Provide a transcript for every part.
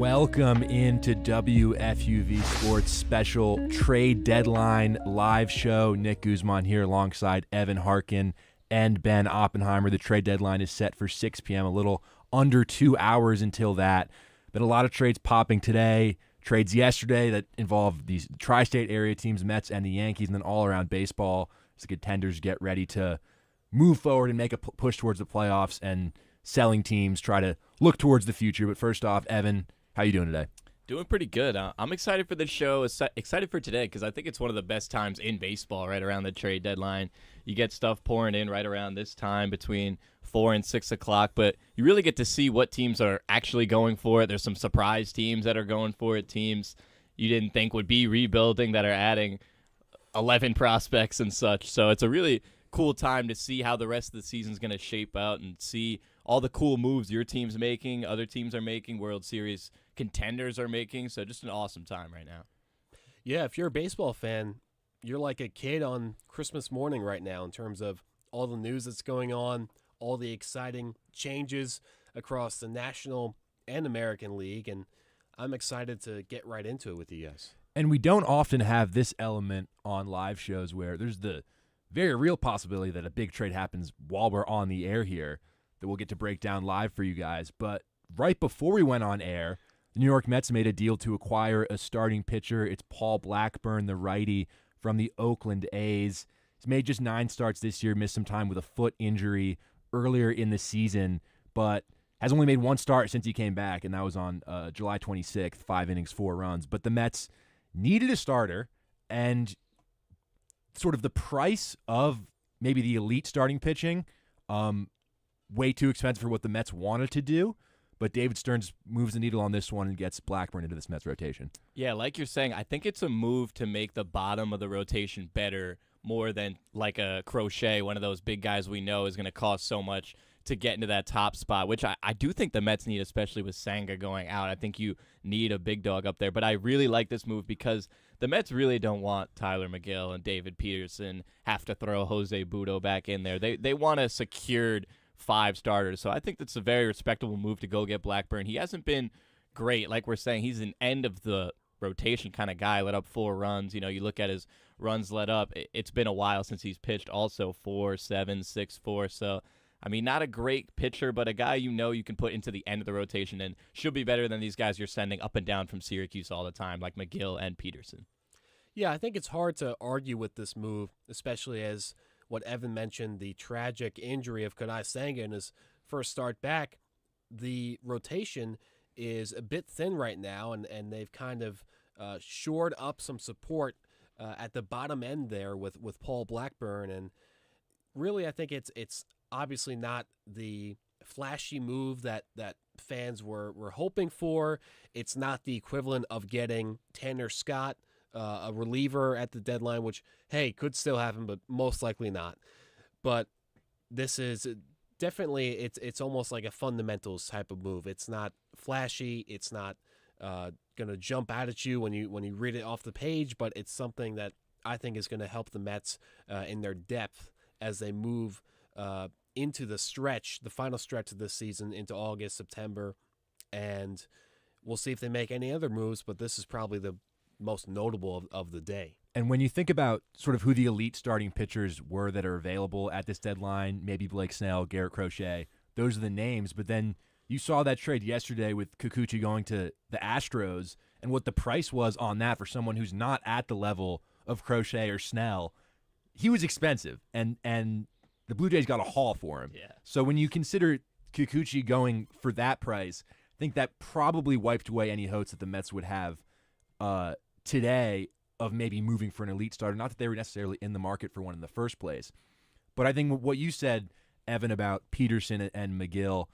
Welcome into WFUV Sports special trade deadline live show. Nick Guzman here alongside Evan Harkin and Ben Oppenheimer. The trade deadline is set for 6 p.m., a little under 2 hours until that. Been a lot of trades popping today. Trades yesterday that involve these tri-state area teams, Mets and the Yankees, and then all around baseball as the contenders get ready to move forward and make a push towards the playoffs, and selling teams try to look towards the future. But first off, Evan, how you doing today? Doing pretty good. I'm excited for this show, excited for today because I think it's one of the best times in baseball right around the trade deadline. You get stuff pouring in right around this time between 4 and 6 o'clock, but you really get to see what teams are actually going for it. There's some surprise teams that are going for it, teams you didn't think would be rebuilding that are adding 11 prospects and such. So it's a really cool time to see how the rest of the season is going to shape out and see all the cool moves your team's making, other teams are making, World Series contenders are making. So just an awesome time right now. Yeah, if you're a baseball fan, you're like a kid on Christmas morning right now in terms of all the news that's going on, all the exciting changes across the National and American League, and I'm excited to get right into it with you guys. And we don't often have this element on live shows where there's the very real possibility that a big trade happens while we're on the air here that we'll get to break down live for you guys. But right before we went on air, the New York Mets made a deal to acquire a starting pitcher. It's Paul Blackburn, the righty from the Oakland A's. He's made just 9 starts this year, missed some time with a foot injury earlier in the season, but has only made 1 start since he came back, and that was on July 26th, 5 innings, 4 runs. But the Mets needed a starter, and sort of the price of maybe the elite starting pitching, way too expensive for what the Mets wanted to do. But David Stearns moves the needle on this one and gets Blackburn into this Mets rotation. Yeah, like you're saying, I think it's a move to make the bottom of the rotation better more than like a Crochet, one of those big guys we know is going to cost so much to get into that top spot, which I do think the Mets need, especially with Senga going out. I think you need a big dog up there. But I really like this move because the Mets really don't want Tyler McGill and David Peterson have to throw Jose Butto back in there. They want a secured 5 starters. So I think that's a very respectable move to go get Blackburn. He hasn't been great. Like we're saying, he's an end of the rotation kind of guy, let up 4 runs. You know, you look at his runs let up. It's been a while since he's pitched also 4-7, 6-4. So, I mean, not a great pitcher, but a guy you know you can put into the end of the rotation and should be better than these guys you're sending up and down from Syracuse all the time, like McGill and Peterson. Yeah, I think it's hard to argue with this move, especially as what Evan mentioned, the tragic injury of Kodai Senga in his first start back. The rotation is a bit thin right now, and they've kind of shored up some support at the bottom end there with Paul Blackburn. And really, I think it's obviously not the flashy move that fans were hoping for. It's not the equivalent of getting Tanner Scott, a reliever at the deadline, which, hey, could still happen, but most likely not. But this is definitely, it's almost like a fundamentals type of move. It's not flashy. It's not going to jump out at you when you read it off the page, but it's something that I think is going to help the Mets in their depth as they move into the final stretch of this season into August, September, and we'll see if they make any other moves, but this is probably the most notable of the day. And when you think about sort of who the elite starting pitchers were that are available at this deadline, maybe Blake Snell, Garrett Crochet, those are the names. But then you saw that trade yesterday with Kikuchi going to the Astros and what the price was on that for someone who's not at the level of Crochet or Snell. He was expensive, and the Blue Jays got a haul for him. Yeah. So when you consider Kikuchi going for that price, I think that probably wiped away any hopes that the Mets would have today of maybe moving for an elite starter. Not that they were necessarily in the market for one in the first place. But I think what you said, Evan, about Peterson and McGill,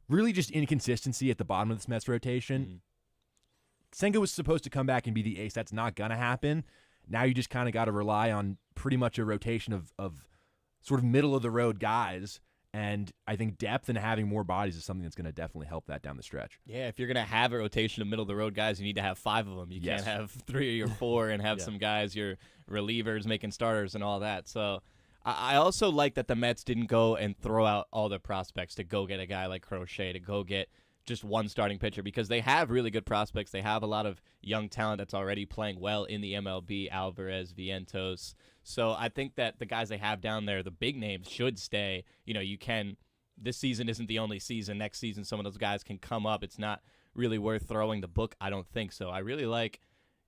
really just inconsistency at the bottom of this Mets rotation. Mm-hmm. Senga was supposed to come back and be the ace. That's not going to happen. Now you just kind of got to rely on pretty much a rotation of sort of middle-of-the-road guys. And I think depth and having more bodies is something that's going to definitely help that down the stretch. Yeah, if you're going to have a rotation of middle-of-the-road guys, you need to have 5 of them. You Yes. can't have 3 or 4 and have Yeah. some guys, your relievers, making starters and all that. So I also like that the Mets didn't go and throw out all their prospects to go get a guy like Crochet, to go get just one starting pitcher, because they have really good prospects. They have a lot of young talent that's already playing well in the MLB, Alvarez, Vientos. So I think that the guys they have down there, the big names, should stay. This season isn't the only season. Next season, some of those guys can come up. It's not really worth throwing the book, I don't think. So I really like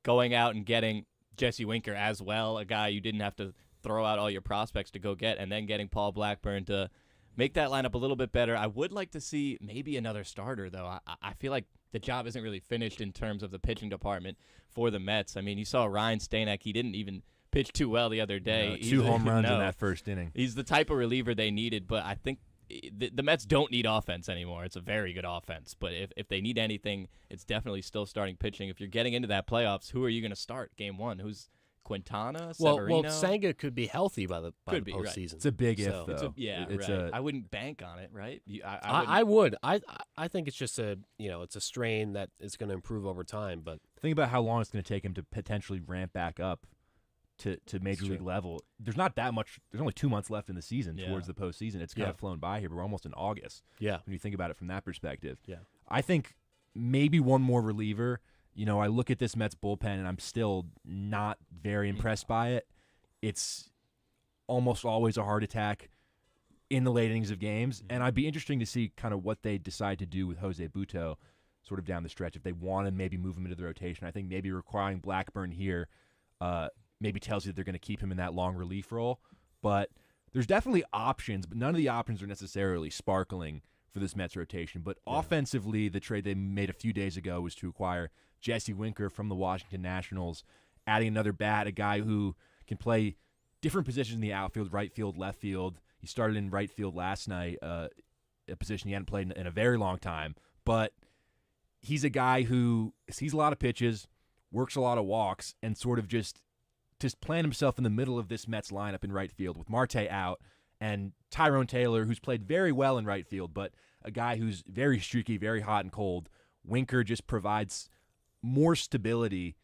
going out and getting Jesse Winker as well, a guy you didn't have to throw out all your prospects to go get, and then getting Paul Blackburn to make that lineup a little bit better. I would like to see maybe another starter, though. I feel like the job isn't really finished in terms of the pitching department for the Mets. I mean, you saw Ryan Stanek. He didn't even pitch too well the other day. No, 2 home runs in that first inning. He's the type of reliever they needed, but I think the Mets don't need offense anymore. It's a very good offense, but if they need anything, it's definitely still starting pitching. If you're getting into that playoffs, who are you going to start game one? Who's Quintana, Severino? Well, Senga could be healthy by the postseason. Right. It's a big if, though. I wouldn't bank on it, right? I would. I think it's just it's a strain that is going to improve over time. But think about how long it's going to take him to potentially ramp back up to major league level. There's not that much. There's only 2 months left in the season towards the postseason. It's kind of flown by here, but we're almost in August. Yeah. When you think about it from that perspective. Yeah. I think maybe one more reliever. I look at this Mets bullpen, and I'm still not very impressed by it. It's almost always a heart attack in the late innings of games, and I'd be interesting to see kind of what they decide to do with Jose Butto sort of down the stretch. If they want to maybe move him into the rotation, I think maybe requiring Blackburn here maybe tells you that they're going to keep him in that long relief role. But there's definitely options, but none of the options are necessarily sparkling for this Mets rotation. But offensively, the trade they made a few days ago was to acquire Jesse Winker from the Washington Nationals, adding another bat, a guy who can play different positions in the outfield, right field, left field. He started in right field last night, a position he hadn't played in a very long time. But he's a guy who sees a lot of pitches, works a lot of walks, and sort of just plant himself in the middle of this Mets lineup in right field with Marte out and Tyrone Taylor, who's played very well in right field, but a guy who's very streaky, very hot and cold. Winker just provides more stability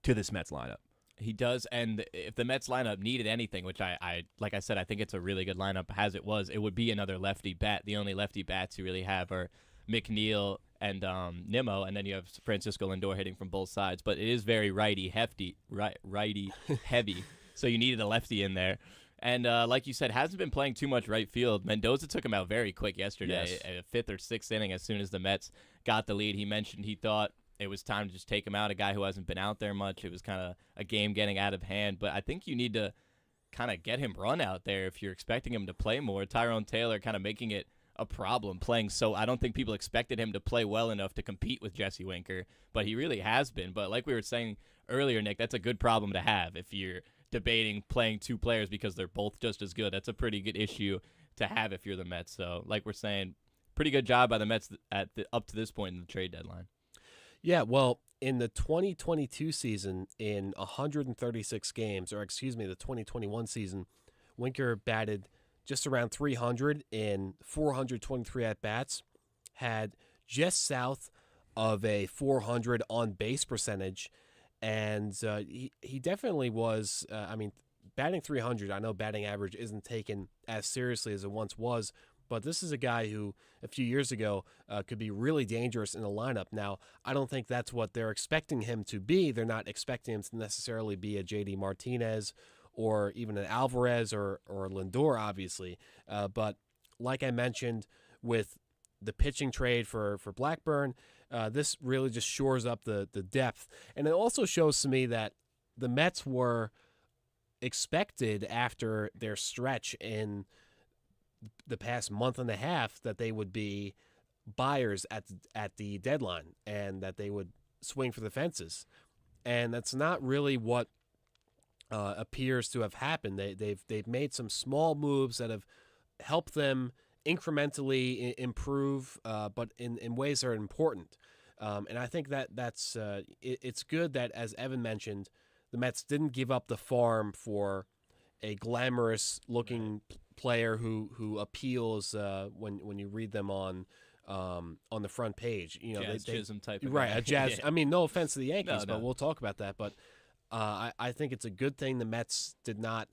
to this Mets lineup. He does, and if the Mets lineup needed anything, which I like I said, I think it's a really good lineup as it was, it would be another lefty bat. The only lefty bats you really have are McNeil and Nimmo, and then you have Francisco Lindor hitting from both sides. But it is very righty heavy, so you needed a lefty in there. And like you said, hasn't been playing too much right field. Mendoza took him out very quick yesterday, a 5th or 6th inning. As soon as the Mets got the lead, he mentioned he thought it was time to just take him out, a guy who hasn't been out there much. It was kind of a game getting out of hand. But I think you need to kind of get him run out there if you're expecting him to play more. Tyrone Taylor kind of making it a problem playing, so I don't think people expected him to play well enough to compete with Jesse Winker, but he really has been. But like we were saying earlier, Nick, that's a good problem to have if you're debating playing 2 players because they're both just as good. That's a pretty good issue to have if you're the Mets. So like we're saying, pretty good job by the Mets up to this point in the trade deadline. Yeah, well, in the 2022 season, in 136 games, or excuse me, the 2021 season, Winker batted just around 300 in 423 at-bats, had just south of a 400 on-base percentage, and he definitely was, batting 300, I know batting average isn't taken as seriously as it once was, but this is a guy who, a few years ago, could be really dangerous in the lineup. Now, I don't think that's what they're expecting him to be. They're not expecting him to necessarily be a J.D. Martinez or even an Alvarez or Lindor, obviously. But like I mentioned, with the pitching trade for Blackburn, this really just shores up the depth. And it also shows to me that the Mets were expected after their stretch in the past month and a half that they would be buyers at the deadline and that they would swing for the fences. And that's not really what appears to have happened. They've made some small moves that have helped them incrementally improve, but in ways that are important. And I think that's it's good that, as Evan mentioned, the Mets didn't give up the farm for a glamorous looking player who appeals when you read them on the front page. You know, Jazz Chisholm type of right? guy. A Jazz. Yeah. I mean, no offense to the Yankees, No. but we'll talk about that. But I think it's a good thing the Mets did not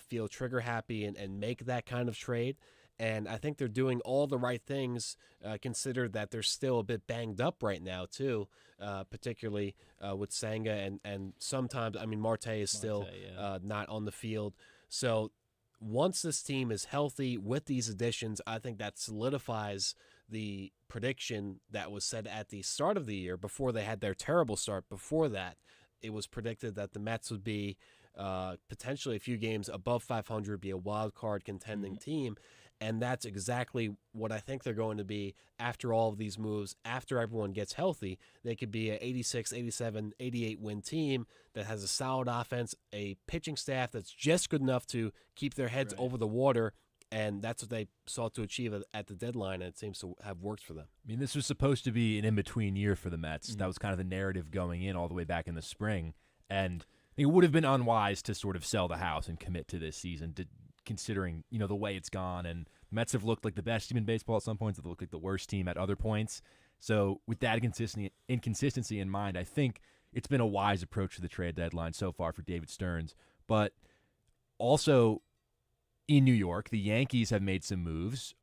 feel trigger happy and make that kind of trade. And I think they're doing all the right things, considered that they're still a bit banged up right now, too, particularly with Senga. And sometimes, I mean, Marte is still not on the field. So once this team is healthy with these additions, I think that solidifies the prediction that was said at the start of the year before they had their terrible start. Before that, it was predicted that the Mets would be potentially a few games above 500, be a wild card contending team. And that's exactly what I think they're going to be after all of these moves. After everyone gets healthy, they could be an 86, 87, 88 win team that has a solid offense, a pitching staff that's just good enough to keep their heads over the water. And that's what they sought to achieve at the deadline, and it seems to have worked for them. I mean, this was supposed to be an in-between year for the Mets. That was kind of the narrative going in all the way back in the spring. And it would have been unwise to sort of sell the house and commit to this season, considering, the way it's gone. And the Mets have looked like the best team in baseball at some points. They've looked like the worst team at other points. So with that inconsistency in mind, I think it's been a wise approach to the trade deadline so far for David Stearns. But also in New York, the Yankees have made some moves.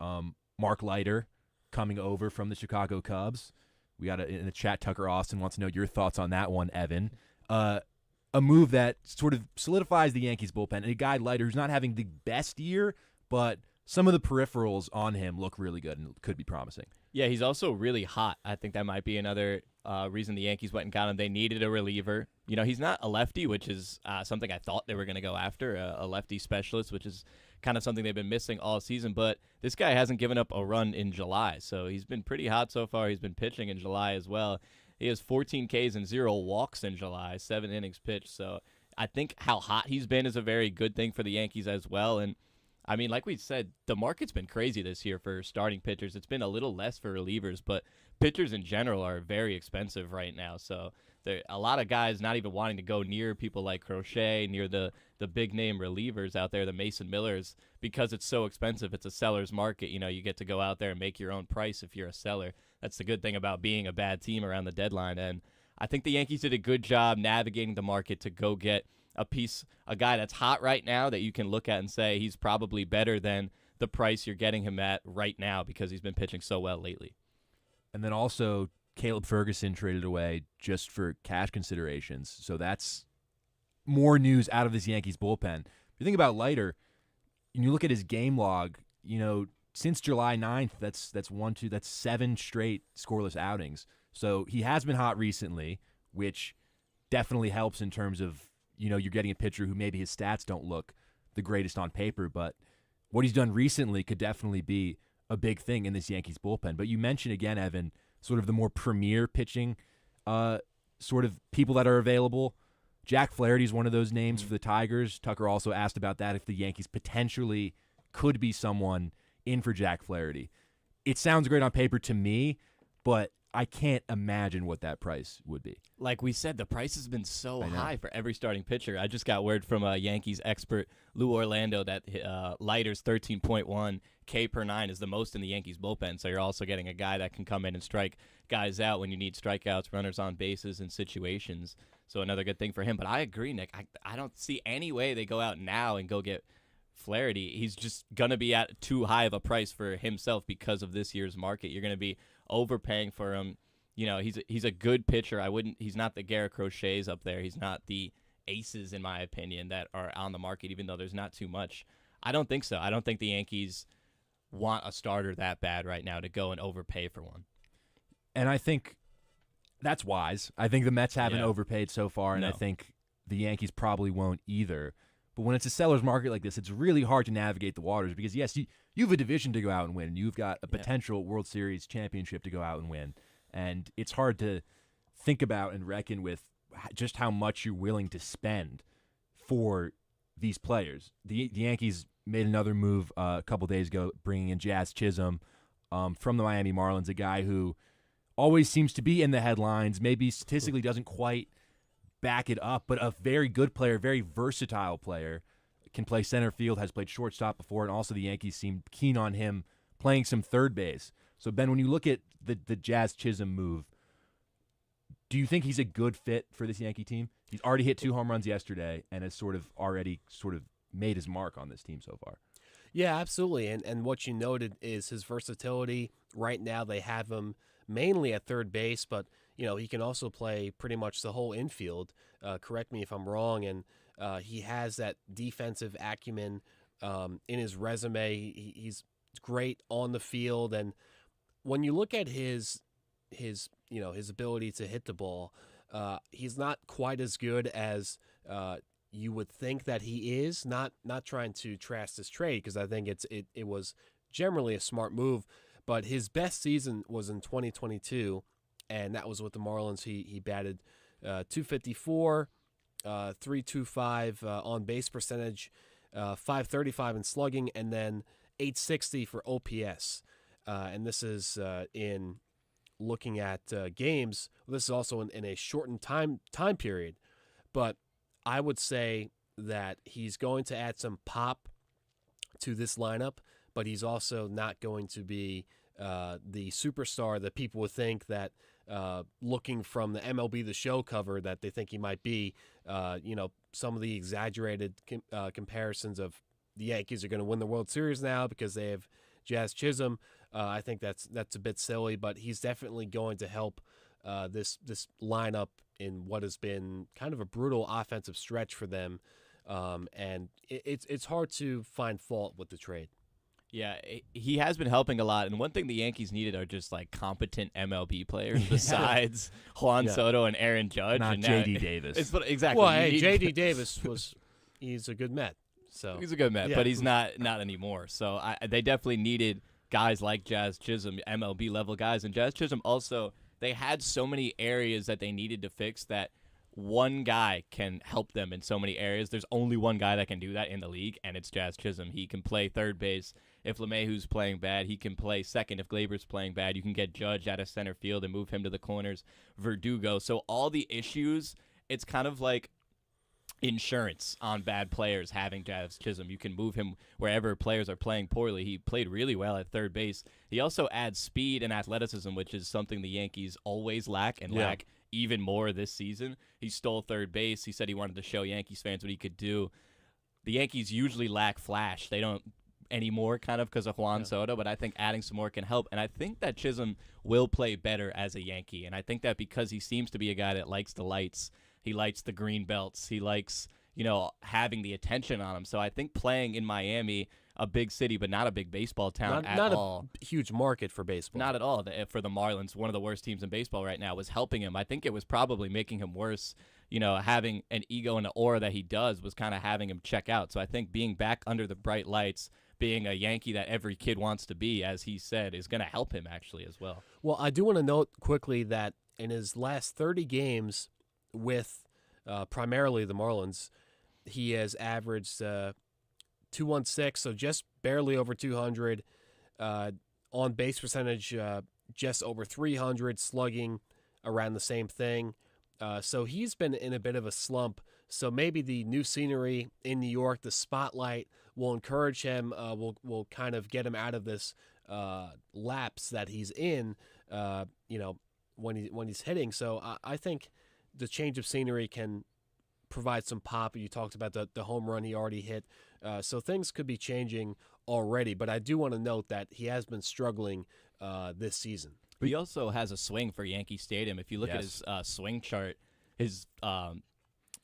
Mark Leiter coming over from the Chicago Cubs. We got in the chat, Tucker Austin wants to know your thoughts on that one, Evan. A move that sort of solidifies the Yankees bullpen. And a guy, Leiter, who's not having the best year, but some of the peripherals on him look really good and could be promising. Yeah, he's also really hot. I think that might be another reason the Yankees went and got him. They needed a reliever. He's not a lefty, which is something I thought they were going to go after, a lefty specialist, which is kind of something they've been missing all season. But this guy hasn't given up a run in July, so he's been pretty hot so far. He's been pitching in July as well. He has 14 Ks and 0 walks in July, 7 innings pitched. So I think how hot he's been is a very good thing for the Yankees as well. And, I mean, like we said, the market's been crazy this year for starting pitchers. It's been a little less for relievers, but pitchers in general are very expensive right now. So there a lot of guys not even wanting to go near people like Crochet, near the big-name relievers out there, the Mason Millers, because it's so expensive. It's a seller's market. You get to go out there and make your own price if you're a seller. That's the good thing about being a bad team around the deadline. And I think the Yankees did a good job navigating the market to go get a guy that's hot right now that you can look at and say he's probably better than the price you're getting him at right now because he's been pitching so well lately. And then also Caleb Ferguson traded away just for cash considerations. So that's more news out of this Yankees bullpen. If you think about Leiter, and you look at his game log, since July 9th, that's 7 straight scoreless outings. So he has been hot recently, which definitely helps in terms of, you're getting a pitcher who maybe his stats don't look the greatest on paper, but what he's done recently could definitely be a big thing in this Yankees bullpen. But you mentioned again, Evan, sort of the more premier pitching sort of people that are available. Jack Flaherty is one of those names for the Tigers. Tucker also asked about that, if the Yankees potentially could be someone in for Jack Flaherty. It sounds great on paper to me, but I can't imagine what that price would be. Like we said, the price has been so high for every starting pitcher. I just got word from a Yankees expert, Lou Orlando, that Leiter's 13.1 K per 9 is the most in the Yankees bullpen. So you're also getting a guy that can come in and strike guys out when you need strikeouts, runners on bases, and situations. So another good thing for him. But I agree, Nick. I don't see any way they go out now and go get Flaherty. He's just going to be at too high of a price for himself because of this year's market. You're going to be overpaying for him. He's a good pitcher. He's not the Garrett Crochets up there. He's not the aces, in my opinion, that are on the market, even though there's not too much. I don't think so. I don't think the Yankees want a starter that bad right now to go and overpay for one. And I think that's wise. I think the Mets haven't overpaid so far, and I think the Yankees probably won't either. But when it's a seller's market like this, it's really hard to navigate the waters because, yes, you have a division to go out and win, and you've got a potential World Series championship to go out and win. And it's hard to think about and reckon with just how much you're willing to spend for these players. The Yankees made another move a couple days ago, bringing in Jazz Chisholm from the Miami Marlins, a guy who always seems to be in the headlines, maybe statistically doesn't quite back it up, but a very good player, very versatile player, can play center field, has played shortstop before, and also the Yankees seem keen on him playing some third base. So, Ben, when you look at the Jazz Chisholm move, do you think he's a good fit for this Yankee team? He's already hit 2 home runs yesterday and has already made his mark on this team so far. Yeah, absolutely. And what you noted is his versatility. Right now, they have him mainly at third base, but he can also play pretty much the whole infield. Correct me if I'm wrong. And he has that defensive acumen in his resume. He's great on the field, and when you look at his ability to hit the ball, he's not quite as good as you would think that he is. Not trying to trash this trade, because I think it was generally a smart move, but his best season was in 2022, and that was with the Marlins. He batted .254, .325 on base percentage, .535 in slugging, and then .860 for OPS. And this is in looking at games. This is also in a shortened time period, but I would say that he's going to add some pop to this lineup, but he's also not going to be the superstar that people would think that looking from the MLB The Show cover that they think he might be. Some of the exaggerated comparisons of the Yankees are going to win the World Series now because they have Jazz Chisholm. I think that's a bit silly, but he's definitely going to help this lineup in what has been kind of a brutal offensive stretch for them, and it's hard to find fault with the trade. Yeah, he has been helping a lot, and one thing the Yankees needed are just like competent MLB players besides Juan Soto and Aaron Judge. Not and J.D. Davis. Exactly. Well, hey, J.D. Davis he's a good Met. So he's a good Met, but he's not anymore. So they definitely needed guys like Jazz Chisholm, MLB level guys, and Jazz Chisholm also. They had so many areas that they needed to fix that one guy can help them in so many areas. There's only one guy that can do that in the league, and it's Jazz Chisholm. He can play third base if LeMahieu's playing bad. He can play second if Glaber's playing bad. You can get Judge out of center field and move him to the corners. Verdugo. So all the issues, it's kind of like insurance on bad players having Jazz Chisholm. You can move him wherever players are playing poorly. He played really well at third base. He also adds speed and athleticism, which is something the Yankees always lack and lack even more this season. He stole third base. He said he wanted to show Yankees fans what he could do. The Yankees usually lack flash. They don't anymore kind of because of Juan Soto, but I think adding some more can help. And I think that Chisholm will play better as a Yankee. And I think that because he seems to be a guy that likes the lights, he likes the green belts, he likes, having the attention on him. So I think playing in Miami, a big city, but not a big baseball town at all. Not a huge market for baseball. Not at all. For the Marlins, one of the worst teams in baseball right now, was helping him. I think it was probably making him worse. Having an ego and an aura that he does was kind of having him check out. So I think being back under the bright lights, being a Yankee that every kid wants to be, as he said, is going to help him actually as well. Well, I do want to note quickly that in his last 30 games with primarily the Marlins, he has averaged 216, so just barely over 200. On base percentage, just over 300, slugging around the same thing. So he's been in a bit of a slump. So maybe the new scenery in New York, the spotlight, will encourage him. Will kind of get him out of this lapse that he's in. When he's hitting. So I think the change of scenery can provide some pop. You talked about the home run he already hit. So things could be changing already. But I do want to note that he has been struggling this season. But he also has a swing for Yankee Stadium. If you look at his swing chart, his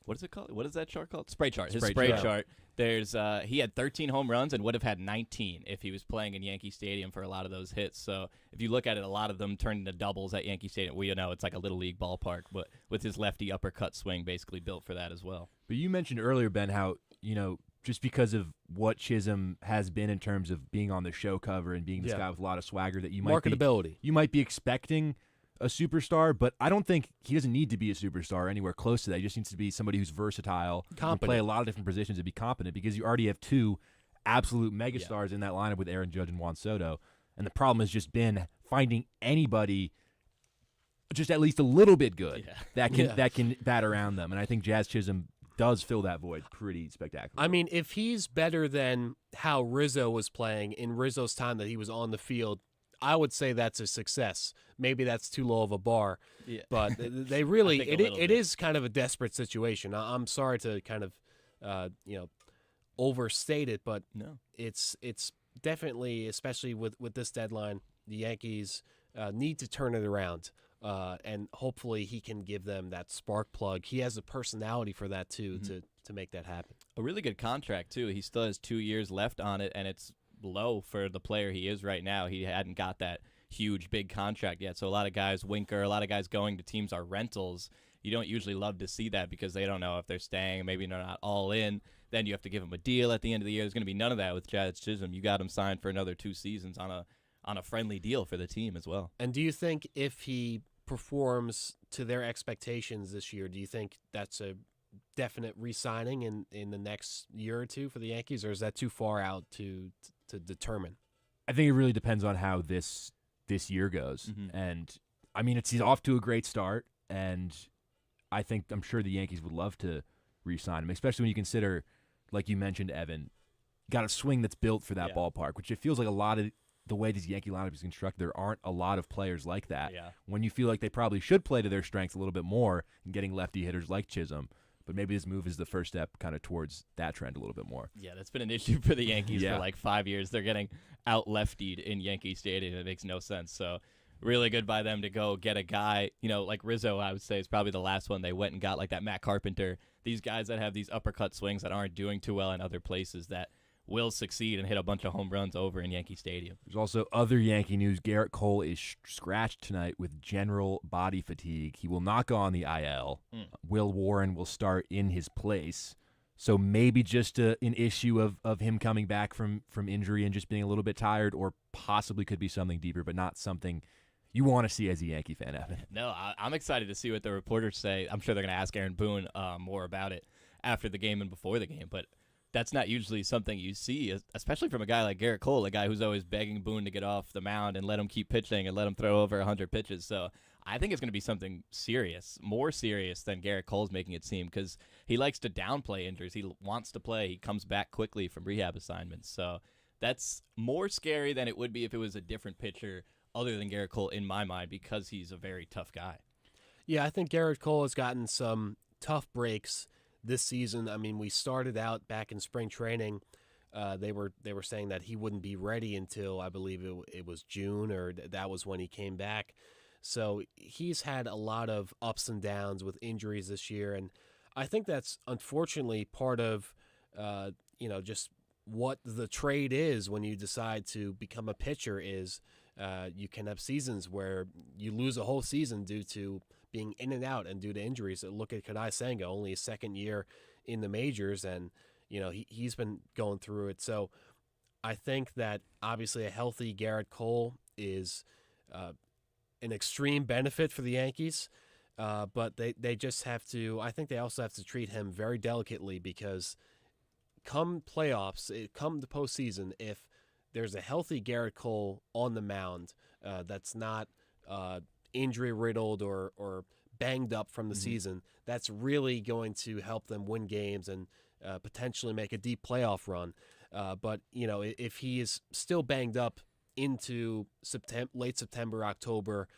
what is it called? What is that chart called? Spray chart. His spray chart. There's he had 13 home runs and would have had 19 if he was playing in Yankee Stadium for a lot of those hits. So if you look at it, a lot of them turned into doubles at Yankee Stadium. We know it's like a little league ballpark, but with his lefty uppercut swing basically built for that as well. But you mentioned earlier, Ben, how just because of what Chisholm has been in terms of being on the show cover and being this guy with a lot of swagger, that you might marketability. You might be expecting a superstar, but I don't think he doesn't need to be a superstar anywhere close to that. He just needs to be somebody who's versatile, can play a lot of different positions and be competent, because you already have two absolute megastars in that lineup with Aaron Judge and Juan Soto. And the problem has just been finding anybody just at least a little bit good that can bat around them. And I think Jazz Chisholm does fill that void pretty spectacularly. I mean, if he's better than how Rizzo was playing in Rizzo's time that he was on the field, I would say that's a success. Maybe that's too low of a bar, but they really it is kind of a desperate situation. I'm sorry to kind of overstate it, but No. it's definitely, especially with this deadline, the Yankees need to turn it around, and hopefully he can give them that spark plug. He has the personality for that too, to make that happen. A really good contract, too. He still has 2 years left on it, and it's low for the player he is right now. He hadn't got that huge, big contract yet. So a lot of guys, Winker, a lot of guys going to teams are rentals. You don't usually love to see that because they don't know if they're staying. Maybe they're not all in. Then you have to give them a deal at the end of the year. There's going to be none of that with Jazz Chisholm. You got him signed for another 2 seasons on a friendly deal for the team as well. And do you think if he performs to their expectations this year, do you think that's a definite re-signing in the next year or two for the Yankees, or is that too far out to determine? I think it really depends on how this year goes. And I mean, he's off to a great start, and I'm sure the Yankees would love to re-sign him, especially when you consider, like you mentioned, Evan, got a swing that's built for that ballpark, which it feels like a lot of the way this Yankee lineup is constructed, there aren't a lot of players like that. Yeah. When you feel like they probably should play to their strengths a little bit more and getting lefty hitters like Chisholm. But maybe this move is the first step kind of towards that trend a little bit more. Yeah, that's been an issue for the Yankees for like 5 years. They're getting out-leftied in Yankee Stadium. It makes no sense. So really good by them to go get a guy, like Rizzo, I would say, is probably the last one they went and got, like that Matt Carpenter. These guys that have these uppercut swings that aren't doing too well in other places that will succeed and hit a bunch of home runs over in Yankee Stadium. There's also other Yankee news. Garrett Cole is scratched tonight with general body fatigue. He will not go on the IL. Will Warren will start in his place. So maybe just an issue of him coming back from injury and just being a little bit tired, or possibly could be something deeper, but not something you want to see as a Yankee fan, Evan. No, I'm excited to see what the reporters say. I'm sure they're going to ask Aaron Boone more about it after the game and before the game, but that's not usually something you see, especially from a guy like Garrett Cole, a guy who's always begging Boone to get off the mound and let him keep pitching and let him throw over 100 pitches. So I think it's going to be something serious, more serious than Garrett Cole's making it seem, because he likes to downplay injuries. He wants to play. He comes back quickly from rehab assignments. So that's more scary than it would be if it was a different pitcher other than Garrett Cole in my mind, because he's a very tough guy. Yeah, I think Garrett Cole has gotten some tough breaks this season. I mean, we started out back in spring training. They were saying that he wouldn't be ready until, I believe it was June, or that was when he came back. So he's had a lot of ups and downs with injuries this year, and I think that's unfortunately part of just what the trade is when you decide to become a pitcher. Is you can have seasons where you lose a whole season due to being in and out and due to injuries. Look at Kadai Senga, only his second year in the majors, and he's been going through it. So I think that obviously a healthy Garrett Cole is an extreme benefit for the Yankees, but they just have to. I think they also have to treat him very delicately, because come playoffs, come the postseason, if there's a healthy Garrett Cole on the mound that's not injury riddled or banged up from the season, that's really going to help them win games and potentially make a deep playoff run. But if he is still banged up into late September, October,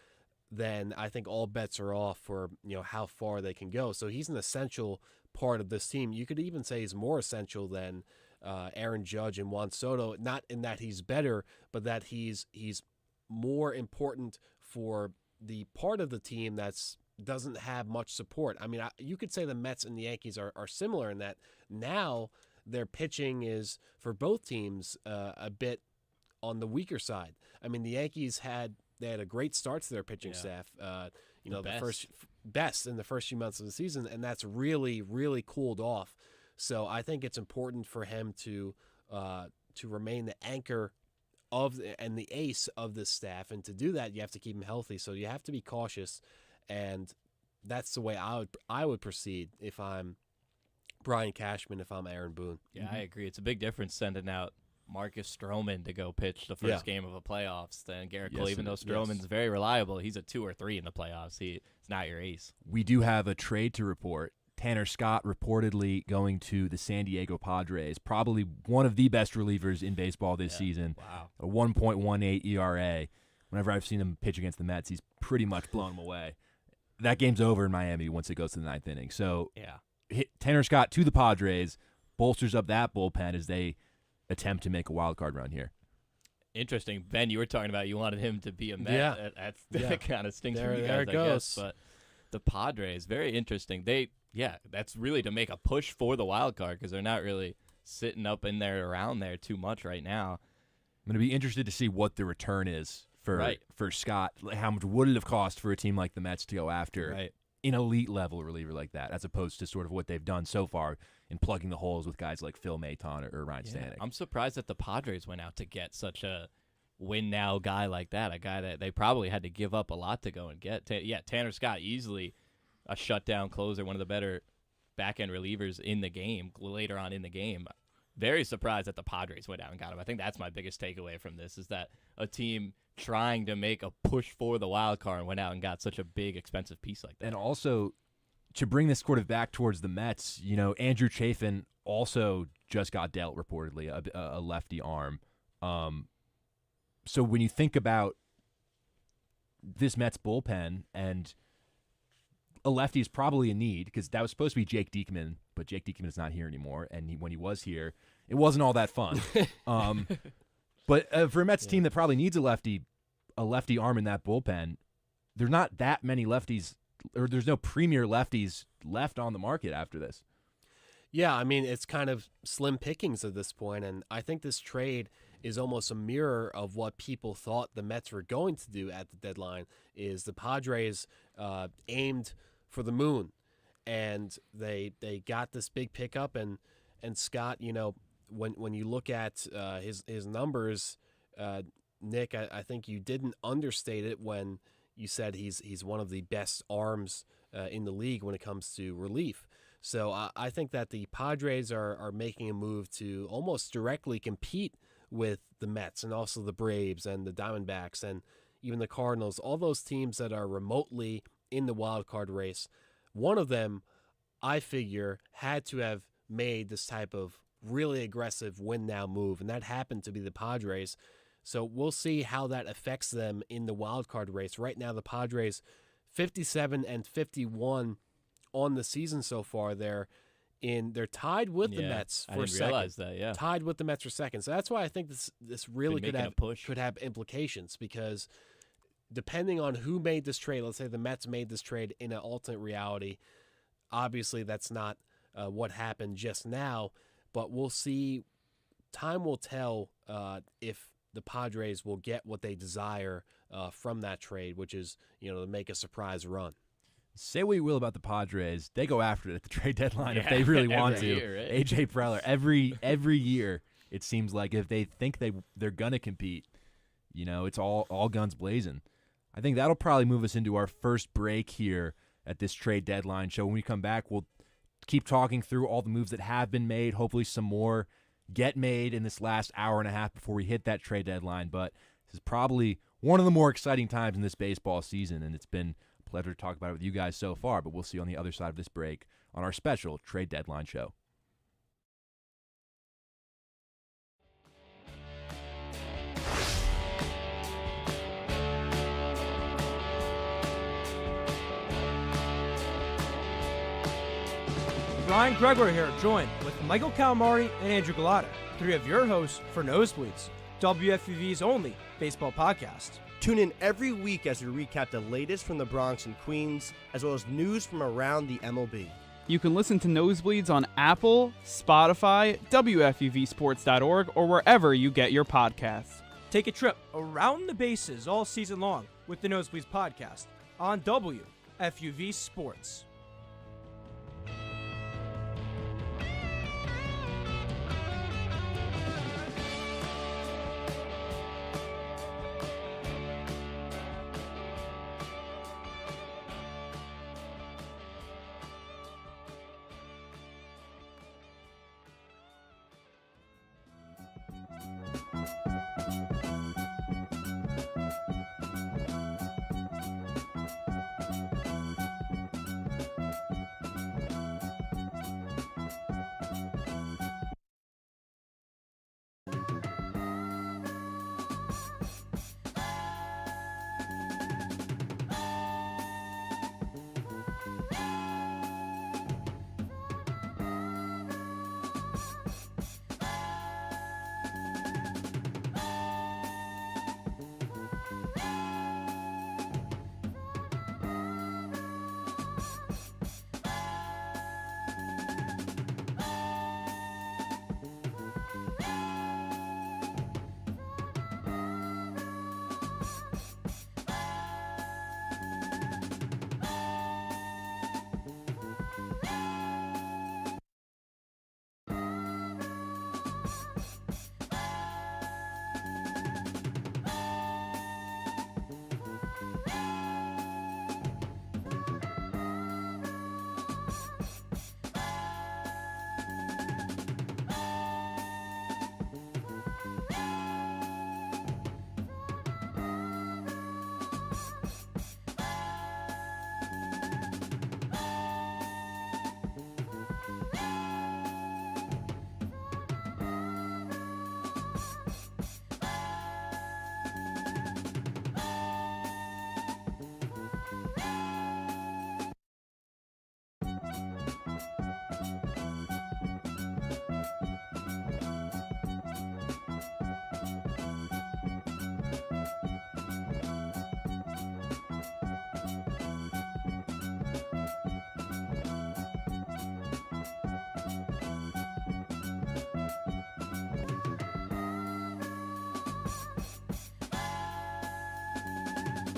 then I think all bets are off for how far they can go. So he's an essential part of this team. You could even say he's more essential than Aaron Judge and Juan Soto, not in that he's better, but that he's more important for the part of the team that's doesn't have much support. I mean, you could say the Mets and the Yankees are similar in that now their pitching is, for both teams, a bit on the weaker side. I mean, the Yankees had a great start to their pitching staff. The first best in the first few months of the season, and that's really, really cooled off. So I think it's important for him to remain the anchor and the ace of this staff, and to do that, you have to keep him healthy. So you have to be cautious, and that's the way I would proceed if I'm Brian Cashman, if I'm Aaron Boone. Yeah, I agree. It's a big difference sending out Marcus Stroman to go pitch the first game of a playoffs than Garrett Cole. Even though Stroman's very reliable, he's a 2 or 3 in the playoffs. He's not your ace. We do have a trade to report. Tanner Scott reportedly going to the San Diego Padres, probably one of the best relievers in baseball this season. Wow. A 1.18 ERA. Whenever I've seen him pitch against the Mets, he's pretty much blown him away. That game's over in Miami once it goes to the 9th inning. So Tanner Scott to the Padres, bolsters up that bullpen as they attempt to make a wild card run here. Interesting. Ben, you were talking about you wanted him to be a Met. Yeah. That kind of stinks for you guys, There it I goes. guess. But the Padres, very interesting. That's really to make a push for the wild card because they're not really sitting up in there around there too much right now. I'm going to be interested to see what the return is for Scott. How much would it have cost for a team like the Mets to go after an elite level reliever like that, as opposed to sort of what they've done so far in plugging the holes with guys like Phil Maton or Ryan Stanek. I'm surprised that the Padres went out to get such a win-now guy like that, a guy that they probably had to give up a lot to go and get. Tanner Scott, easily a shutdown closer, one of the better back-end relievers in the game, later on in the game. Very surprised that the Padres went out and got him. I think that's my biggest takeaway from this, is that a team trying to make a push for the wild card and went out and got such a big, expensive piece like that. And also, to bring this sort of back towards the Mets, Andrew Chafin also just got dealt, reportedly, a lefty arm. So when you think about this Mets bullpen, and a lefty is probably a need, because that was supposed to be Jake Diekman, but Jake Diekman is not here anymore, and when he was here, it wasn't all that fun. But for a Mets team that probably needs a lefty arm in that bullpen, there's not that many lefties, or there's no premier lefties left on the market after this. Yeah, I mean, it's kind of slim pickings at this point, and I think this trade is almost a mirror of what people thought the Mets were going to do at the deadline. Is the Padres aimed for the moon, and they got this big pickup, and Scott, when you look at his numbers, Nick, I think you didn't understate it when you said he's one of the best arms in the league when it comes to relief. So I think that the Padres are making a move to almost directly compete with the Mets and also the Braves and the Diamondbacks and even the Cardinals, all those teams that are remotely in the wild card race. One of them, I figure, had to have made this type of really aggressive win-now move, and that happened to be the Padres. So we'll see how that affects them in the wild card race. Right now, the Padres 57-51 on the season so far. They're tied with the Mets for second. I didn't realize that, yeah. Tied with the Mets for second. So that's why I think this really could have implications, because depending on who made this trade, let's say the Mets made this trade in an alternate reality, obviously that's not what happened just now, but we'll see. Time will tell if the Padres will get what they desire from that trade, which is, to make a surprise run. Say what you will about the Padres, they go after it at the trade deadline if they really want to. Year, right? AJ Preller, every year it seems like if they think they're gonna compete, it's all guns blazing. I think that'll probably move us into our first break here at this trade deadline show. When we come back, we'll keep talking through all the moves that have been made. Hopefully some more get made in this last hour and a half before we hit that trade deadline. But this is probably one of the more exciting times in this baseball season, and it's been a pleasure to talk about it with you guys so far. But we'll see you on the other side of this break on our special trade deadline show. Brian Gregor here, joined with Michael Calamari and Andrew Galata, three of your hosts for Nosebleeds, WFUV's only baseball podcast. Tune in every week as we recap the latest from the Bronx and Queens, as well as news from around the MLB. You can listen to Nosebleeds on Apple, Spotify, WFUVsports.org, or wherever you get your podcasts. Take a trip around the bases all season long with the Nosebleeds podcast on WFUV Sports.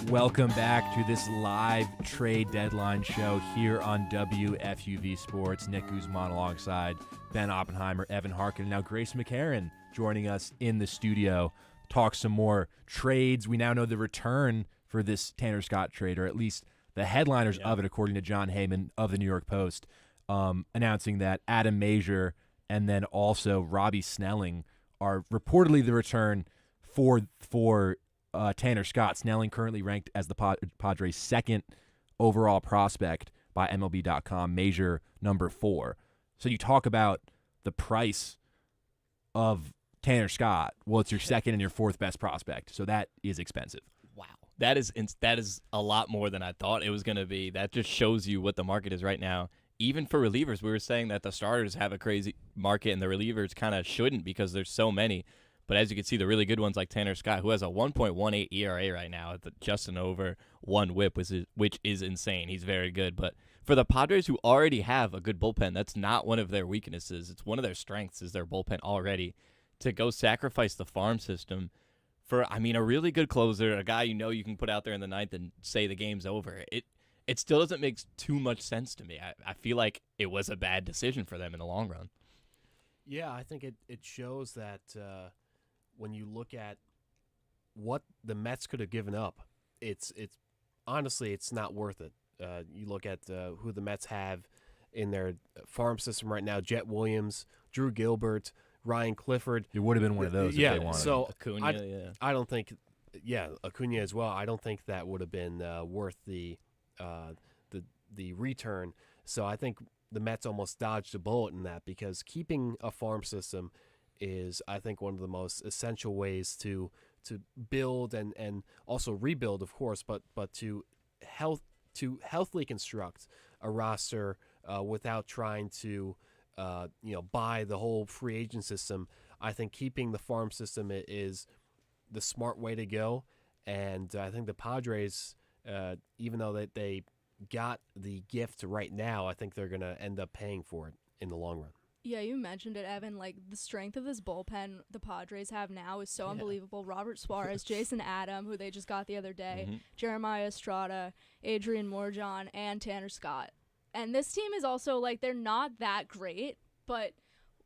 Welcome back to this live trade deadline show here on WFUV Sports. Nick Guzman alongside Ben Oppenheimer, Evan Harkin, and now Grace McCarron joining us in the studio. Talk some more trades. We now know the return for this Tanner Scott trade, or at least the headliners of it, according to John Heyman of the New York Post, announcing that Adam Major and then also Robbie Snelling are reportedly the return for Tanner Scott. Snelling currently ranked as the Padres' second overall prospect by MLB.com, Major number 4. So you talk about the price of Tanner Scott. Well, it's your second and your fourth best prospect, so that is expensive. Wow. That is a lot more than I thought it was going to be. That just shows you what the market is right now. Even for relievers, we were saying that the starters have a crazy market and the relievers kind of shouldn't because there's so many. But as you can see, the really good ones like Tanner Scott, who has a 1.18 ERA right now at just an over 1 whip, which is insane. He's very good. But for the Padres, who already have a good bullpen, that's not one of their weaknesses. It's one of their strengths is their bullpen already. To go sacrifice the farm system for, a really good closer, a guy you can put out there in the ninth and say the game's over. It still doesn't make too much sense to me. I feel like it was a bad decision for them in the long run. Yeah, I think it shows that when you look at what the Mets could have given up, it's honestly, it's not worth it. You look at who the Mets have in their farm system right now: Jet Williams, Drew Gilbert, Ryan Clifford. It would have been one of those if they wanted. So Acuna, I don't think, Acuna as well. I don't think that would have been worth the return. So I think the Mets almost dodged a bullet in that, because keeping a farm system is, I think, one of the most essential ways to build and also rebuild, of course, but to healthily construct a roster without trying to buy the whole free agent system. I think keeping the farm system is the smart way to go, and I think the Padres, even though they got the gift right now, I think they're going to end up paying for it in the long run. Yeah, you mentioned it, Evan. Like, the strength of this bullpen the Padres have now is so unbelievable. Robert Suarez, Jason Adam, who they just got the other day, Jeremiah Estrada, Adrian Morjon, and Tanner Scott. And this team is also, they're not that great, but,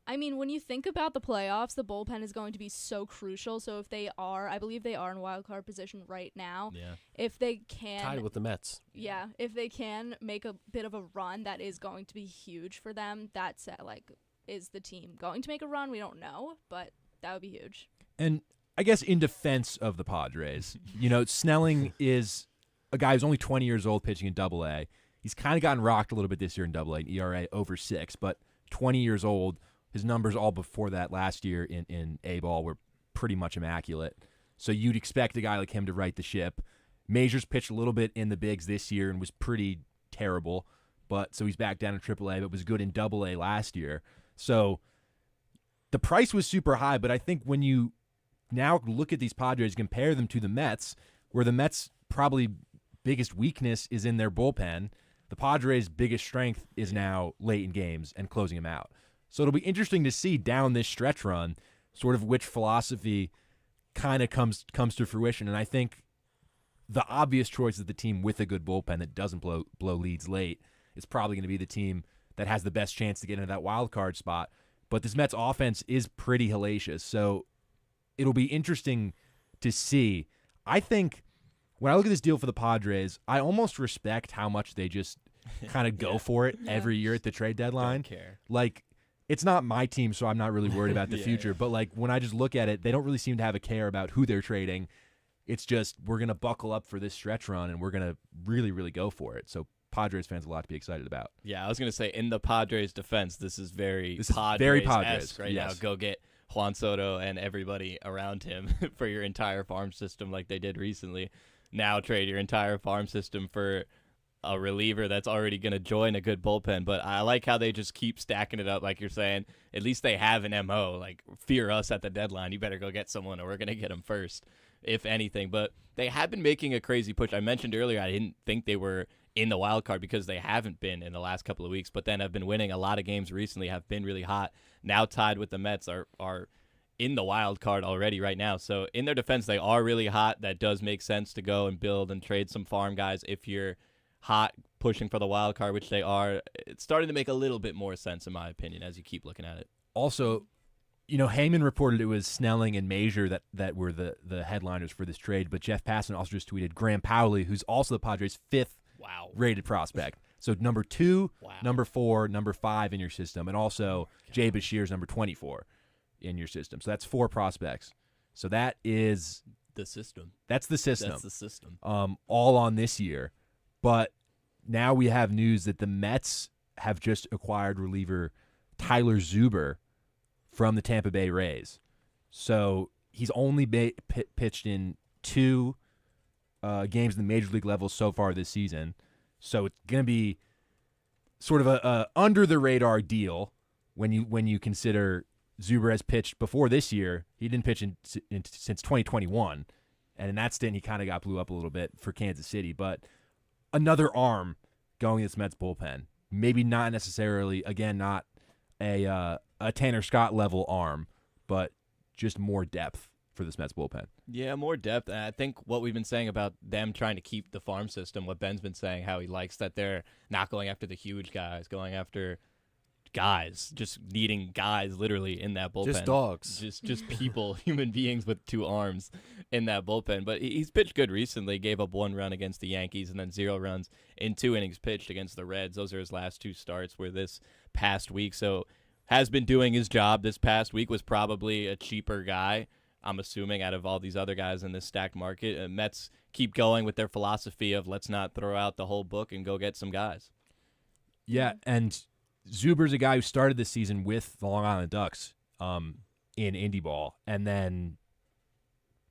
when you think about the playoffs, the bullpen is going to be so crucial. So if they are, I believe they are in wild card position right now. Yeah. If they can... Tied with the Mets. Yeah, if they can make a bit of a run, that is going to be huge for them. That's, is the team going to make a run? We don't know, but that would be huge. And I guess in defense of the Padres, Snelling is a guy who's only 20 years old pitching in Double-A. He's kind of gotten rocked a little bit this year in Double-A, an ERA over 6, but 20 years old. His numbers all before that last year in A-ball were pretty much immaculate. So you'd expect a guy like him to right the ship. Majors pitched a little bit in the bigs this year and was pretty terrible, so he's back down in AAA, but was good in Double-A last year. So the price was super high, but I think when you now look at these Padres, compare them to the Mets, where the Mets' probably biggest weakness is in their bullpen, the Padres' biggest strength is now late in games and closing them out. So it'll be interesting to see down this stretch run sort of which philosophy kind of comes to fruition. And I think the obvious choice is the team with a good bullpen that doesn't blow leads late is probably going to be the team that has the best chance to get into that wild card spot. But this Mets offense is pretty hellacious, so it'll be interesting to see. I think when I look at this deal for the Padres, I almost respect how much they just kind of go for it every year at the trade deadline. Don't care. It's not my team, so I'm not really worried about the future. But when I just look at it, they don't really seem to have a care about who they're trading. It's just, we're going to buckle up for this stretch run, and we're going to really, really go for it. So Padres fans a lot to be excited about. Yeah, I was going to say, in the Padres' defense, this is very very Padres right yes. now. Go get Juan Soto and everybody around him for your entire farm system like they did recently. Now trade your entire farm system for a reliever that's already going to join a good bullpen. But I like how they just keep stacking it up, like you're saying. At least they have an MO, fear us at the deadline. You better go get someone or we're going to get them first, if anything. But they have been making a crazy push. I mentioned earlier I didn't think they were in the wild card because they haven't been in the last couple of weeks, but then have been winning a lot of games recently, have been really hot. Now tied with the Mets, are in the wild card already right now. So in their defense, they are really hot. That does make sense to go and build and trade some farm guys if you're hot pushing for the wild card, which they are. It's starting to make a little bit more sense, in my opinion, as you keep looking at it. Also, Heyman reported it was Snelling and Major that were the headliners for this trade, but Jeff Passan also just tweeted Graham Powley, who's also the Padres' 5th rated prospect. So number 2, number 4, number 5 in your system, and also Jay Bashir's number 24 in your system. So that's 4 prospects. So that is the system. That's the system. That's the system. All on this year. But now we have news that the Mets have just acquired reliever Tyler Zuber from the Tampa Bay Rays. So he's only pitched in 2 games in the major league level so far this season. So it's going to be sort of a under the radar deal when you consider Zuber has pitched before this year. He didn't pitch since 2021, and in that stint he kind of got blew up a little bit for Kansas City. But another arm going to this Mets bullpen, maybe not necessarily not a Tanner Scott level arm, but just more depth for this Mets bullpen. Yeah, more depth. And I think what we've been saying about them trying to keep the farm system, what Ben's been saying, how he likes that they're not going after the huge guys, going after guys, just needing guys literally in that bullpen. Just dogs. Just people, human beings with 2 arms in that bullpen. But he's pitched good recently, gave up 1 run against the Yankees and then 0 runs in 2 innings pitched against the Reds. Those are his last 2 starts were this past week. So has been doing his job this past week, was probably a cheaper guy, I'm assuming, out of all these other guys in this stacked market. Mets keep going with their philosophy of let's not throw out the whole book and go get some guys. Yeah, and Zuber's a guy who started this season with the Long Island Ducks in Indy Ball, and then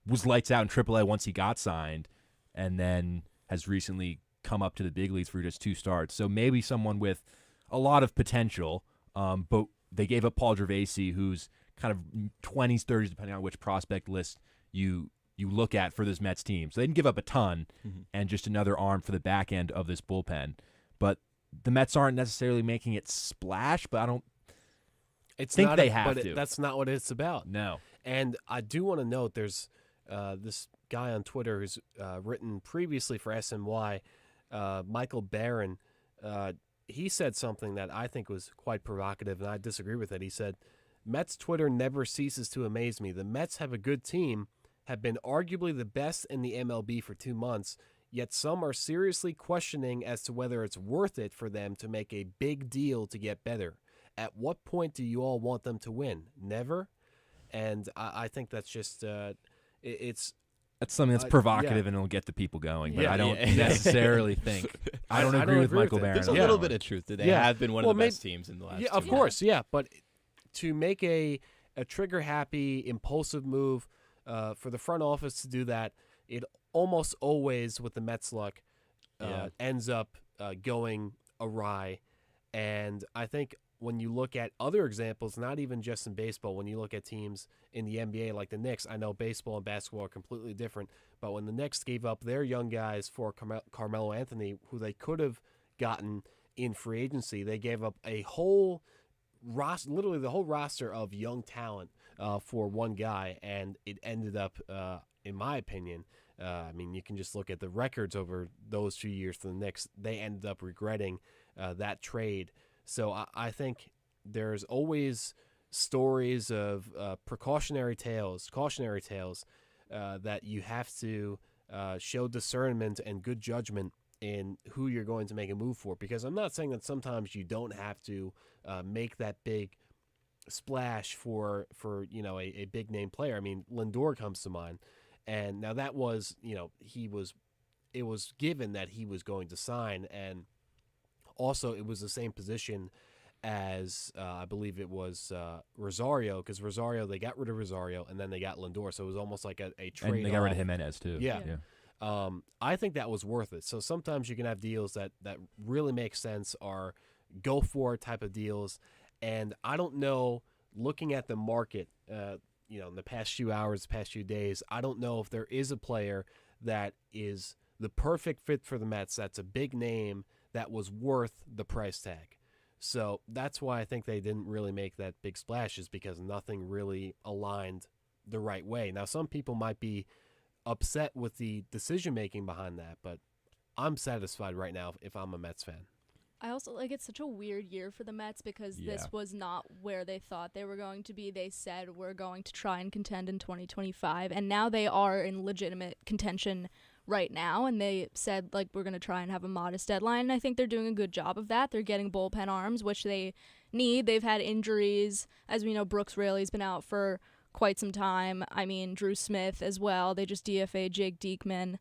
was lights out in AAA once he got signed, and then has recently come up to the big leagues for just 2 starts. So maybe someone with a lot of potential, but they gave up Paul Gervasi, who's kind of 20s, 30s, depending on which prospect list you look at for this Mets team. So they didn't give up a ton, and just another arm for the back end of this bullpen. But the Mets aren't necessarily making it splash, but I don't think they have to. That's not what it's about. No. And I do want to note there's this guy on Twitter who's written previously for SNY, Michael Barron. He said something that I think was quite provocative, and I disagree with it. He said, Mets Twitter never ceases to amaze me. The Mets have a good team, have been arguably the best in the MLB for 2 months, yet some are seriously questioning as to whether it's worth it for them to make a big deal to get better. At what point do you all want them to win? Never? And I think that's just it's That's something that's provocative and it'll get the people going, but I don't necessarily think. I don't agree with Michael Barron. There's a little bit of truth that they have been one of the best teams in the last 2 years. Of course, yeah. But to make a trigger-happy, impulsive move for the front office to do that, it almost always, with the Mets' luck, ends up going awry. And I think when you look at other examples, not even just in baseball, when you look at teams in the NBA like the Knicks, I know baseball and basketball are completely different, but when the Knicks gave up their young guys for Carmelo Anthony, who they could have gotten in free agency, they gave up a whole roster, literally the whole roster of young talent for one guy, and it ended up, in my opinion, I mean, you can just look at the records over those 2 years for the Knicks. They ended up regretting that trade. So I think there's always stories of cautionary tales that you have to show discernment and good judgment in who you're going to make a move for. Because I'm not saying that sometimes you don't have to make that big splash for a big name player. I mean, Lindor comes to mind, and now that was it was given that he was going to sign, and also it was the same position as I believe it was Rosario, because Rosario, they got rid of Rosario and then they got Lindor, so it was almost like a trade. And they got rid of Jimenez too. Yeah. I think that was worth it. So sometimes you can have deals that really make sense, or go for it type of deals. And I don't know, looking at the market, in the past few hours, past few days, I don't know if there is a player that is the perfect fit for the Mets. That's a big name that was worth the price tag. So that's why I think they didn't really make that big splash, is because nothing really aligned the right way. Now, some people might be upset with the decision-making behind that, but I'm satisfied right now if I'm a Mets fan. I also it's such a weird year for the Mets because this was not where they thought they were going to be. They said we're going to try and contend in 2025, and now they are in legitimate contention right now, and they said we're going to try and have a modest deadline, and I think they're doing a good job of that. They're getting bullpen arms, which they need. They've had injuries. As we know, Brooks Raley's been out for quite some time. I mean, Drew Smith as well. They just DFA'd Jake Diekman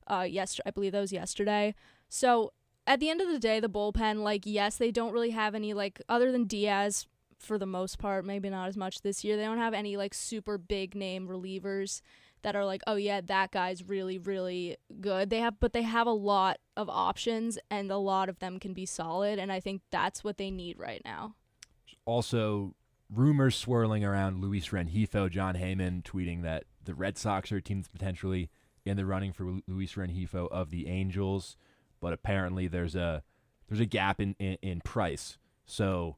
I believe that was yesterday. So at the end of the day, the bullpen, yes, they don't really have any, other than Diaz for the most part, maybe not as much this year, they don't have any, super big name relievers that are oh yeah, that guy's really, really good. But they have a lot of options, and a lot of them can be solid, and I think that's what they need right now. Also, rumors swirling around Luis Rengifo, John Heyman tweeting that the Red Sox are a team that's potentially in the running for Luis Rengifo of the Angels, but apparently there's a gap in price. So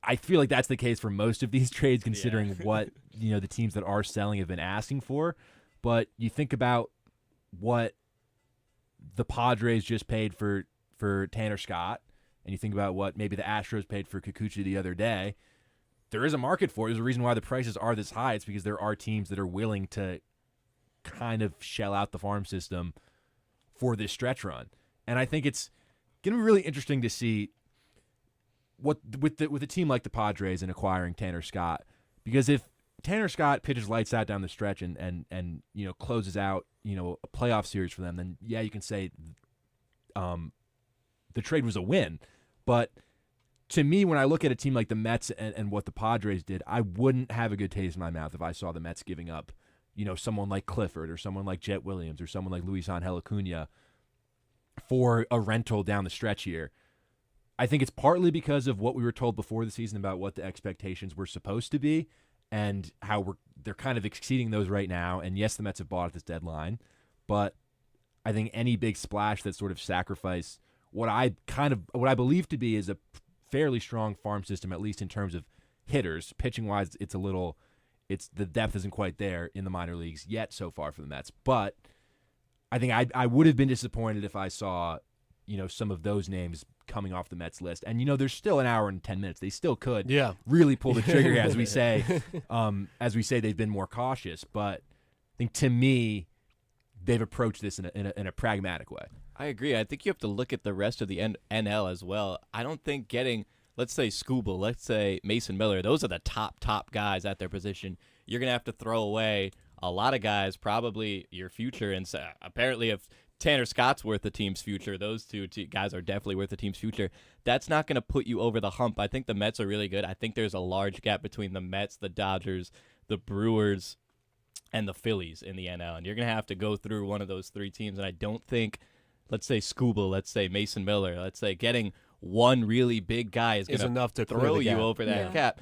I feel like that's the case for most of these trades, considering what the teams that are selling have been asking for. But you think about what the Padres just paid for Tanner Scott, and you think about what maybe the Astros paid for Kikuchi the other day. There is a market for it. There's a reason why the prices are this high. It's because there are teams that are willing to kind of shell out the farm system for this stretch run. And I think it's going to be really interesting to see what with a team like the Padres in acquiring Tanner Scott, because if Tanner Scott pitches lights out down the stretch and closes out a playoff series for them, then you can say the trade was a win. But to me, when I look at a team like the Mets and what the Padres did, I wouldn't have a good taste in my mouth if I saw the Mets giving up someone like Clifford or someone like Jet Williams or someone like Luis Angel Acuna for a rental down the stretch here. I think it's partly because of what we were told before the season about what the expectations were supposed to be and how they're kind of exceeding those right now. And yes, the Mets have bought at this deadline, but I think any big splash that sort of sacrifice what I believe to be is a fairly strong farm system, at least in terms of hitters. Pitching wise, the depth isn't quite there in the minor leagues yet so far for the Mets. But I think I would have been disappointed if I saw, some of those names coming off the Mets list. And, there's still an hour and 10 minutes. They still could really pull the trigger, as we say. They've been more cautious. But I think, to me, they've approached this in a pragmatic way. I agree. I think you have to look at the rest of the NL as well. I don't think getting, let's say, Skubal, let's say Mason Miller, those are the top guys at their position. You're going to have to throw away a lot of guys, probably your future. And so, apparently, if Tanner Scott's worth the team's future, those two guys are definitely worth the team's future. That's not going to put you over the hump. I think the Mets are really good. I think there's a large gap between the Mets, the Dodgers, the Brewers, and the Phillies in the NL. And you're going to have to go through one of those three teams. And I don't think, let's say Skubal, let's say Mason Miller, let's say getting one really big guy is going to throw you over that gap.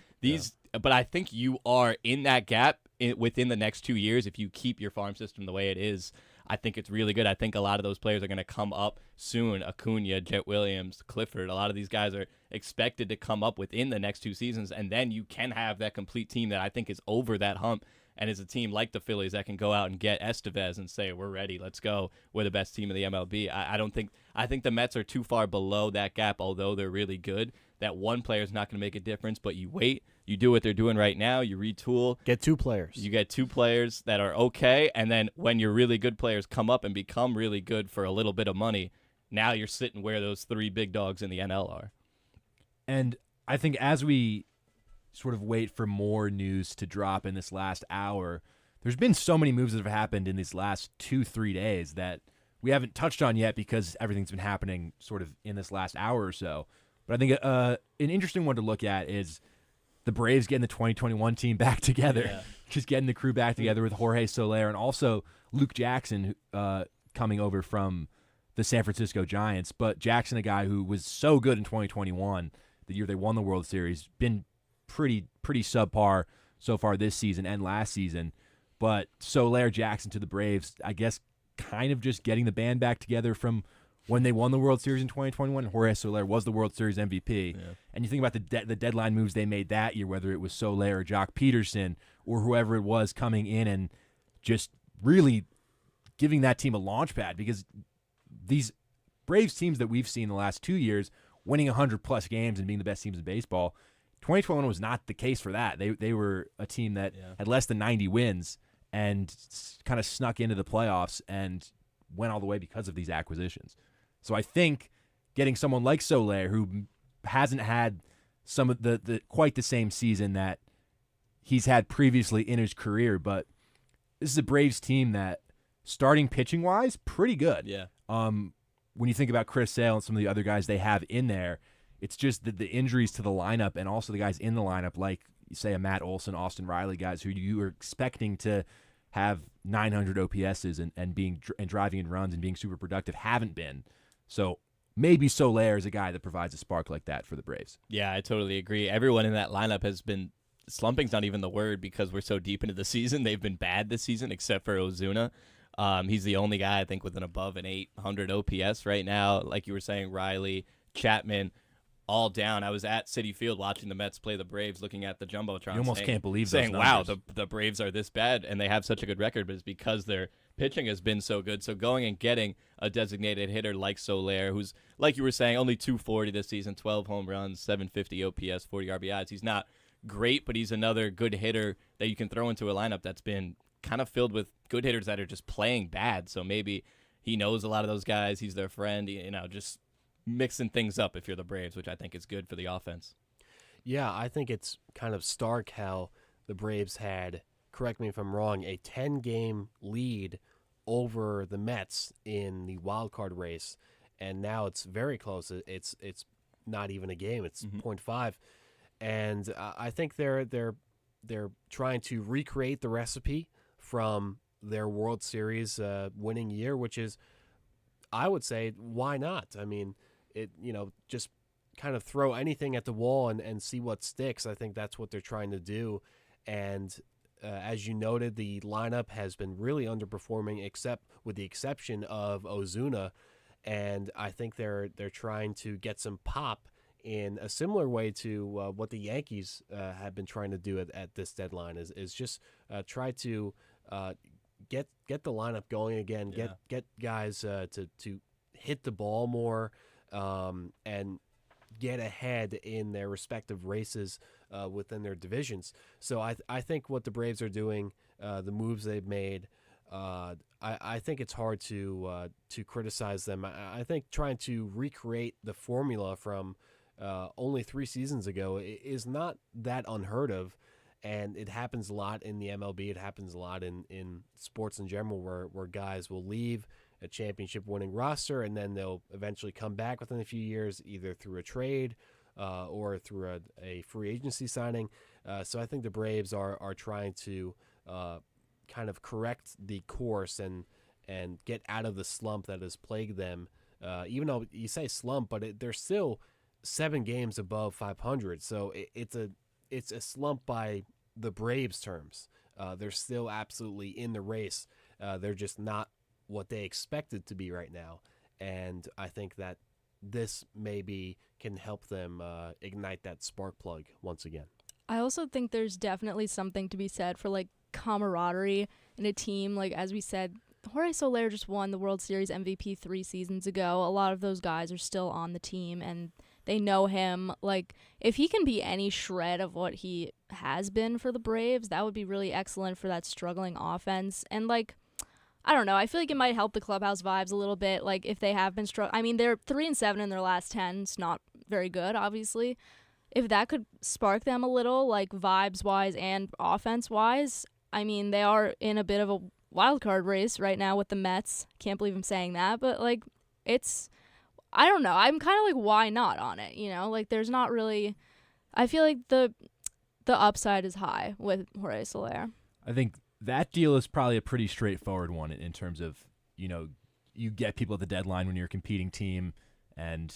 But I think you are in that gap within the next 2 years if you keep your farm system the way it is. I think it's really good. I think a lot of those players are going to come up soon. Acuna, Jet Williams, Clifford, a lot of these guys are expected to come up within the next 2 seasons, and then you can have that complete team that I think is over that hump and is a team like the Phillies that can go out and get Estevez and say, we're ready, let's go. We're the best team in the MLB. I think the Mets are too far below that gap, although they're really good. That one player is not going to make a difference, but you wait. You do what they're doing right now. You retool. Get 2 players. You get 2 players that are okay, and then when your really good players come up and become really good for a little bit of money, now you're sitting where those 3 big dogs in the NL are. And I think as we sort of wait for more news to drop in this last hour, there's been so many moves that have happened in these last 2-3 days that we haven't touched on yet because everything's been happening sort of in this last hour or so. But I think an interesting one to look at is the Braves getting the 2021 team back together, just getting the crew back together with Jorge Soler and also Luke Jackson coming over from the San Francisco Giants. But Jackson, a guy who was so good in 2021, the year they won the World Series, been pretty subpar so far this season and last season. But Soler, Jackson to the Braves, I guess kind of just getting the band back together from when they won the World Series in 2021, Jorge Soler was the World Series MVP. Yeah. And you think about the deadline moves they made that year, whether it was Soler or Jock Peterson or whoever it was coming in and just really giving that team a launch pad, because these Braves teams that we've seen the last 2 years winning 100-plus games and being the best teams in baseball, 2021 was not the case for that. They were a team that had less than 90 wins and kind of snuck into the playoffs and went all the way because of these acquisitions. So I think getting someone like Soler, who hasn't had some of the quite the same season that he's had previously in his career, but this is a Braves team that, starting pitching-wise, pretty good. Yeah. When you think about Chris Sale and some of the other guys they have in there, it's just the injuries to the lineup and also the guys in the lineup, like, say, a Matt Olson, Austin Riley, guys who you were expecting to have 900 OPSs and driving in runs and being super productive, haven't been. So maybe Soler is a guy that provides a spark like that for the Braves. Yeah, I totally agree. Everyone in that lineup has been – slumping's not even the word because we're so deep into the season. They've been bad this season except for Ozuna. He's the only guy, I think, with an above an 800 OPS right now. Like you were saying, Riley, Chapman, all down. I was at Citi Field watching the Mets play the Braves, looking at the Jumbotron. You almost can't believe those saying, wow, numbers. the Braves are this bad, and they have such a good record, but it's because their pitching has been so good. So going and getting a designated hitter like Soler, who's, like you were saying, only 240 this season, 12 home runs, 750 OPS, 40 RBIs. He's not great, but he's another good hitter that you can throw into a lineup that's been kind of filled with good hitters that are just playing bad. So maybe he knows a lot of those guys. He's their friend, just mixing things up if you're the Braves, which I think is good for the offense. Yeah, I think it's kind of stark how the Braves had, correct me if I'm wrong, a 10-game lead over the Mets in the wild card race, and now it's very close. It's not even a game. It's 0.5, and I think they're trying to recreate the recipe from their World Series winning year, which is, I would say, why not? I mean, just kind of throw anything at the wall and see what sticks. I think that's what they're trying to do. And as you noted, the lineup has been really underperforming, except with the exception of Ozuna. And I think they're trying to get some pop in a similar way to what the Yankees have been trying to do at this deadline. Is just try to get the lineup going again. Yeah. Get guys to hit the ball more. And get ahead in their respective races within their divisions. So I think what the Braves are doing, the moves they've made, I think it's hard to criticize them. I think trying to recreate the formula from only 3 seasons ago is not that unheard of, and it happens a lot in the MLB. It happens a lot in sports in general, where guys will leave a championship-winning roster, and then they'll eventually come back within a few years, either through a trade or through a free agency signing. So I think the Braves are trying to kind of correct the course and get out of the slump that has plagued them. Even though you say slump, but they're still 7 games above 500. So it's a slump by the Braves' terms. They're still absolutely in the race. They're just not what they expected to be right now, and I think that this maybe can help them ignite that spark plug once again. I also think there's definitely something to be said for like camaraderie in a team. Like, as we said, Jorge Soler just won the World Series MVP 3 seasons ago. A lot of those guys are still on the team and they know him. Like, if he can be any shred of what he has been for the Braves, that would be really excellent for that struggling offense. And like, I don't know. I feel like it might help the clubhouse vibes a little bit. Like, if they have been struggling. I mean, they're 3-7 in their last 10. It's not very good, obviously. If that could spark them a little, like, vibes-wise and offense-wise, I mean, they are in a bit of a wild card race right now with the Mets. Can't believe I'm saying that. But, like, it's, I don't know. I'm kind of like, why not on it, Like, there's not really, I feel like the upside is high with Jorge Soler. I think that deal is probably a pretty straightforward one in terms of, you get people at the deadline when you're a competing team and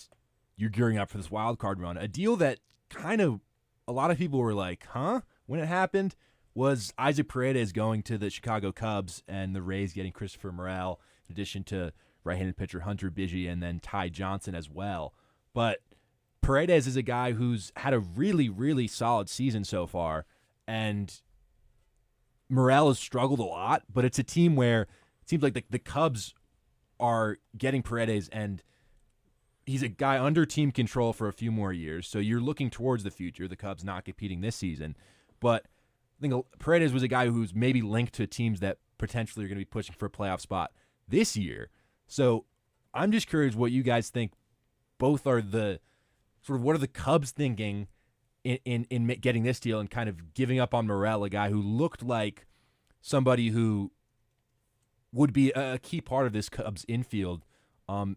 you're gearing up for this wild card run. A deal that kind of a lot of people were like, huh? When it happened was Isaac Paredes going to the Chicago Cubs and the Rays getting Christopher Morel in addition to right-handed pitcher Hunter Bigi, and then Ty Johnson as well. But Paredes is a guy who's had a really, really solid season so far, and Morel has struggled a lot, but it's a team where it seems like the Cubs are getting Paredes, and he's a guy under team control for a few more years, so you're looking towards the future. The Cubs not competing this season, but I think Paredes was a guy who's maybe linked to teams that potentially are going to be pushing for a playoff spot this year. So I'm just curious what you guys think. Both are the sort of what are the Cubs thinking in getting this deal and kind of giving up on Morel, a guy who looked like somebody who would be a key part of this Cubs infield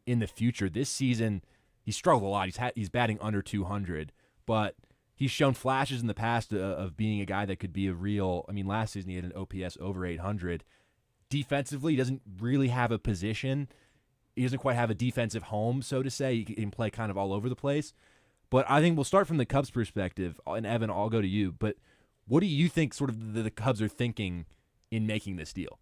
in the future. This season, he struggled a lot. He's batting under 200, but he's shown flashes in the past of being a guy that could be a real. I mean, last season he had an OPS over 800. Defensively, he doesn't really have a position. He doesn't quite have a defensive home, so to say. He can play kind of all over the place. But I think we'll start from the Cubs' perspective, and Evan, I'll go to you. But what do you think sort of the Cubs are thinking in making this deal?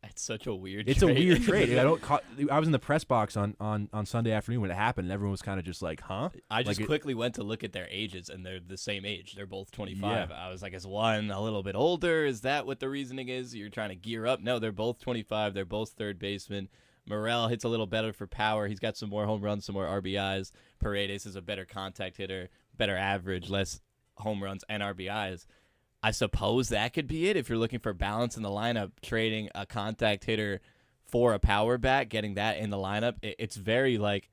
It's such a weird It's trade. a weird trade. I was in the press box on Sunday afternoon when it happened, and everyone was kind of just like, huh? I just quickly went to look at their ages, and they're the same age. They're both 25. Yeah. I was like, is one a little bit older? Is that what the reasoning is? You're trying to gear up? No, they're both 25. They're both third basemen. Morel hits a little better for power. He's got some more home runs, some more RBIs. Paredes is a better contact hitter, better average, less home runs and RBIs. I suppose that could be it if you're looking for balance in the lineup, trading a contact hitter for a power bat, getting that in the lineup. It's very like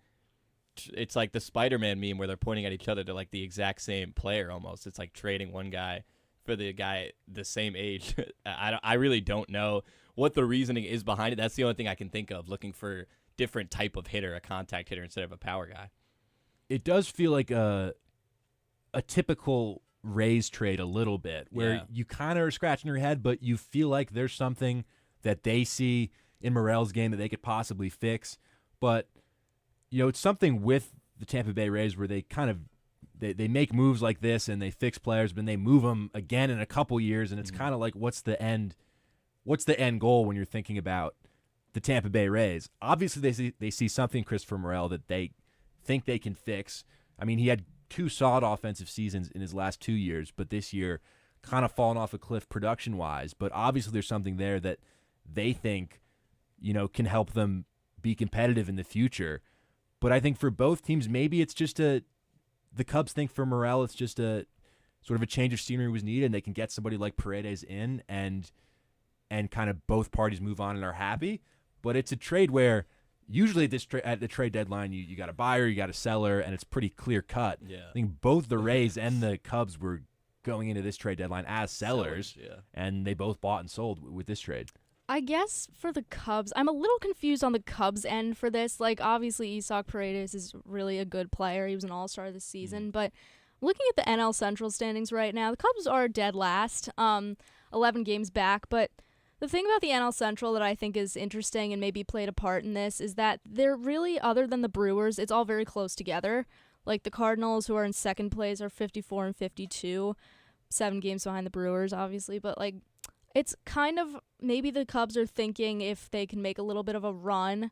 it's like the Spider-Man meme where they're pointing at each other to like the exact same player almost. It's like trading one guy for the guy the same age. I really don't know what the reasoning is behind it. That's the only thing I can think of, looking for different type of hitter, a contact hitter instead of a power guy. It does feel like a typical Rays trade a little bit, where you kind of are scratching your head, but you feel like there's something that they see in Morel's game that they could possibly fix. But, it's something with the Tampa Bay Rays where they kind of they make moves like this and they fix players, but then they move them again in a couple years, and it's kind of like, what's the end goal when you're thinking about the Tampa Bay Rays? Obviously, they see something, Christopher Morel, that they think they can fix. I mean, he had 2 solid offensive seasons in his last 2 years, but this year kind of fallen off a cliff production-wise. But obviously there's something there that they think, can help them be competitive in the future. But I think for both teams, maybe it's just the Cubs think for Morel, it's just a sort of a change of scenery was needed, and they can get somebody like Paredes in and kind of both parties move on and are happy. But it's a trade where usually at the trade deadline, you got a buyer, you got a seller, and it's pretty clear cut. Yeah. I think both the Rays and the Cubs were going into this trade deadline as sellers, and they both bought and sold with this trade. I guess for the Cubs, I'm a little confused on the Cubs end for this. Like, obviously, Isaac Paredes is really a good player. He was an all-star this season. But looking at the NL Central standings right now, the Cubs are dead last, 11 games back. But the thing about the NL Central that I think is interesting and maybe played a part in this is that they're really, other than the Brewers, it's all very close together. Like the Cardinals, who are in second place, are 54 and 52, 7 games behind the Brewers, obviously. But, like, it's kind of maybe the Cubs are thinking if they can make a little bit of a run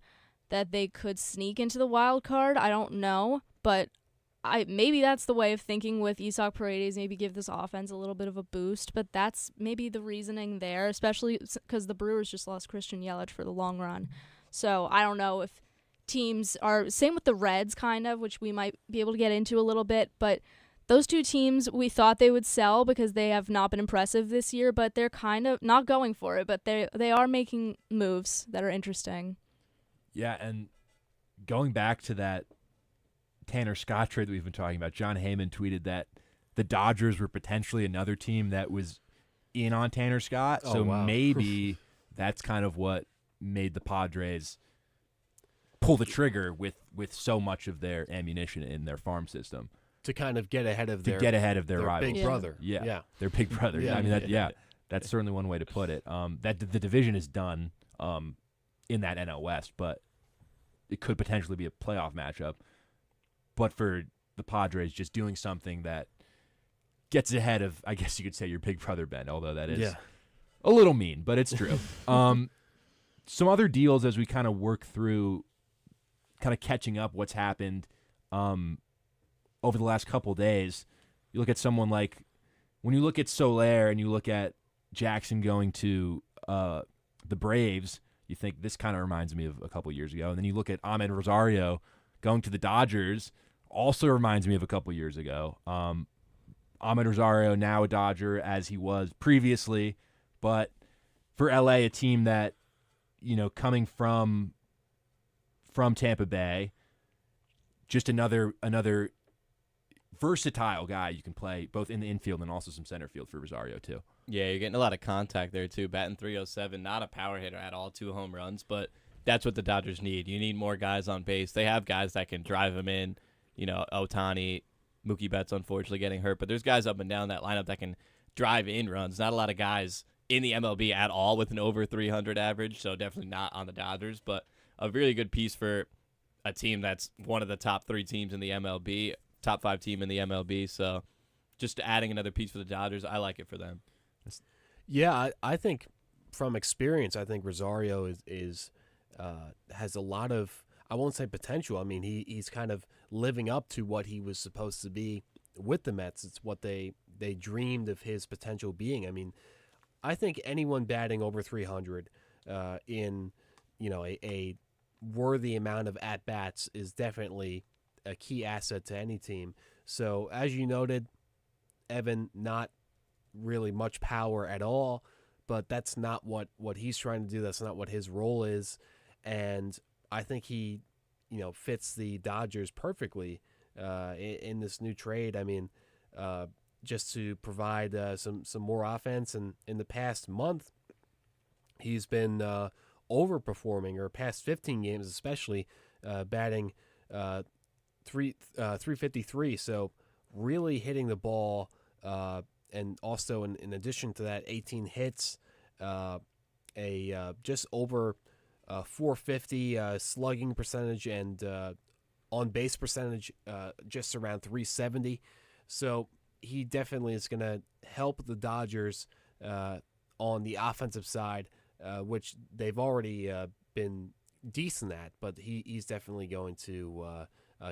that they could sneak into the wild card. I don't know, but maybe that's the way of thinking with Isaac Paredes, maybe give this offense a little bit of a boost, but that's maybe the reasoning there, especially because the Brewers just lost Christian Yelich for the long run. So I don't know if teams are, same with the Reds kind of, which we might be able to get into a little bit, but those two teams we thought they would sell because they have not been impressive this year, but they're kind of not going for it, but they are making moves that are interesting. Yeah, and going back to that Tanner Scott trade that we've been talking about, John Heyman tweeted that the Dodgers were potentially another team that was in on Tanner Scott. Oh, so wow. maybe that's kind of what made the Padres pull the trigger with so much of their ammunition in their farm system. To kind of get ahead of their rivals. big brother. Yeah, their big brother. Yeah. I mean, that's certainly one way to put it. That the division is done in that NL West, but it could potentially be a playoff matchup. But for the Padres, just doing something that gets ahead of, I guess you could say, your big brother, Ben, although that is a little mean, but it's true. some other deals as we kind of work through kind of catching up what's happened over the last couple days. You look at someone like, when you look at Soler and you look at Jackson going to the Braves, you think this kind of reminds me of a couple years ago. And then you look at Ahmed Rosario going to the Dodgers, also reminds me of a couple years ago. Ahmed Rosario, now a Dodger as he was previously, but for LA, a team that, coming from Tampa Bay, just another versatile guy you can play both in the infield and also some center field for Rosario too. Yeah, you're getting a lot of contact there too. Batting .307, not a power hitter at all, 2 home runs, but that's what the Dodgers need. You need more guys on base. They have guys that can drive them in. Ohtani, Mookie Betts unfortunately getting hurt, but there's guys up and down that lineup that can drive in runs. Not a lot of guys in the MLB at all with an over 300 average, so definitely not on the Dodgers, but a really good piece for a team that's one of the top 3 teams in the MLB, top 5 team in the MLB. So just adding another piece for the Dodgers, I like it for them. Yeah, I think from experience, I think Rosario is has a lot of, I won't say potential. I mean, he's kind of living up to what he was supposed to be with the Mets. It's what they dreamed of his potential being. I mean, I think anyone batting over 300 in a worthy amount of at bats is definitely a key asset to any team. So as you noted, Evan, not really much power at all, but that's not what he's trying to do. That's not what his role is, and I think he fits the Dodgers perfectly in this new trade. I mean, just to provide some more offense, and in the past month he's been overperforming, or past 15 games especially, batting 353, so really hitting the ball, and also in addition to that, 18 hits, just over 450 slugging percentage, and on base percentage just around 370. So he definitely is going to help the Dodgers on the offensive side, which they've already been decent at, but he's definitely going to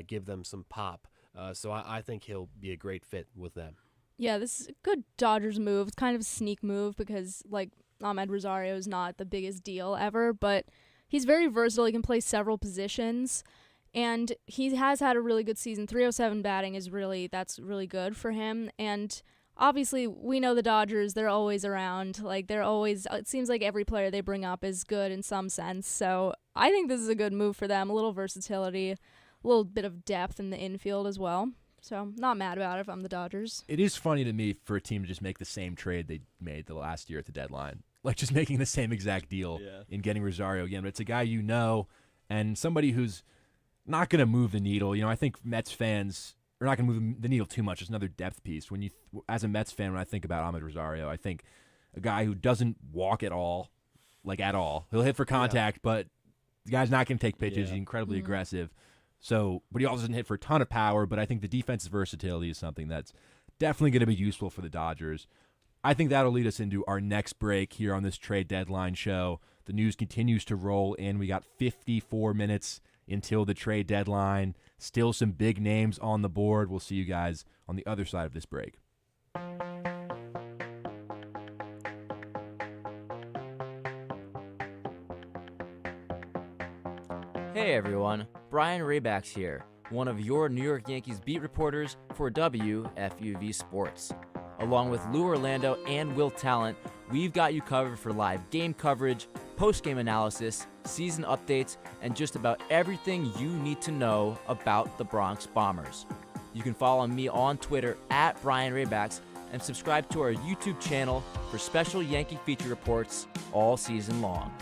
give them some pop. So I think he'll be a great fit with them. Yeah, this is a good Dodgers move. It's kind of a sneak move because, Ahmed Rosario is not the biggest deal ever, but he's very versatile. He can play several positions, and he has had a really good season. 307 batting that's really good for him, and obviously we know the Dodgers, they're always around. It seems like every player they bring up is good in some sense, so I think this is a good move for them. A little versatility, a little bit of depth in the infield as well. So not mad about it if I'm the Dodgers. It is funny to me for a team to just make the same trade they made the last year at the deadline. Just making the same exact deal in getting Rosario again. But it's a guy and somebody who's not going to move the needle. I think Mets fans are not going to move the needle too much. It's another depth piece. As a Mets fan, when I think about Ahmed Rosario, I think a guy who doesn't walk at all, at all. He'll hit for contact, but the guy's not going to take pitches. He's incredibly aggressive. So, but he also doesn't hit for a ton of power, but I think the defensive versatility is something that's definitely going to be useful for the Dodgers. I think that'll lead us into our next break here on this trade deadline show. The news continues to roll in. We got 54 minutes until the trade deadline. Still some big names on the board. We'll see you guys on the other side of this break. Hey everyone, Brian Raybacks here, one of your New York Yankees beat reporters for WFUV Sports. Along with Lou Orlando and Will Talent, we've got you covered for live game coverage, post-game analysis, season updates, and just about everything you need to know about the Bronx Bombers. You can follow me on Twitter at Brian Raybacks and subscribe to our YouTube channel for special Yankee feature reports all season long.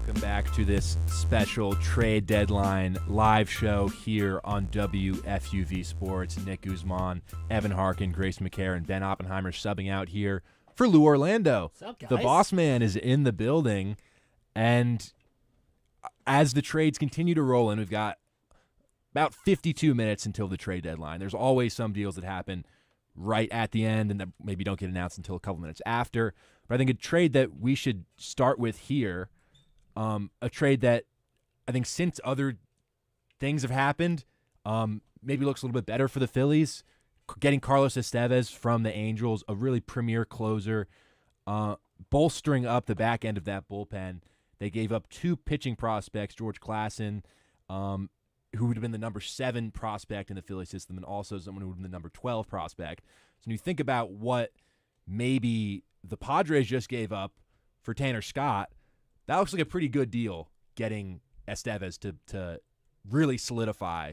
Welcome back to this special trade deadline live show here on WFUV Sports. Nick Guzman, Evan Harkin, Grace McCarron, Ben Oppenheimer subbing out here for Lou Orlando. What's up, guys? The boss man is in the building, and as the trades continue to roll in, we've got about 52 minutes until the trade deadline. There's always some deals that happen right at the end and that maybe don't get announced until a couple minutes after. But I think a trade that we should start with here, a trade that I think since other things have happened, maybe looks a little bit better for the Phillies. Getting Carlos Estevez from the Angels, a really premier closer, bolstering up the back end of that bullpen. They gave up 2 pitching prospects, George Klassen, who would have been the number 7 prospect in the Philly system, and also someone who would have been the number 12 prospect. So when you think about what maybe the Padres just gave up for Tanner Scott, that looks like a pretty good deal, getting Estevez to really solidify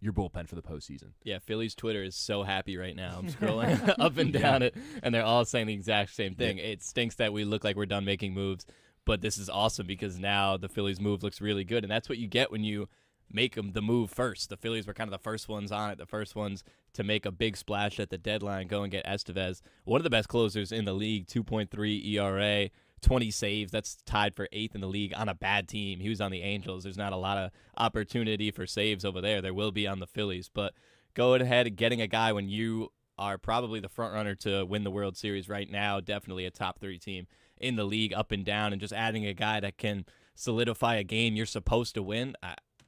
your bullpen for the postseason. Yeah, Phillies Twitter is so happy right now. I'm scrolling up and down it, and they're all saying the exact same thing. It stinks that we look like we're done making moves, but this is awesome because now the Phillies move looks really good, and that's what you get when you make them the move first. The Phillies were kind of the first ones on it, the first ones to make a big splash at the deadline, go and get Estevez, one of the best closers in the league, 2.3 ERA, 20 saves. That's tied for 8th in the league on a bad team. He was on the Angels. There's not a lot of opportunity for saves over there. There will be on the Phillies, but go ahead and getting a guy when you are probably the front runner to win the World Series right now, definitely a top 3 team in the league up and down, and just adding a guy that can solidify a game you're supposed to win.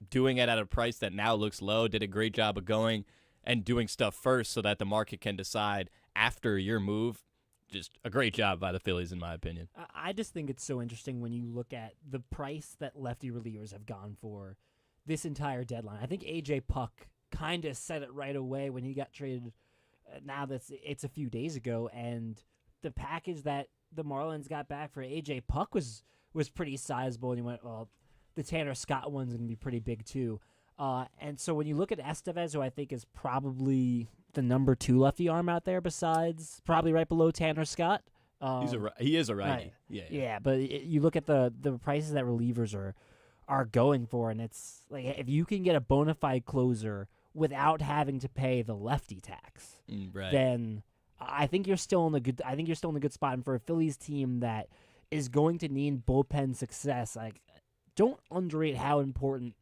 Doing it at a price that now looks low, did a great job of going and doing stuff first so that the market can decide after your move. Just a great job by the Phillies, in my opinion. I just think it's so interesting when you look at the price that lefty relievers have gone for this entire deadline. I think A.J. Puck kind of said it right away when he got traded. Now it's a few days ago, and the package that the Marlins got back for A.J. Puck was pretty sizable, and you went, well, the Tanner Scott one's going to be pretty big too. And so when you look at Estevez, who I think is probably the number 2 lefty arm out there, besides probably right below Tanner Scott. He is a righty. Right. Yeah. But you look at the prices that relievers are going for, and it's like if you can get a bona fide closer without having to pay the lefty tax, then I think you're still in a good. I think you're still in a good spot. And for a Phillies team that is going to need bullpen success, like don't underrate how important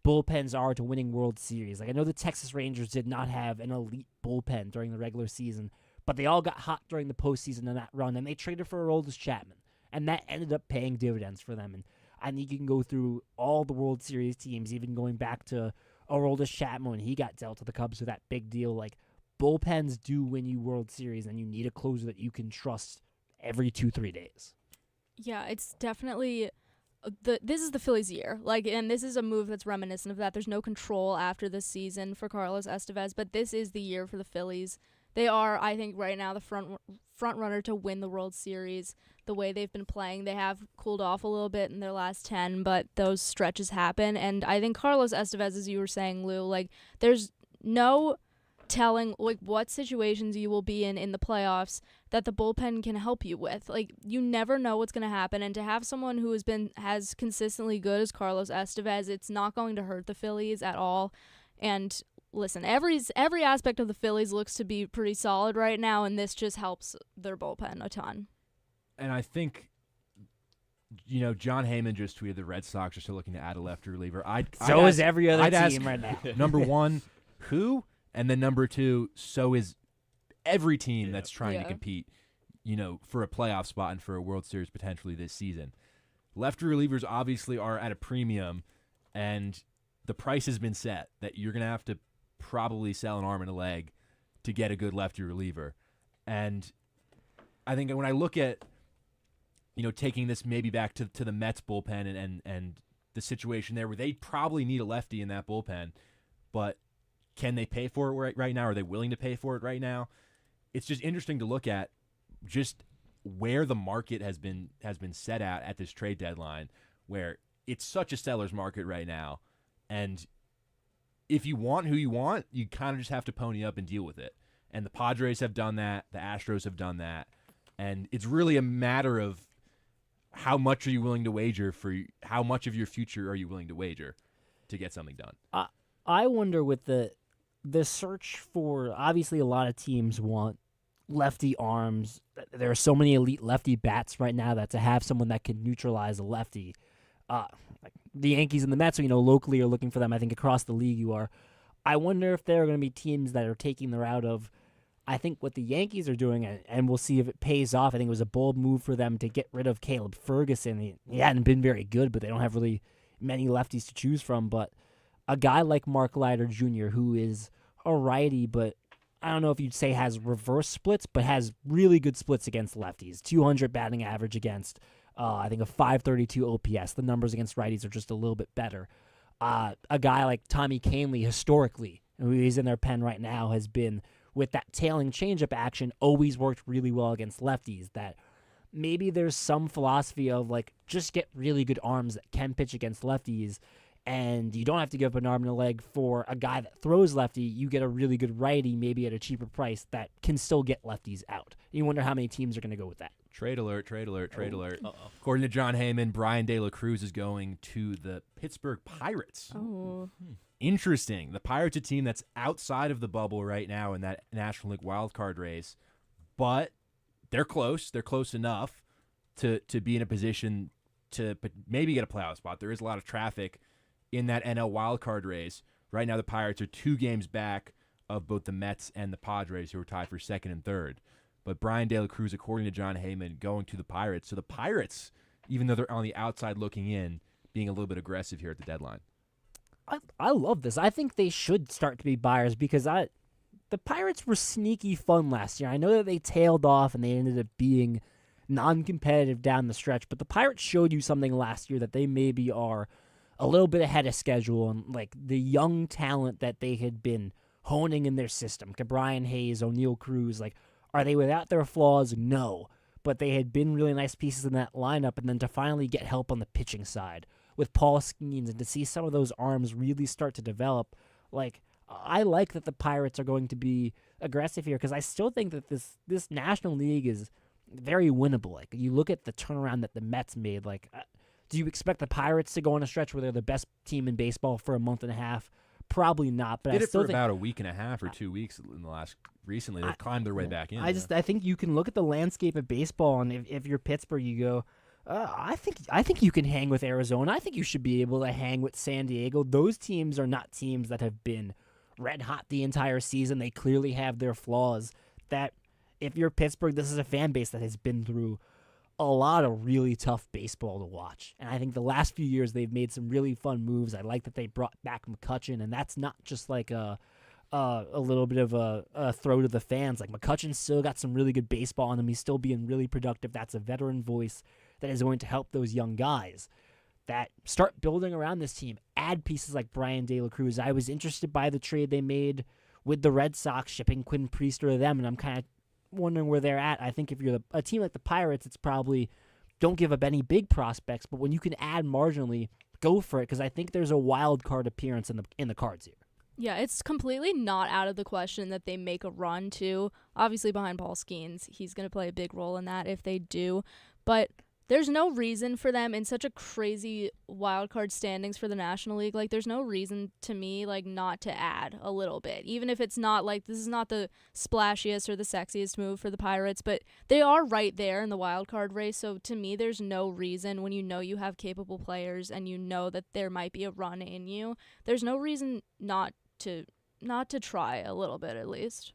bullpens are to winning World Series. Like I know the Texas Rangers did not have an elite bullpen during the regular season, but they all got hot during the postseason in that run, and they traded for Aroldis Chapman, and that ended up paying dividends for them. And I think you can go through all the World Series teams, even going back to Aroldis Chapman when he got dealt to the Cubs with that big deal. Like bullpens do win you World Series, and you need a closer that you can trust every 2-3 days. Yeah, it's definitely this is the Phillies' year. And this is a move that's reminiscent of that. There's no control after this season for Carlos Estevez, but this is the year for the Phillies. They are, I think, right now the front runner to win the World Series. The way they've been playing, they have cooled off a little bit in their last 10, but those stretches happen. And I think Carlos Estevez, as you were saying, Lou, there's no telling what situations you will be in the playoffs that the bullpen can help you with. You never know what's going to happen, and to have someone who has been as consistently good as Carlos Estevez, it's not going to hurt the Phillies at all. And listen, every aspect of the Phillies looks to be pretty solid right now, and this just helps their bullpen a ton. And I think, John Heyman just tweeted the Red Sox are still looking to add a lefty reliever. So is every other team right now. Number 1, who? And then number 2, so is every team that's trying to compete, for a playoff spot and for a World Series potentially this season. Lefty relievers obviously are at a premium, and the price has been set that you're going to have to probably sell an arm and a leg to get a good lefty reliever. And I think when I look at, taking this maybe back to the Mets bullpen and the situation there where they probably need a lefty in that bullpen, but can they pay for it right now? Are they willing to pay for it right now? It's just interesting to look at just where the market has been set at this trade deadline, where it's such a seller's market right now. And if you want who you want, you kind of just have to pony up and deal with it. And the Padres have done that. The Astros have done that. And it's really a matter of how much are you willing to wager how much of your future are you willing to wager to get something done? I wonder with the search for, obviously a lot of teams want lefty arms. There are so many elite lefty bats right now that to have someone that can neutralize a lefty, like the Yankees and the Mets, locally are looking for them. I think across the league you are. I wonder if there are going to be teams that are taking the route of, I think what the Yankees are doing, and we'll see if it pays off. I think it was a bold move for them to get rid of Caleb Ferguson. He hadn't been very good, but they don't have really many lefties to choose from. But a guy like Mark Leiter Jr., who is a righty, but I don't know if you'd say has reverse splits, but has really good splits against lefties. 200 batting average against, I think, a 532 OPS. The numbers against righties are just a little bit better. A guy like Tommy Kahnle, historically, who he's in their pen right now, has been, with that tailing changeup action, always worked really well against lefties. That maybe there's some philosophy of, like, just get really good arms that can pitch against lefties, and you don't have to give up an arm and a leg for a guy that throws lefty. You get a really good righty, maybe at a cheaper price, that can still get lefties out. You wonder how many teams are going to go with that. Trade alert, trade alert, trade alert. Uh-oh. According to John Heyman, Brian De La Cruz is going to the Pittsburgh Pirates. Oh. Interesting. The Pirates, a team that's outside of the bubble right now in that National League wildcard race, but they're close. They're close enough to be in a position to maybe get a playoff spot. There is a lot of traffic in that NL wildcard race. Right now, the Pirates are 2 games back of both the Mets and the Padres, who are tied for second and third. But Brian De La Cruz, according to John Heyman, going to the Pirates. So the Pirates, even though they're on the outside looking in, being a little bit aggressive here at the deadline. I love this. I think they should start to be buyers because the Pirates were sneaky fun last year. I know that they tailed off and they ended up being non-competitive down the stretch, but the Pirates showed you something last year that they maybe are a little bit ahead of schedule, and like the young talent that they had been honing in their system. Brian Hayes, O'Neal Cruz, like, are they without their flaws? No. But they had been really nice pieces in that lineup, and then to finally get help on the pitching side with Paul Skeens and to see some of those arms really start to develop, like, I like that the Pirates are going to be aggressive here because I still think that this National League is very winnable. Like, you look at the turnaround that the Mets made, like, do you expect the Pirates to go on a stretch where they're the best team in baseball for a month and a half? Probably not. But Did I still it for think about a week and a half or 2 weeks in the last. Recently, they've climbed their way back in. I think you can look at the landscape of baseball, and if you're Pittsburgh, you go, I think you can hang with Arizona. I think you should be able to hang with San Diego. Those teams are not teams that have been red hot the entire season. They clearly have their flaws. That if you're Pittsburgh, this is a fan base that has been through a lot of really tough baseball to watch. And I think the last few years they've made some really fun moves. I like that they brought back McCutchen, and that's not just like a little bit of a throw to the fans. Like, McCutchen's still got some really good baseball on him. He's still being really productive. That's a veteran voice that is going to help those young guys that start building around this team. Add pieces like Brian De La Cruz. I was interested by the trade they made with the Red Sox, shipping Quinn Priester to them, and I'm kind of wondering where they're at. I think if you're a team like the Pirates, it's probably don't give up any big prospects, but when you can add marginally, go for it, because I think there's a wild card appearance in the cards here. Yeah, it's completely not out of the question that they make a run, too. Obviously, behind Paul Skeens, he's going to play a big role in that if they do. But there's no reason for them in such a crazy wild card standings for the National League. Like, there's no reason to me, like, not to add a little bit. Even if it's not, like, this is not the splashiest or the sexiest move for the Pirates, but they are right there in the wild card race. So, to me, there's no reason when you know you have capable players and you know that there might be a run in you, there's no reason not to try a little bit at least.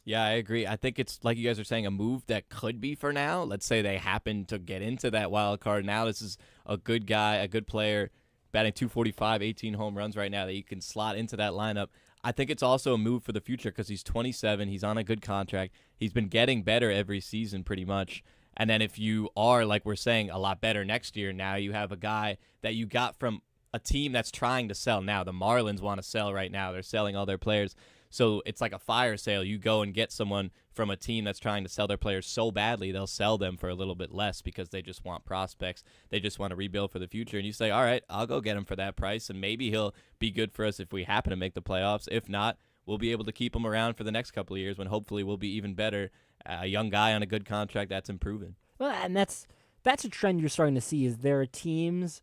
Yeah, I agree. I think it's, like you guys are saying, a move that could be for now. Let's say they happen to get into that wild card. Now this is a good guy, a good player, batting .245, 18 home runs right now that you can slot into that lineup. I think it's also a move for the future because he's 27. He's on a good contract. He's been getting better every season pretty much. And then if you are, like we're saying, a lot better next year, now you have a guy that you got from a team that's trying to sell now. The Marlins want to sell right now. They're selling all their players. So it's like a fire sale. You go and get someone from a team that's trying to sell their players so badly, they'll sell them for a little bit less because they just want prospects. They just want to rebuild for the future. And you say, all right, I'll go get him for that price, and maybe he'll be good for us if we happen to make the playoffs. If not, we'll be able to keep him around for the next couple of years when hopefully we'll be even better. A young guy on a good contract that's improving. Well, and that's that's a trend you're starting to see. Is there are teams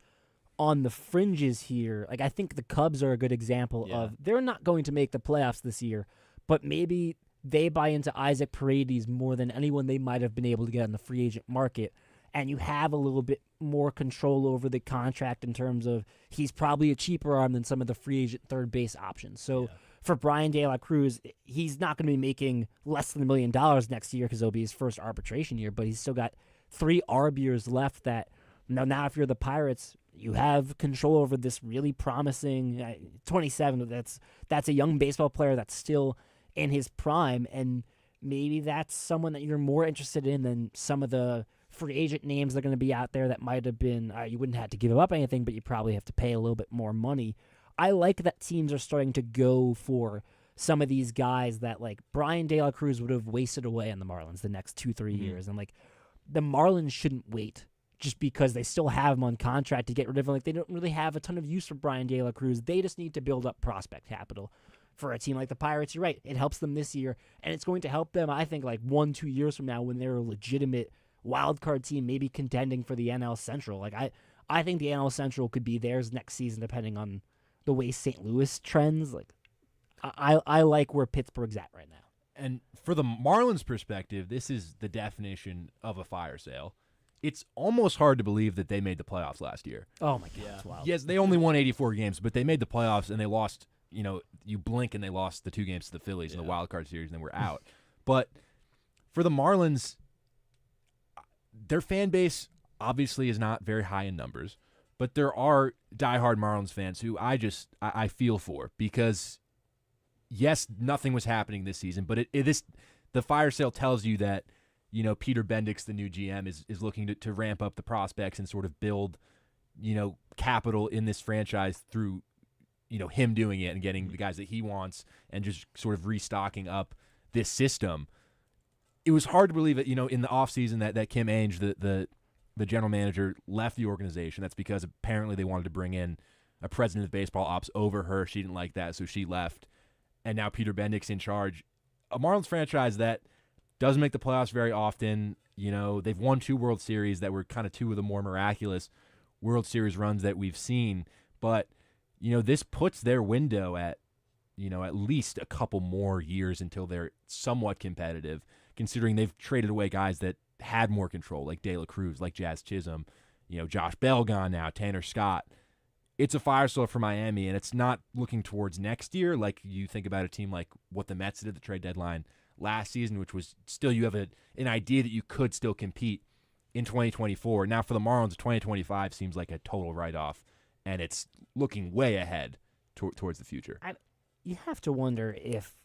on the fringes here? Like I think the Cubs are a good example of they're not going to make the playoffs this year, but maybe they buy into Isaac Paredes more than anyone they might have been able to get on the free agent market. And you have a little bit more control over the contract in terms of he's probably a cheaper arm than some of the free agent third base options. So for Brian De La Cruz, he's not going to be making less than $1 million next year because it'll be his first arbitration year, but he's still got 3 ARB years left that now if you're the Pirates, you have control over this really promising 27. That's a young baseball player that's still in his prime, and maybe that's someone that you're more interested in than some of the free agent names that are going to be out there that might have been, you wouldn't have to give up anything, but you probably have to pay a little bit more money. I like that teams are starting to go for some of these guys that, like, Brian De La Cruz would have wasted away on the Marlins the next 2-3 years. And, like, the Marlins shouldn't wait just because they still have him on contract to get rid of him. Like, they don't really have a ton of use for Brian De La Cruz. They just need to build up prospect capital. For a team like the Pirates, you're right, it helps them this year, and it's going to help them, I think, like 1-2 years from now when they're a legitimate wild card team, maybe contending for the NL Central. Like I think the NL Central could be theirs next season, depending on the way St. Louis trends. Like I like where Pittsburgh's at right now. And for the Marlins' perspective, this is the definition of a fire sale. It's almost hard to believe that they made the playoffs last year. Oh my God, that's wild. Yes, they only won 84 games, but they made the playoffs and they lost. You know, you blink and they lost the 2 games to the Phillies in the wild card series and they were out. But for the Marlins, their fan base obviously is not very high in numbers, but there are diehard Marlins fans who I feel for because, yes, nothing was happening this season, but the fire sale tells you that, you know, Peter Bendix, the new GM, is looking to ramp up the prospects and sort of build, you know, capital in this franchise through, you know, him doing it and getting the guys that he wants and just sort of restocking up this system. It was hard to believe that, you know, in the offseason that Kim Ainge, the general manager, left the organization. That's because apparently they wanted to bring in a president of baseball ops over her. She didn't like that, so she left. And now Peter Bendix in charge. A Marlins franchise that doesn't make the playoffs very often. You know, they've won 2 World Series that were kind of 2 of the more miraculous World Series runs that we've seen. But you know, this puts their window at, you know, at least a couple more years until they're somewhat competitive, considering they've traded away guys that had more control, like De La Cruz, like Jazz Chisholm, you know, Josh Bell gone now, Tanner Scott. It's a fire sale for Miami, and it's not looking towards next year like you think about a team like what the Mets did at the trade deadline last season, which was still you have an idea that you could still compete in 2024. Now for the Marlins, 2025 seems like a total write-off. And it's looking way ahead towards the future. You have to wonder if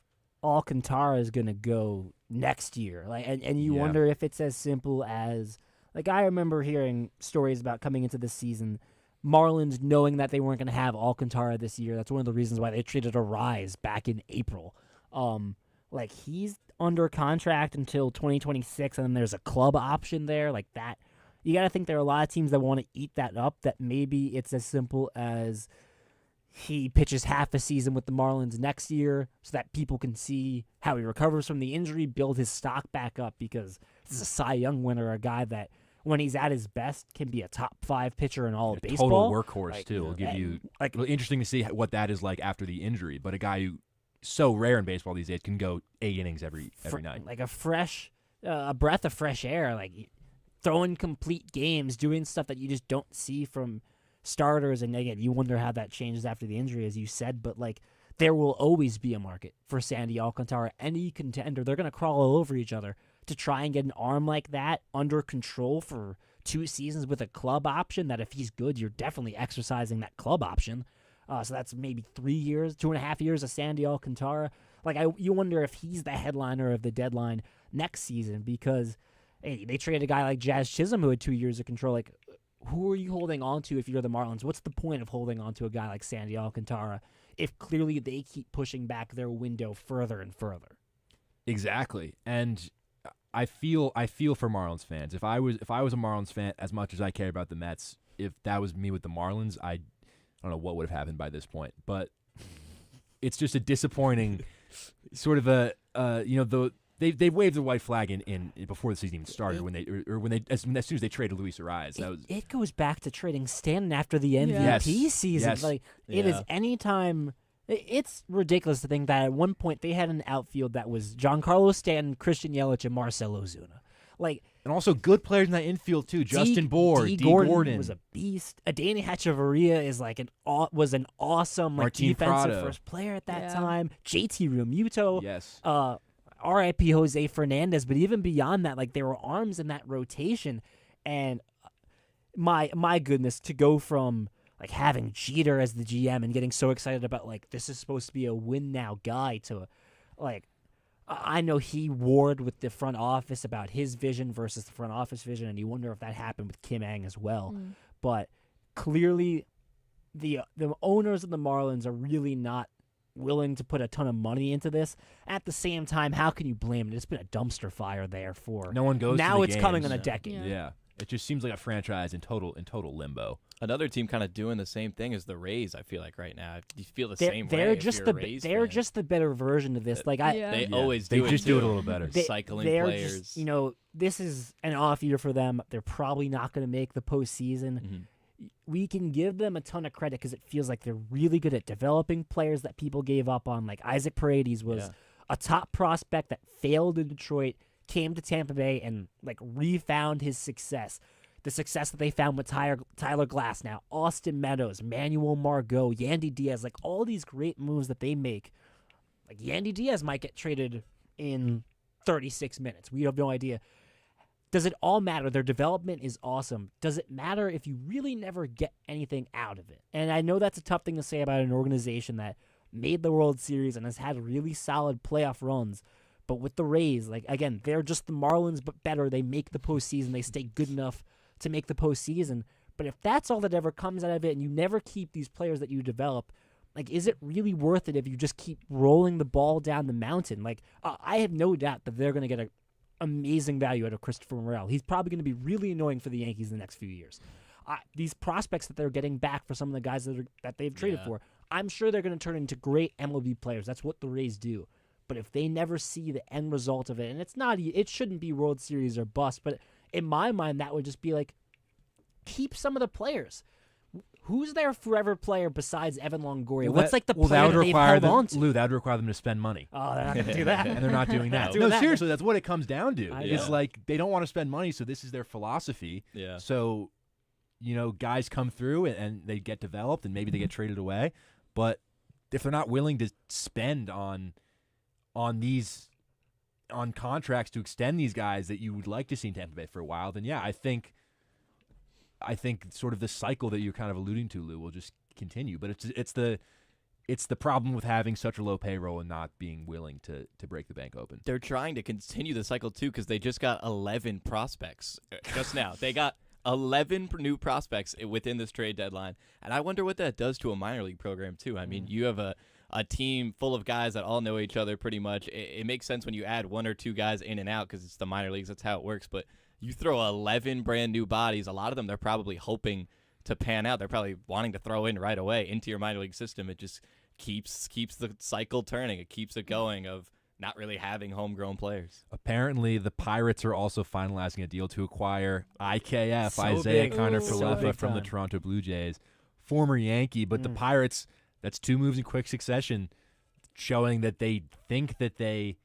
Alcantara is going to go next year. Like, and you wonder if it's as simple as, like, I remember hearing stories about coming into this season, Marlins knowing that they weren't going to have Alcantara this year. That's one of the reasons why they traded Arise back in April. Like, he's under contract until 2026, and then there's a club option there. Like, that. You got to think there are a lot of teams that want to eat that up, that maybe it's as simple as he pitches half a season with the Marlins next year so that people can see how he recovers from the injury, build his stock back up, because this is a Cy Young winner, a guy that when he's at his best can be a top 5 pitcher in all of baseball. Total workhorse, too. It'll give you like interesting to see what that is like after the injury, but a guy who so rare in baseball these days can go 8 innings every night. Like a breath of fresh air, like throwing complete games, doing stuff that you just don't see from starters. And again, you wonder how that changes after the injury, as you said, but like there will always be a market for Sandy Alcantara. Any contender, they're going to crawl all over each other to try and get an arm like that under control for 2 seasons with a club option that if he's good, you're definitely exercising that club option. So that's maybe 3 years, 2.5 years of Sandy Alcantara. Like you wonder if he's the headliner of the deadline next season, because hey, they traded a guy like Jazz Chisholm who had 2 years of control. Like, who are you holding on to if you're the Marlins? What's the point of holding on to a guy like Sandy Alcantara if clearly they keep pushing back their window further and further? Exactly. And I feel for Marlins fans. If I was a Marlins fan, as much as I care about the Mets, if that was me with the Marlins, I don't know what would have happened by this point. But it's just a disappointing sort of the They waved the white flag in before the season even started as soon as they traded Luis Ariz. It goes back to trading Stanton after the MVP Yes. season. Yes. Like it is anytime. It's ridiculous to think that at one point they had an outfield that was Giancarlo Stanton, Christian Yelich, and Marcell Ozuna. Like, and also good players in that infield too. Justin Bour, D. Gordon was a beast. Danny Hechavarria is like was an awesome Martin defensive Prado. first player at that time. JT Realmuto. Yes. R.I.P. Jose Fernandez. But even beyond that, like there were arms in that rotation, and my goodness, to go from like having Jeter as the GM and getting so excited about like this is supposed to be a win now guy to like. I know he warred with the front office about his vision versus the front office vision, and you wonder if that happened with Kim Ng as well. But clearly, the owners of the Marlins are really not willing to put a ton of money into this. At the same time, how can you blame it? It's been a dumpster fire there for no one goes. Now to the it's games. coming on a decade. Yeah. It just seems like a franchise in total limbo. Another team kind of doing the same thing as the Rays. I feel like right now, you feel the They're same way. they're if just you're the a Rays they're fan. just the better version of this. Like They always They do. just do it a little better. Cycling they're players. Just, this is an off year for them. They're probably not going to make the postseason. We can give them a ton of credit because it feels like they're really good at developing players that people gave up on. Like Isaac Paredes was a top prospect that failed in Detroit, came to Tampa Bay, and like refound his success. The success that they found with Tyler Glass now, Austin Meadows, Manuel Margot, Yandy Diaz, like all these great moves that they make. Like Yandy Diaz might get traded in 36 minutes. We have no idea. Does it all matter? Their development is awesome. Does it matter if you really never get anything out of it? And I know that's a tough thing to say about an organization that made the World Series and has had really solid playoff runs. But with the Rays, like again, they're just the Marlins, but better. They make the postseason. They stay good enough to make the postseason. But if that's all that ever comes out of it and you never keep these players that you develop, like, is it really worth it if you just keep rolling the ball down the mountain? Like, I have no doubt that they're going to get an amazing value out of Christopher Morel. He's probably going to be really annoying for the Yankees in the next few years. These prospects that they're getting back for some of the guys that they've traded for, I'm sure they're going to turn into great MLB players. That's what the Rays do. But if they never see the end result of it, and it shouldn't be World Series or bust, but in my mind, that would just be like, keep some of the players. Who's their forever player besides Evan Longoria? What's like the player that they've held on to? Lou, that would require them to spend money. Oh, they're not going to do that. And they're not doing that. No, seriously, that's what it comes down to. I It's know. like they don't want to spend money, so this is their philosophy. Yeah. So, guys come through and they get developed and maybe they get traded away. But if they're not willing to spend on contracts to extend these guys that you would like to see in Tampa Bay for a while, then yeah, I think sort of the cycle that you're kind of alluding to, Lou, will just continue. But it's the problem with having such a low payroll and not being willing to break the bank open. They're trying to continue the cycle too because they just got 11 prospects just now. They got 11 new prospects within this trade deadline, and I wonder what that does to a minor league program too. I mean, you have a team full of guys that all know each other pretty much. It makes sense when you add one or two guys in and out because it's the minor leagues. That's how it works. But you throw 11 brand new bodies. A lot of them they're probably hoping to pan out. They're probably wanting to throw in right away into your minor league system. It just keeps the cycle turning. It keeps it going of not really having homegrown players. Apparently, the Pirates are also finalizing a deal to acquire IKF, So Isaiah big. Kiner So Falefa big from the time. Toronto Blue Jays, former Yankee. But the Pirates, that's two moves in quick succession, showing that they think that they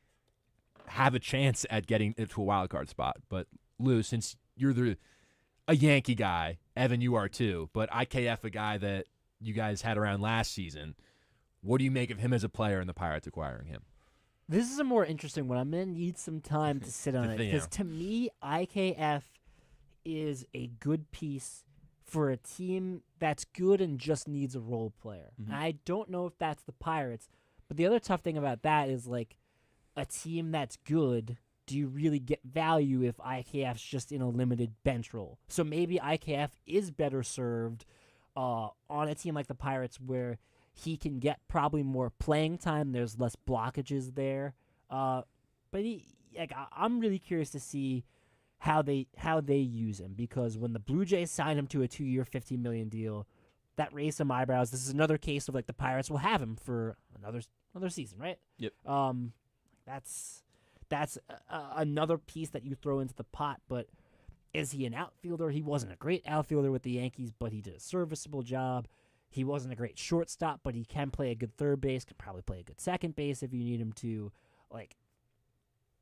have a chance at getting to a wild card spot. But Lou, since you're a Yankee guy, Evan, you are too, but IKF, a guy that you guys had around last season, what do you make of him as a player and the Pirates acquiring him? This is a more interesting one. I'm going to need some time to sit on it because to me, IKF is a good piece for a team that's good and just needs a role player. And I don't know if that's the Pirates, but the other tough thing about that is like a team that's good, do you really get value if IKF's just in a limited bench role? So maybe IKF is better served on a team like the Pirates where he can get probably more playing time. There's less blockages there. But I'm really curious to see how they use him because when the Blue Jays signed him to a 2-year, $15 million deal, that raised some eyebrows. This is another case of like the Pirates will have him for another season, right? Yep. that's another piece that you throw into the pot. But is he an outfielder? He wasn't a great outfielder with the Yankees, but he did a serviceable job. He wasn't a great shortstop, but he can play a good third base, can probably play a good second base if you need him to. Like,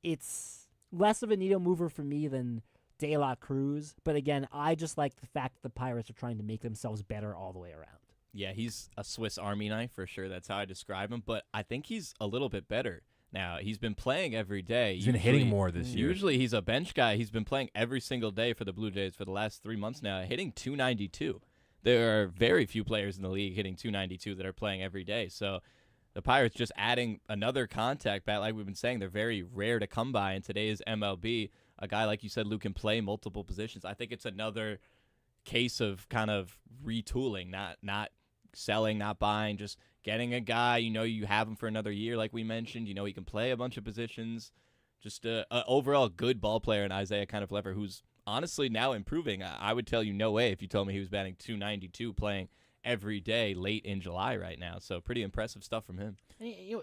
it's less of a needle mover for me than De La Cruz. But again, I just like the fact that the Pirates are trying to make themselves better all the way around. Yeah, he's a Swiss Army knife for sure. That's how I describe him. But I think he's a little bit better now. He's been playing every day. He's been hitting more this year. Usually he's a bench guy. He's been playing every single day for the Blue Jays for the last 3 months now, hitting .292. There are very few players in the league hitting .292 that are playing every day. So the Pirates just adding another contact bat, like we've been saying, they're very rare to come by in today's MLB. A guy, like you said, Lou, can play multiple positions. I think it's another case of kind of retooling, not selling, not buying, just getting a guy, you have him for another year, like we mentioned. He can play a bunch of positions. Just a overall good ball player in Isaiah Kiner-Falefa, who's honestly now improving. I would tell you no way if you told me he was batting .292 playing every day late in July right now. So pretty impressive stuff from him.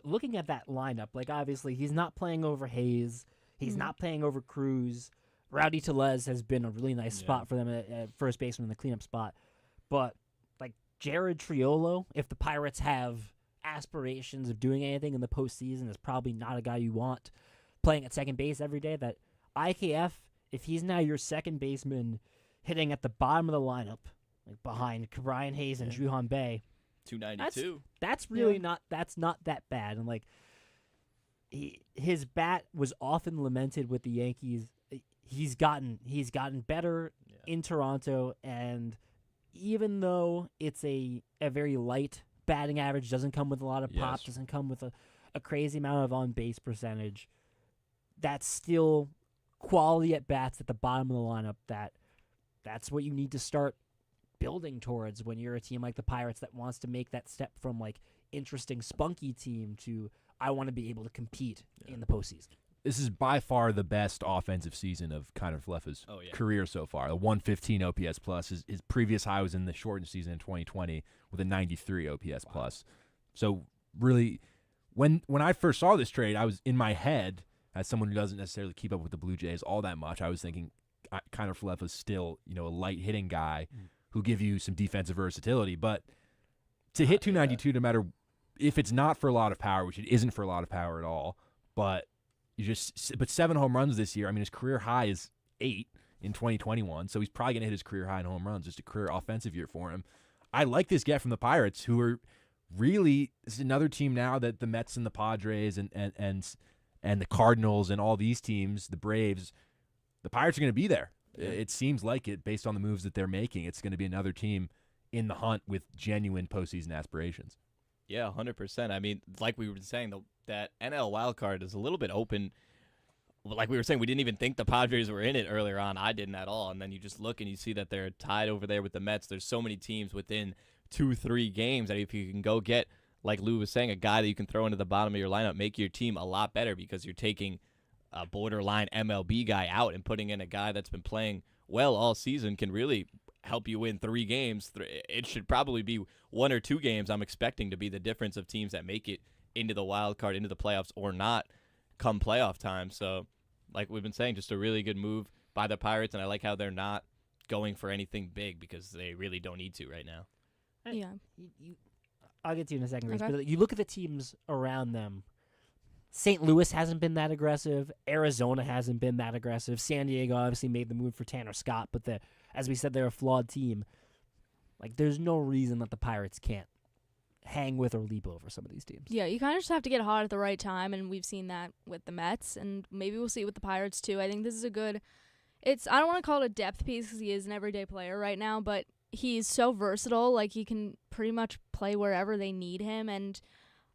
Looking at that lineup, like obviously he's not playing over Hayes. He's not playing over Cruz. Rowdy Tellez has been a really nice spot for them at first baseman in the cleanup spot. But like Jared Triolo, if the Pirates have aspirations of doing anything in the postseason, is probably not a guy you want playing at second base every day. That IKF, if he's now your second baseman hitting at the bottom of the lineup, like behind Brian Hayes and Juhan Bay, .292. That's really not that bad. And like his bat was often lamented with the Yankees. He's gotten better in Toronto, and even though it's a very light batting average, doesn't come with a lot of pop, doesn't come with a crazy amount of on base percentage, that's still quality at bats at the bottom of the lineup. That's what you need to start building towards when you're a team like the Pirates that wants to make that step from like interesting spunky team to I want to be able to compete in the postseason. This is by far the best offensive season of Kiner-Falefa's career so far. A 115 OPS plus. His previous high was in the shortened season in 2020 with a 93 OPS plus. So really, when I first saw this trade, I was in my head, as someone who doesn't necessarily keep up with the Blue Jays all that much, I was thinking Kiner-Falefa's still a light hitting guy who give you some defensive versatility. But to hit 292, no matter if it's not for a lot of power, which it isn't for a lot of power at all, but 7 home runs this year. I mean, his career high is 8 in 2021, so he's probably going to hit his career high in home runs. Just a career offensive year for him. I like this get from the Pirates, who are really, this is another team now that the Mets and the Padres and the Cardinals and all these teams, the Braves, the Pirates are going to be there. Yeah. It seems like it based on the moves that they're making. It's going to be another team in the hunt with genuine postseason aspirations. Yeah, 100%. I mean, like we were saying, that NL wildcard is a little bit open. Like we were saying, we didn't even think the Padres were in it earlier on. I didn't at all. And then you just look and you see that they're tied over there with the Mets. There's so many teams within 2-3 games that if you can go get, like Lou was saying, a guy that you can throw into the bottom of your lineup, make your team a lot better because you're taking a borderline MLB guy out and putting in a guy that's been playing well all season can really help you win 3 games. It should probably be 1 or 2 games I'm expecting to be the difference of teams that make it into the wild card, into the playoffs, or not come playoff time. So, like we've been saying, just a really good move by the Pirates, and I like how they're not going for anything big because they really don't need to right now. Yeah. I'll get to you in a second, Grace, Okay. but you look at the teams around them. St. Louis hasn't been that aggressive. Arizona hasn't been that aggressive. San Diego obviously made the move for Tanner Scott, but as we said, they're a flawed team. Like, there's no reason that the Pirates can't hang with or leap over some of these teams. Yeah, you kind of just have to get hot at the right time, and we've seen that with the Mets, and maybe we'll see it with the Pirates too. I think this is a good I don't want to call it a depth piece because he is an everyday player right now, but he's so versatile. Like, he can pretty much play wherever they need him, and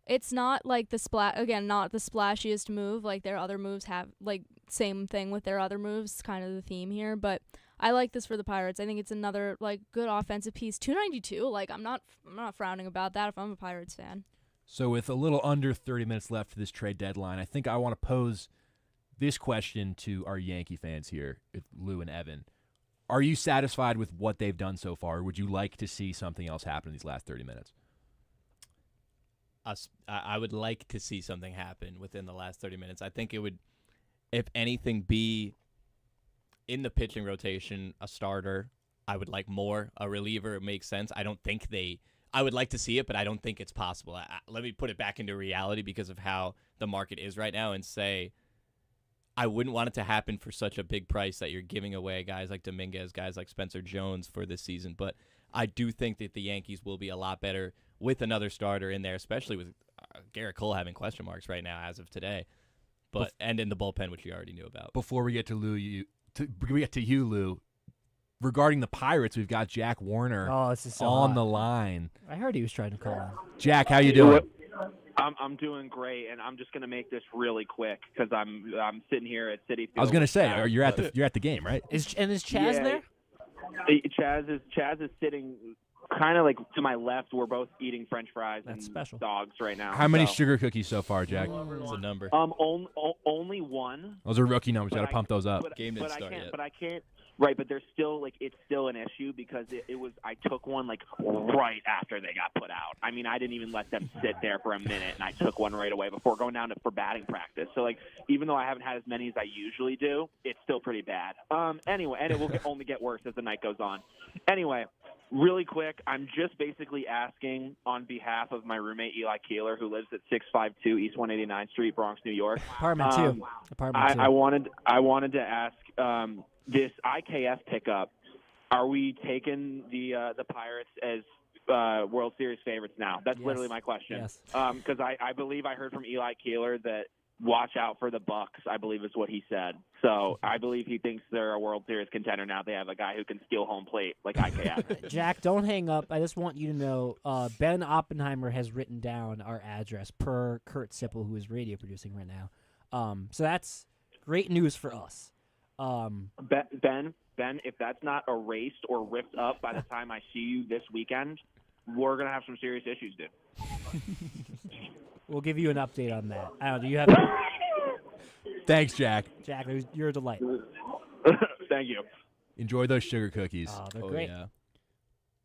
it's not like not the splashiest move. Like, their other moves have, like, same thing with their other moves, kind of the theme here, but I like this for the Pirates. I think it's another, like, good offensive piece. 292, like, I'm not frowning about that if I'm a Pirates fan. So with a little under 30 minutes left to this trade deadline, I think I want to pose this question to our Yankee fans here, Lou and Evan. Are you satisfied with what they've done so far, or would you like to see something else happen in these last 30 minutes? I would like to see something happen within the last 30 minutes. I think it would if anything, be in the pitching rotation a starter. I would like more. A reliever makes sense. I would like to see it, but I don't think it's possible. Let me put it back into reality because of how the market is right now and say I wouldn't want it to happen for such a big price that you're giving away guys like Dominguez, guys like Spencer Jones for this season. But I do think that the Yankees will be a lot better with another starter in there, especially with Garrett Cole having question marks right now as of today. And in the bullpen, which you already knew about. Before we get to you, Lou, regarding the Pirates, we've got Jack Warner on the line. I heard he was trying to call in. Jack, how you doing? I'm doing great, and I'm just going to make this really quick because I'm sitting here at Citi Field. I was going to say, you're at the game, right? Is Chaz there? Chaz is sitting kind of like to my left. We're both eating French fries and dogs right now. How many sugar cookies so far, Jack? What's the number? Only one. Those are rookie numbers. Got to pump those up. Game didn't start yet. But I can't. Right, but there's still it's still an issue because it was I took one right after they got put out. I mean, I didn't even let them sit there for a minute, and I took one right away before going down for batting practice. So even though I haven't had as many as I usually do, it's still pretty bad. Anyway, and it will only get worse as the night goes on. Anyway, really quick, I'm just basically asking on behalf of my roommate Eli Keeler, who lives at 652 East 189th Street, Bronx, New York. Apartment 2. I wanted to ask. This IKF pickup, are we taking the Pirates as World Series favorites now? That's literally my question. Yes. Because I believe I heard from Eli Keeler that watch out for the Bucks, I believe is what he said. So I believe he thinks they're a World Series contender now. They have a guy who can steal home plate like IKF. Jack, don't hang up. I just want you to know Ben Oppenheimer has written down our address per Kurt Sippel, who is radio producing right now. So that's great news for us. Ben, if that's not erased or ripped up by the time I see you this weekend, we're gonna have some serious issues, dude. We'll give you an update on that. I don't know, do you have? Thanks, Jack. Jack, you're a delight. Thank you. Enjoy those sugar cookies. Oh, they're great. Yeah.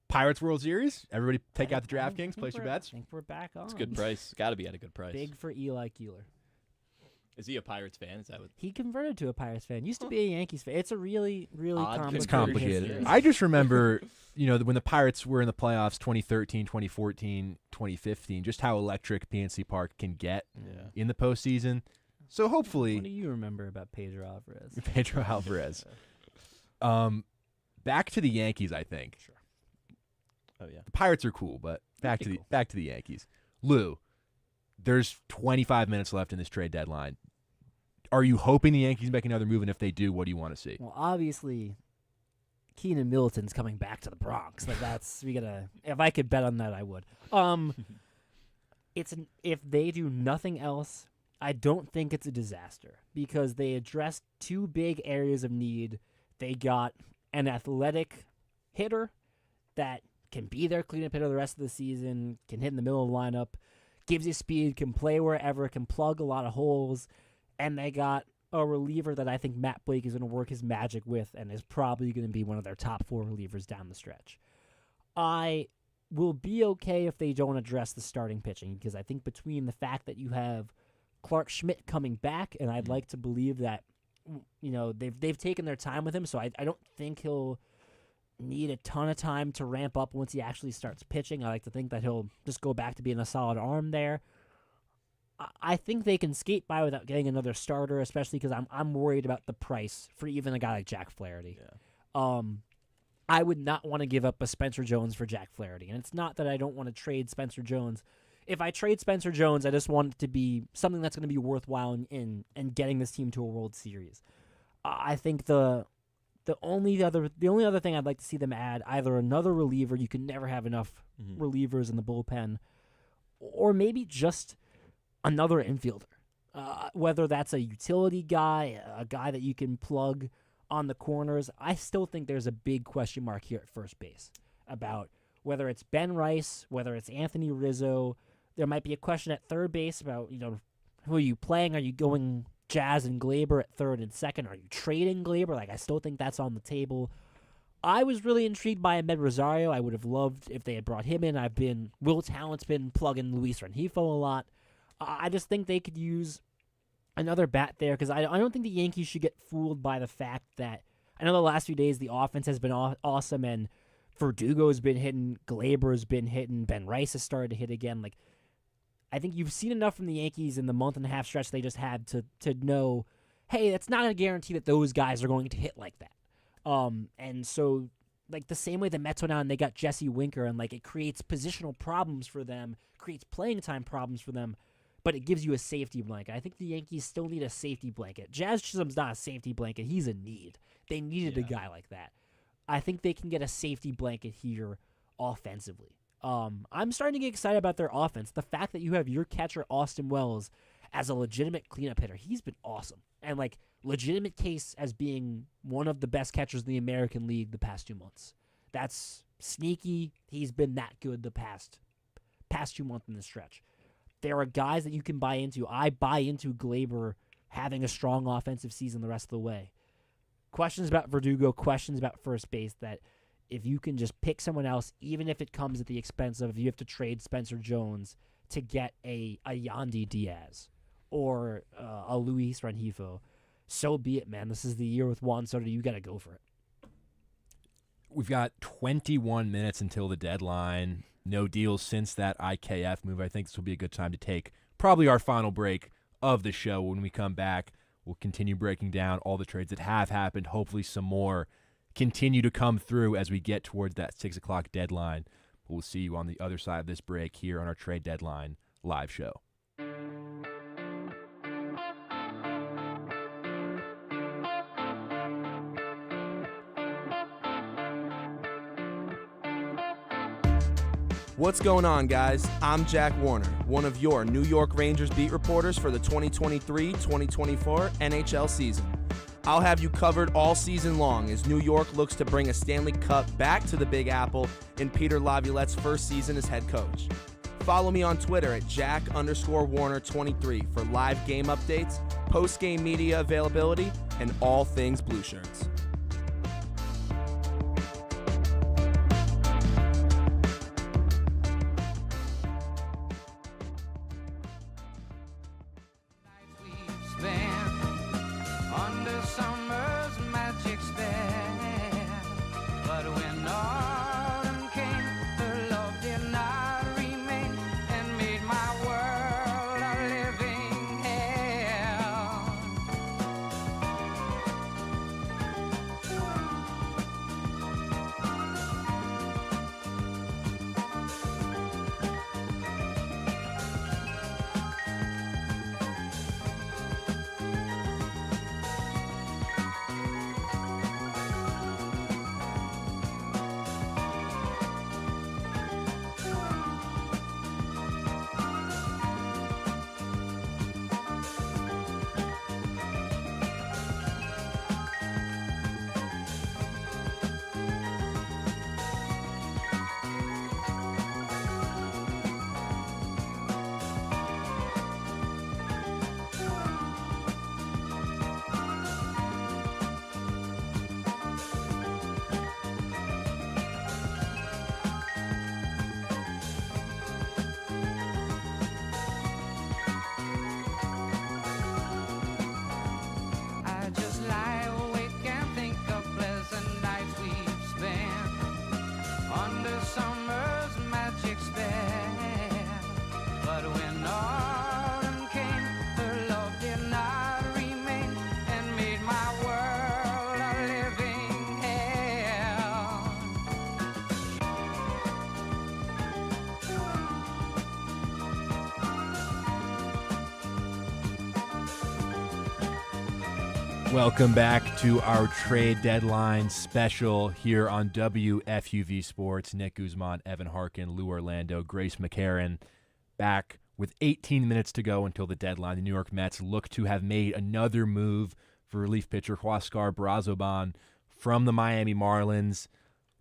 Pirates World Series. Everybody, take out the DraftKings. Place your bets. I think we're back on. It's a good price. Got to be at a good price. Big for Eli Keeler. Is he a Pirates fan? Is that what? He converted to a Pirates fan. Used to be a Yankees fan. It's a really, really complicated. history. I just remember, when the Pirates were in the playoffs 2013, 2014, 2015, just how electric PNC Park can get in the postseason. So hopefully. What do you remember about Pedro Alvarez? Pedro Alvarez. Back to the Yankees, I think. Sure. Oh yeah. The Pirates are cool, but back to the Yankees. Lou, there's 25 minutes left in this trade deadline. Are you hoping the Yankees make another move? And if they do, what do you want to see? Well, obviously, Keenan Middleton's coming back to the Bronx. If I could bet on that, I would. If they do nothing else, I don't think it's a disaster because they addressed two big areas of need. They got an athletic hitter that can be their cleanup hitter the rest of the season, can hit in the middle of the lineup, gives you speed, can play wherever, can plug a lot of holes, and they got a reliever that I think Matt Blake is going to work his magic with and is probably going to be one of their top 4 relievers down the stretch. I will be okay if they don't address the starting pitching because I think between the fact that you have Clark Schmidt coming back, and I'd like to believe that they've taken their time with him, so I don't think he'll need a ton of time to ramp up once he actually starts pitching. I like to think that he'll just go back to being a solid arm there. I think they can skate by without getting another starter, especially because I'm worried about the price for even a guy like Jack Flaherty. Yeah. I would not want to give up a Spencer Jones for Jack Flaherty, and it's not that I don't want to trade Spencer Jones. If I trade Spencer Jones, I just want it to be something that's going to be worthwhile in getting this team to a World Series. I think the only other thing I'd like to see them add, either another reliever, you can never have enough relievers in the bullpen, or maybe just another infielder. Whether that's a utility guy, a guy that you can plug on the corners. I still think there's a big question mark here at first base about whether it's Ben Rice, whether it's Anthony Rizzo. There might be a question at third base about, who are you playing? Are you going Jazz and Glaber at third and second? Are you trading Glaber? I still think that's on the table. I was really intrigued by Ahmed Rosario. I would have loved if they had brought him in. Will Tallent's been plugging Luis Rengifo a lot. I just think they could use another bat there because I don't think the Yankees should get fooled by the fact that I know the last few days the offense has been awesome and Verdugo's been hitting, Glaber's been hitting, Ben Rice has started to hit again. Like, I think you've seen enough from the Yankees in the month and a half stretch they just had to know, hey, that's not a guarantee that those guys are going to hit like that. And so, like, the same way the Mets went out and they got Jesse Winker, and, like, it creates positional problems for them, creates playing time problems for them, but it gives you a safety blanket. I think the Yankees still need a safety blanket. Jazz Chisholm's not a safety blanket. He's a need. They needed a guy like that. I think they can get a safety blanket here offensively. I'm starting to get excited about their offense. The fact that you have your catcher, Austin Wells, as a legitimate cleanup hitter, he's been awesome. And, like, legitimate case as being one of the best catchers in the American League the past 2 months. That's sneaky. He's been that good the past 2 months in this stretch. There are guys that you can buy into. I buy into Glaber having a strong offensive season the rest of the way. Questions about Verdugo, questions about first base that if you can just pick someone else, even if it comes at the expense of if you have to trade Spencer Jones to get a Yandy Diaz or a Luis Rengifo, so be it, man. This is the year with Juan Soto. You got to go for it. We've got 21 minutes until the deadline. No deals since that IKF move. I think this will be a good time to take probably our final break of the show. When we come back, we'll continue breaking down all the trades that have happened. Hopefully some more continue to come through as we get towards that 6 o'clock deadline. But we'll see you on the other side of this break here on our Trade Deadline live show. What's going on, guys? I'm Jack Warner, one of your New York Rangers beat reporters for the 2023-2024 NHL season. I'll have you covered all season long as New York looks to bring a Stanley Cup back to the Big Apple in Peter Laviolette's first season as head coach. Follow me on Twitter at Jack_Warner23 for live game updates, post-game media availability, and all things Blue Shirts. Welcome back to our Trade Deadline special here on WFUV Sports. Nick Guzman, Evan Harkin, Lou Orlando, Grace McCarron, back with 18 minutes to go until the deadline. The New York Mets look to have made another move for relief pitcher Huascar Brazoban from the Miami Marlins.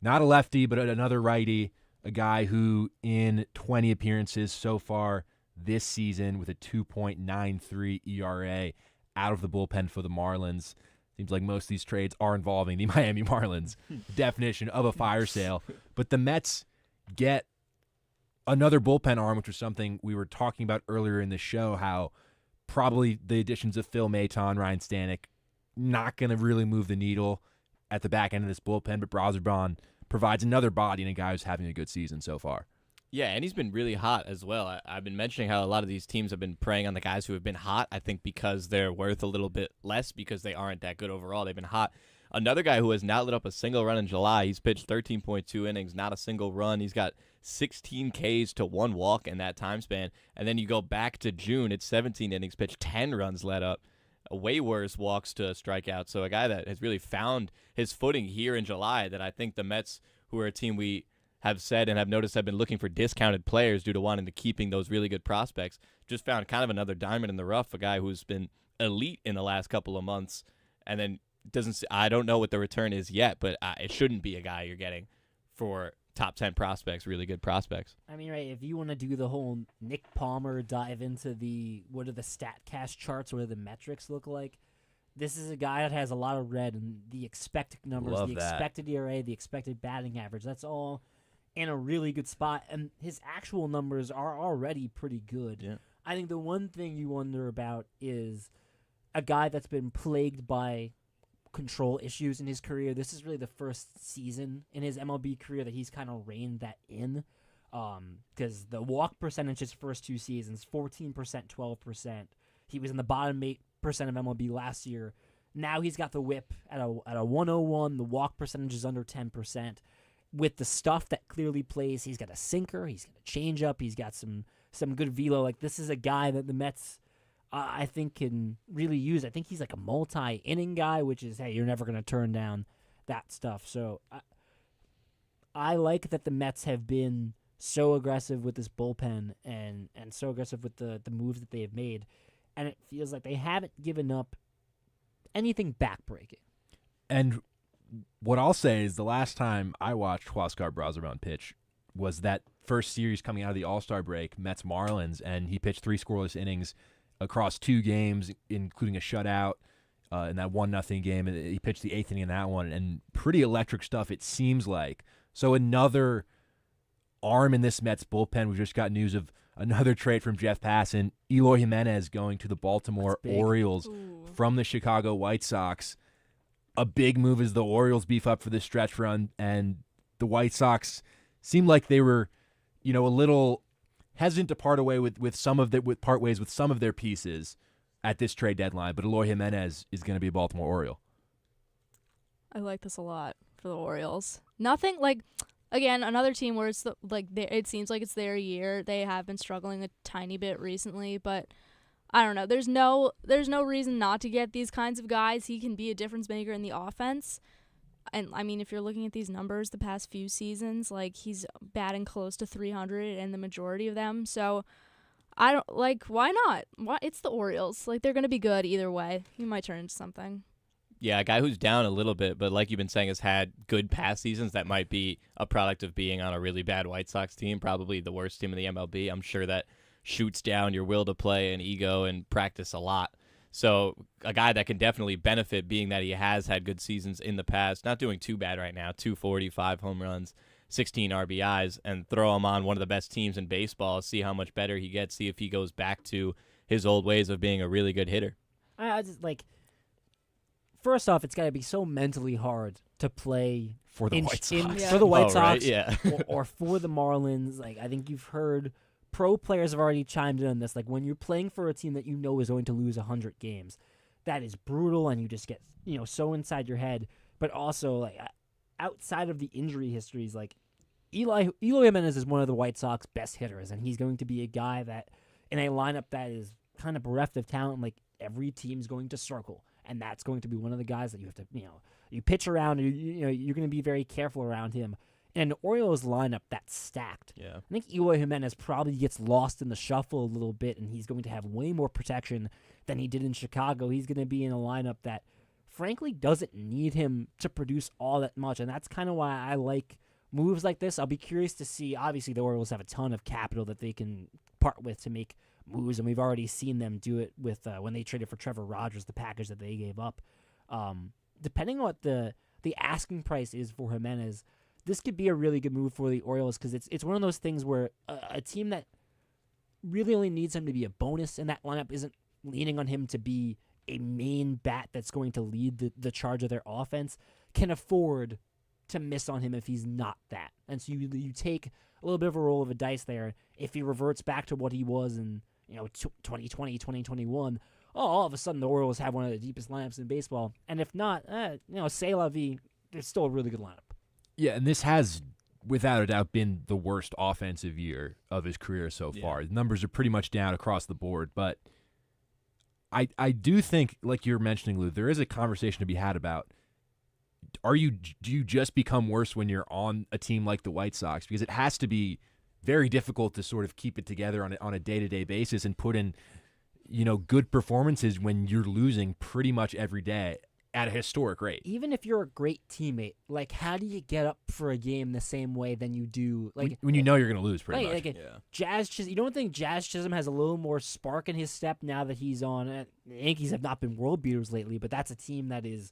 Not a lefty, but another righty, a guy who in 20 appearances so far this season with a 2.93 ERA out of the bullpen for the Marlins. Seems like most of these trades are involving the Miami Marlins. Definition of a fire sale. But the Mets get another bullpen arm, which was something we were talking about earlier in the show, how probably the additions of Phil Maton, Ryan Stanek, not going to really move the needle at the back end of this bullpen, but Brazoban provides another body and a guy who's having a good season so far. Yeah, and he's been really hot as well. I've been mentioning how a lot of these teams have been preying on the guys who have been hot, I think because they're worth a little bit less because they aren't that good overall. They've been hot. Another guy who has not lit up a single run in July, he's pitched 13.2 innings, not a single run. He's got 16 Ks to 1 walk in that time span. And then you go back to June, it's 17 innings pitched, 10 runs let up. Way worse walks to strikeouts. So a guy that has really found his footing here in July that I think the Mets, who are a team we have said and have noticed have been looking for discounted players due to wanting to keeping those really good prospects, just found kind of another diamond in the rough, a guy who's been elite in the last couple of months. And then I don't know what the return is yet, but it shouldn't be a guy you're getting for top 10 prospects, really good prospects. I mean, right, if you want to do the whole Nick Palmer dive into what are the StatCast charts, what do the metrics look like, this is a guy that has a lot of red and the expected numbers, expected ERA, the expected batting average, that's all in a really good spot, and his actual numbers are already pretty good. Yeah. I think the one thing you wonder about is a guy that's been plagued by control issues in his career. This is really the first season in his MLB career that he's kind of reined that in, because the walk percentage his first 2 seasons, 14%, 12%. He was in the bottom 8% of MLB last year. Now he's got the whip at a 101. The walk percentage is under 10%. With the stuff that clearly plays, he's got a sinker, he's got a changeup, he's got some good velo. Like, this is a guy that the Mets, I think, can really use. I think he's like a multi-inning guy, which is, hey, you're never going to turn down that stuff. So I like that the Mets have been so aggressive with this bullpen and so aggressive with the moves that they have made. And it feels like they haven't given up anything backbreaking. And what I'll say is the last time I watched Huascar Brazoban pitch was that first series coming out of the All-Star break, Mets-Marlins, and he pitched 3 scoreless innings across 2 games, including a shutout in that 1-0 game. And he pitched the 8th inning in that one, and pretty electric stuff, it seems like. So another arm in this Mets bullpen. We just got news of another trade from Jeff Passan, Eloy Jimenez going to the Baltimore Orioles from the Chicago White Sox. A big move as the Orioles beef up for this stretch run, and the White Sox seemed like they were, a little hesitant to part ways with some of their pieces at this trade deadline. But Eloy Jimenez is going to be a Baltimore Oriole. I like this a lot for the Orioles. Nothing like, again, another team where it's it seems like it's their year. They have been struggling a tiny bit recently, but I don't know. There's no reason not to get these kinds of guys. He can be a difference maker in the offense. And I mean, if you're looking at these numbers the past few seasons, like, he's batting close to 300 in the majority of them. So I don't why not? It's the Orioles. Like, they're going to be good either way. He might turn into something. Yeah, a guy who's down a little bit, but like you've been saying, has had good past seasons. That might be a product of being on a really bad White Sox team, probably the worst team in the MLB. I'm sure that shoots down your will to play and ego and practice a lot. So a guy that can definitely benefit, being that he has had good seasons in the past, not doing too bad right now, 245 home runs, 16 RBIs, and throw him on one of the best teams in baseball, see how much better he gets, see if he goes back to his old ways of being a really good hitter. I just, first off, it's got to be so mentally hard to play for the White Sox. For the White Sox, right? Yeah. or for the Marlins. I think you've heard pro players have already chimed in on this. Like, when you're playing for a team that you know is going to lose 100 games, that is brutal, and you just get so inside your head. But also, outside of the injury histories, Eloy Jimenez is one of the White Sox best hitters, and he's going to be a guy that in a lineup that is kind of bereft of talent, every team's going to circle, and that's going to be one of the guys that you have to you pitch around. You're going to be very careful around him. And the Orioles lineup that's stacked. Yeah. I think Eloy Jimenez probably gets lost in the shuffle a little bit, and he's going to have way more protection than he did in Chicago. He's going to be in a lineup that, frankly, doesn't need him to produce all that much, and that's kind of why I like moves like this. I'll be curious to see. Obviously, the Orioles have a ton of capital that they can part with to make moves, and we've already seen them do it with when they traded for Trevor Rogers, the package that they gave up. Depending on what the asking price is for Jimenez, this could be a really good move for the Orioles, because it's one of those things where a team that really only needs him to be a bonus in that lineup isn't leaning on him to be a main bat that's going to lead the charge of their offense, can afford to miss on him if he's not that. And so you take a little bit of a roll of a dice there. If he reverts back to what he was in 2020, 2021, all of a sudden the Orioles have one of the deepest lineups in baseball. And if not, c'est la vie, it's still a really good lineup. Yeah, and this has, without a doubt, been the worst offensive year of his career so far. The numbers are pretty much down across the board, but I do think, like you're mentioning, Lou, there is a conversation to be had about, do you just become worse when you're on a team like the White Sox? Because it has to be very difficult to sort of keep it together on a day-to-day basis and put in, good performances when you're losing pretty much every day at a historic rate. Even if you're a great teammate, like, how do you get up for a game the same way than you do? Like when you know you're going to lose, pretty much. Jazz Chisholm, you don't think Jazz Chisholm has a little more spark in his step now that he's on? The Yankees have not been world beaters lately, but that's a team that is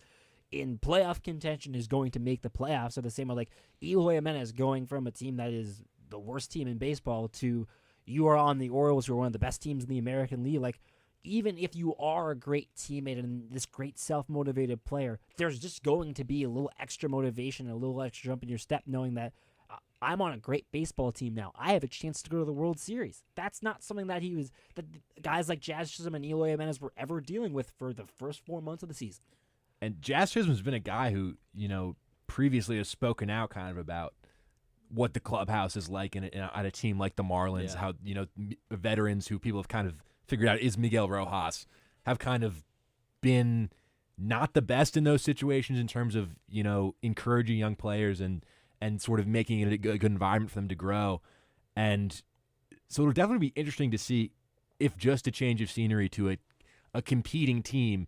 in playoff contention, is going to make the playoffs. So the same way, like, Eloy Jimenez going from a team that is the worst team in baseball to you are on the Orioles, who are one of the best teams in the American League. Like, even if you are a great teammate and this great self-motivated player, there's just going to be a little extra motivation, a little extra jump in your step, knowing that I'm on a great baseball team now. I have a chance to go to the World Series. That's not something that that guys like Jazz Chisholm and Eloy Jimenez were ever dealing with for the first 4 months of the season. And Jazz Chisholm's been a guy who, previously has spoken out kind of about what the clubhouse is like at a team like the Marlins, how, veterans who people have kind of figured out is Miguel Rojas have kind of been not the best in those situations in terms of, encouraging young players and sort of making it a good environment for them to grow. And so it'll definitely be interesting to see if just a change of scenery to a competing team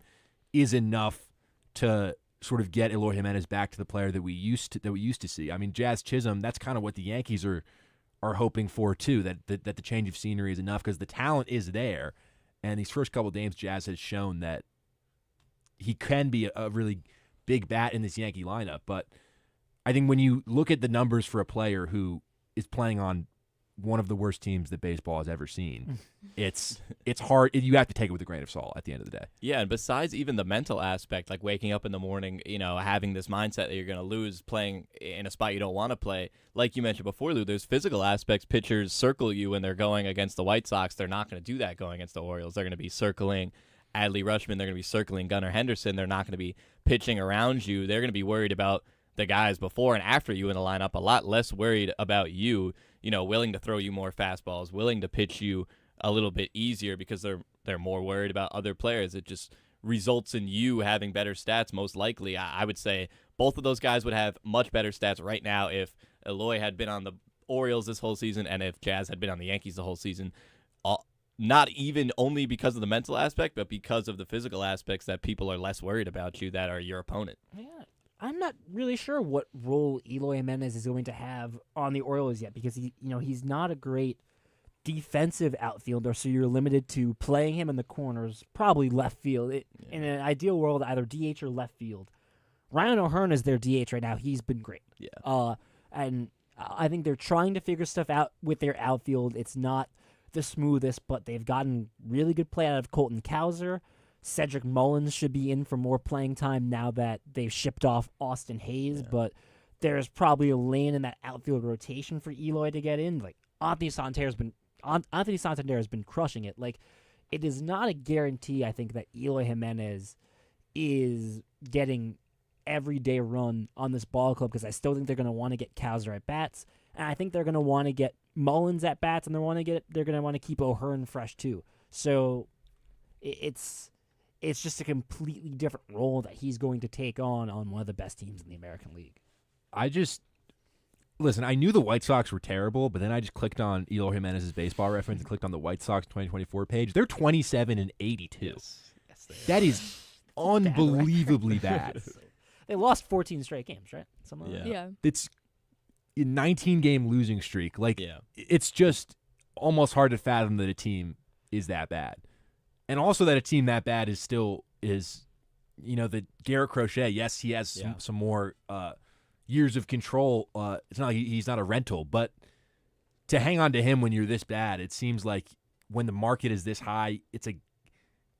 is enough to sort of get Eloy Jimenez back to the player that we used to see. I mean, Jazz Chisholm, that's kind of what the Yankees are hoping for too, that the change of scenery is enough, because the talent is there, and these first couple of games, Jazz has shown that he can be a really big bat in this Yankee lineup. But I think when you look at the numbers for a player who is playing on one of the worst teams that baseball has ever seen, it's hard. You have to take it with a grain of salt at the end of the day. Yeah, and besides even the mental aspect, like waking up in the morning, having this mindset that you're going to lose, playing in a spot you don't want to play. Like you mentioned before, Lou, there's physical aspects. Pitchers circle you when they're going against the White Sox. They're not going to do that going against the Orioles. They're going to be circling Adley Rutschman. They're going to be circling Gunnar Henderson. They're not going to be pitching around you. They're going to be worried about the guys before and after you in the lineup, a lot less worried about you, willing to throw you more fastballs, willing to pitch you a little bit easier because they're more worried about other players. It just results in you having better stats, most likely. I would say both of those guys would have much better stats right now if Eloy had been on the Orioles this whole season and if Jazz had been on the Yankees the whole season. Not even only because of the mental aspect, but because of the physical aspects that people are less worried about you that are your opponent. Yeah. I'm not really sure what role Eloy Jimenez is going to have on the Orioles yet, because he's not a great defensive outfielder, so you're limited to playing him in the corners, probably left field. In an ideal world, either DH or left field. Ryan O'Hearn is their DH right now. He's been great. Yeah. And I think they're trying to figure stuff out with their outfield. It's not the smoothest, but they've gotten really good play out of Colton Cowser. Cedric Mullins should be in for more playing time now that they've shipped off Austin Hayes, but there's probably a lane in that outfield rotation for Eloy to get in. Like, Anthony Santander has been crushing it. Like, it is not a guarantee, I think, that Eloy Jimenez is getting everyday run on this ball club, because I still think they're going to want to get Cowser at bats, and I think they're going to want to get Mullins at bats, and they're going to want to keep O'Hearn fresh too. So it's just a completely different role that he's going to take on one of the best teams in the American League. Listen, I knew the White Sox were terrible, but then I just clicked on Eloy Jimenez's baseball reference and clicked on the White Sox 2024 page. They're 27-82. Yes, that is unbelievably bad. They lost 14 straight games, right? Yeah. It's a 19-game losing streak. It's just almost hard to fathom that a team is that bad. And also that a team that bad is the Garrett Crochet, yes, he has some more years of control. It's not like he's not a rental, but to hang on to him when you're this bad, it seems like when the market is this high, it's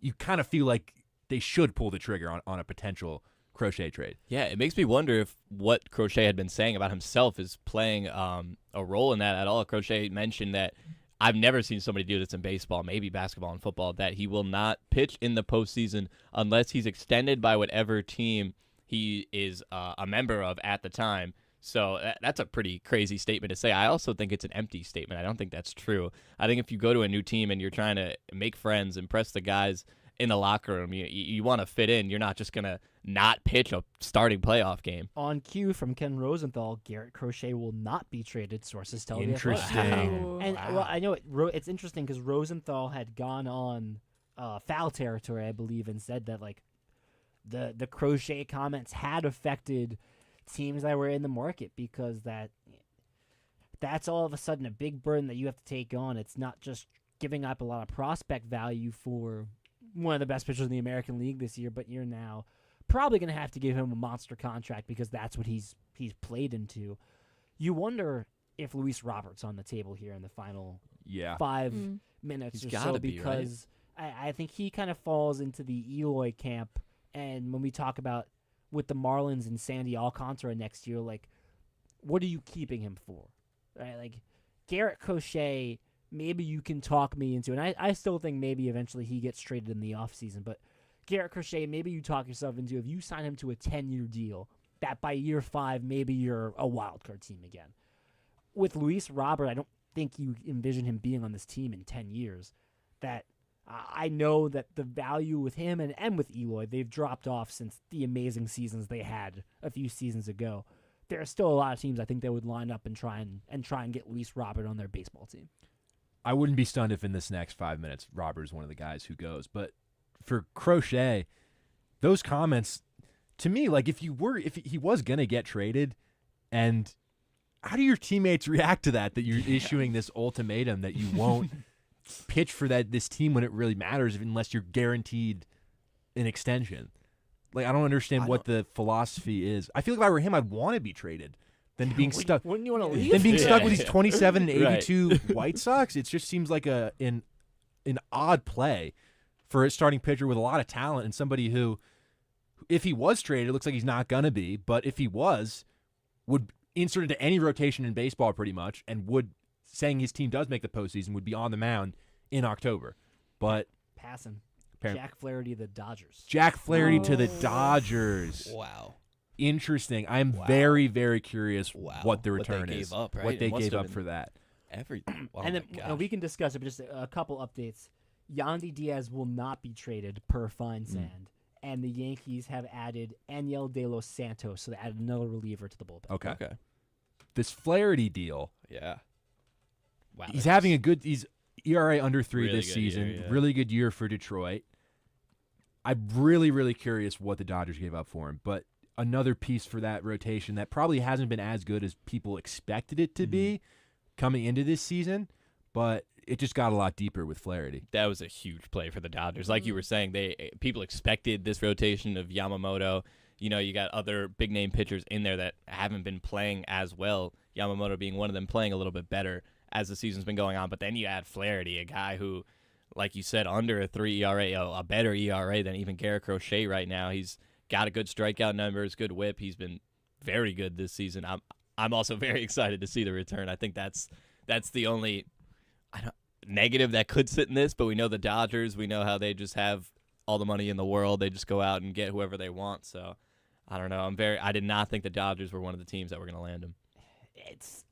you kind of feel like they should pull the trigger on a potential Crochet trade. Yeah, it makes me wonder if what Crochet had been saying about himself is playing a role in that at all. Crochet mentioned that I've never seen somebody do this in baseball, maybe basketball and football, that he will not pitch in the postseason unless he's extended by whatever team he is a member of at the time. So that's a pretty crazy statement to say. I also think it's an empty statement. I don't think that's true. I think if you go to a new team and you're trying to make friends, impress the guys in the locker room, you want to fit in. You're not just going to not pitch a starting playoff game. On cue from Ken Rosenthal, Garrett Crochet will not be traded, sources tell Interesting. Wow. And well, I know it's interesting because Rosenthal had gone on foul territory, I believe, and said that like the Crochet comments had affected teams that were in the market because that's all of a sudden a big burden that you have to take on. It's not just giving up a lot of prospect value for one of the best pitchers in the American League this year, but you're now probably going to have to give him a monster contract because that's what he's played into. You wonder if Luis Robert's on the table here in the final 5 minutes He's or so, because I think he kind of falls into the Eloy camp. And when we talk about with the Marlins and Sandy Alcantara next year, like, what are you keeping him for? Right? Like, Garrett Crochet, maybe you can talk me into, and I still think maybe eventually he gets traded in the offseason, but Garrett Crochet, maybe you talk yourself into, if you sign him to a 10-year deal, that by year 5, maybe you're a wild card team again. With Luis Robert, I don't think you envision him being on this team in 10 years. That I know that the value with him and with Eloy, they've dropped off since the amazing seasons they had a few seasons ago. There are still a lot of teams I think that would line up and try and get Luis Robert on their baseball team. I wouldn't be stunned if in this next 5 minutes Robert is one of the guys who goes. But for Crochet, those comments, to me, like if he was gonna get traded, and how do your teammates react to that you're issuing this ultimatum that you won't pitch for this team when it really matters unless you're guaranteed an extension? Like, I don't understand what the philosophy is. I feel like if I were him, I'd want to be traded than being stuck. Wouldn't you want to leave? Than being stuck with these 27 and 82 White Sox. It just seems like an odd play for a starting pitcher with a lot of talent and somebody who, if he was traded, it looks like he's not gonna be, but if he was, would insert into any rotation in baseball pretty much, and would, saying his team does make the postseason, would be on the mound in October. But passing. Jack Flaherty, the Dodgers. Jack Flaherty to the Dodgers. Wow. Interesting. I'm very, very curious what the return they is. gave up, right? What they It must gave have up been for that. Everything. Oh and then my gosh. we can discuss it, but just a couple updates. Yandy Diaz will not be traded per Feinsand, and the Yankees have added Aniel De Los Santos, so they added another reliever to the bullpen. Okay. This Flaherty deal. Yeah. Wow. He's having he's ERA under 3 Really this good season. year, yeah. Really good year for Detroit. I'm really, really curious what the Dodgers gave up for him. But another piece for that rotation that probably hasn't been as good as people expected it to be coming into this season, but it just got a lot deeper with Flaherty. That was a huge play for the Dodgers. Like you were saying, people expected this rotation of Yamamoto. You know, you got other big-name pitchers in there that haven't been playing as well, Yamamoto being one of them, playing a little bit better as the season's been going on. But then you add Flaherty, a guy who, like you said, under a 3 ERA, a better ERA than even Garrett Crochet right now. He's got a good strikeout numbers, good whip. He's been very good this season. I'm also very excited to see the return. I think that's the only negative that could sit in this, but we know the Dodgers. We know how they just have all the money in the world. They just go out and get whoever they want. So I don't know. I did not think the Dodgers were one of the teams that were going to land him.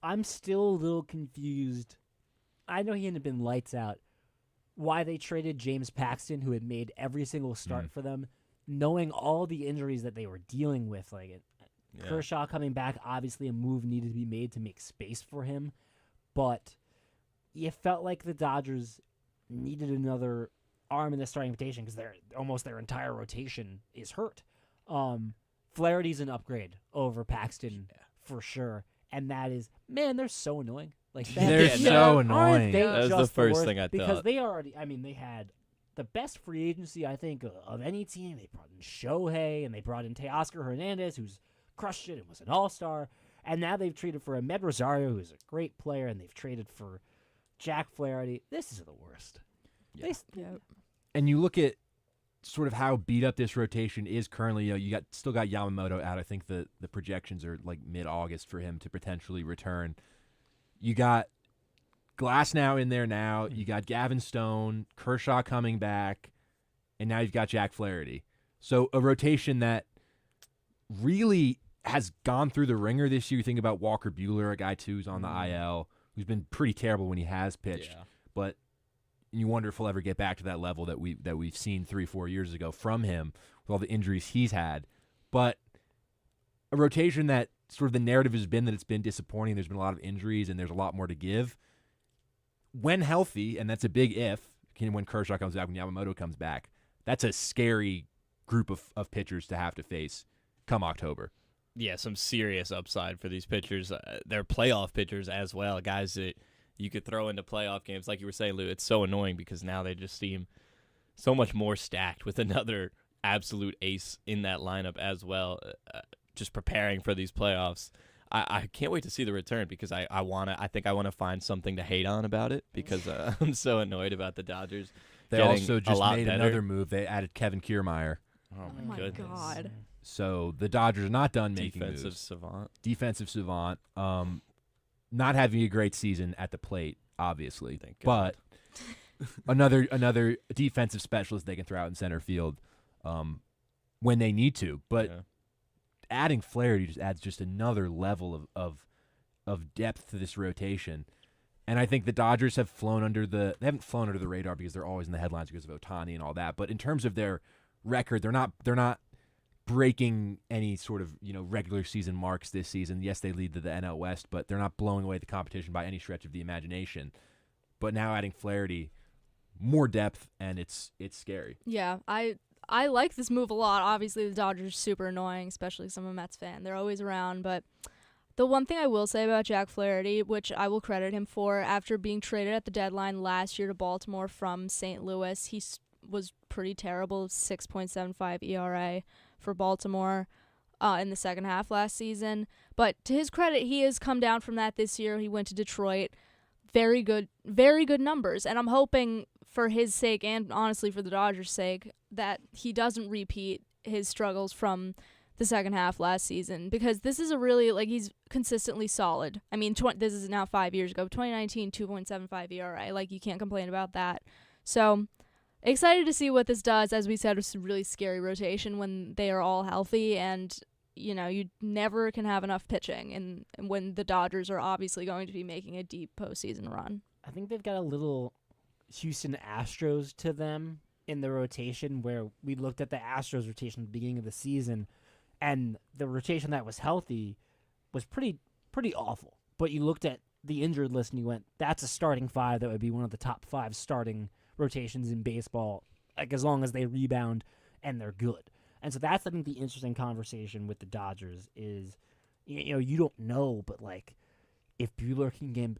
I'm still a little confused. I know he hadn't been lights out. Why they traded James Paxton, who had made every single start for them, knowing all the injuries that they were dealing with. Kershaw coming back, obviously a move needed to be made to make space for him, but you felt like the Dodgers needed another arm in the starting rotation because almost their entire rotation is hurt. Flaherty's an upgrade over Paxton for sure, and that is, man, they're so annoying. They're so annoying. That was the first thing I thought. Because they had the best free agency, I think, of any team. They brought in Shohei, and they brought in Teoscar Hernandez, who's crushed it and was an all-star. And now they've traded for Ahmed Rosario, who's a great player, and they've traded for Jack Flaherty. This is the worst. Yeah. And you look at sort of how beat up this rotation is currently. You still got Yamamoto out. I think the projections are like mid-August for him to potentially return. You got Glass now in there now. You got Gavin Stone, Kershaw coming back, and now you've got Jack Flaherty. So a rotation that really has gone through the ringer this year. You think about Walker Buehler, a guy too who's on the IL, who's been pretty terrible when he has pitched. Yeah. But you wonder if he'll ever get back to that level that we've seen 3-4 years ago from him with all the injuries he's had. But a rotation that sort of the narrative has been that it's been disappointing. There's been a lot of injuries and there's a lot more to give. When healthy, and that's a big if, when Kershaw comes back, when Yamamoto comes back, that's a scary group of pitchers to have to face come October. Yeah, some serious upside for these pitchers. They're playoff pitchers as well, guys that you could throw into playoff games. Like you were saying, Lou, it's so annoying because now they just seem so much more stacked with another absolute ace in that lineup as well, just preparing for these playoffs. I can't wait to see the return because I think I want to find something to hate on about it because I'm so annoyed about the Dodgers. They also just made another move. They added Kevin Kiermaier. Oh my goodness. God. So the Dodgers are not done making moves. Defensive savant. Not having a great season at the plate, obviously. But another defensive specialist they can throw out in center field when they need to. But adding Flaherty just adds just another level of depth to this rotation. And I think the Dodgers have they haven't flown under the radar because they're always in the headlines because of Ohtani and all that. But in terms of their record, they're not breaking any sort of regular season marks this season. Yes, they lead the NL West, but they're not blowing away the competition by any stretch of the imagination. But now adding Flaherty, more depth, and it's scary. Yeah, I like this move a lot. Obviously, the Dodgers are super annoying, especially as I'm a Mets fan. They're always around, but the one thing I will say about Jack Flaherty, which I will credit him for, after being traded at the deadline last year to Baltimore from St. Louis, he was pretty terrible, 6.75 ERA for Baltimore in the second half last season. But to his credit, he has come down from that this year. He went to Detroit. Very good numbers. And I'm hoping for his sake and honestly for the Dodgers' sake that he doesn't repeat his struggles from the second half last season, because this is a really, he's consistently solid. I mean, this is now 5 years ago. 2019, 2.75 ERA. You can't complain about that. So excited to see what this does. As we said, it's a really scary rotation when they are all healthy, and you never can have enough pitching, and when the Dodgers are obviously going to be making a deep postseason run. I think they've got a little Houston Astros to them in the rotation, where we looked at the Astros rotation at the beginning of the season, and the rotation that was healthy was pretty awful. But you looked at the injured list and you went, that's a starting five that would be one of the top 5 starting rotations in baseball, as long as they rebound and they're good. And so that's, I think, the interesting conversation with the Dodgers is, you don't know, but if Buehler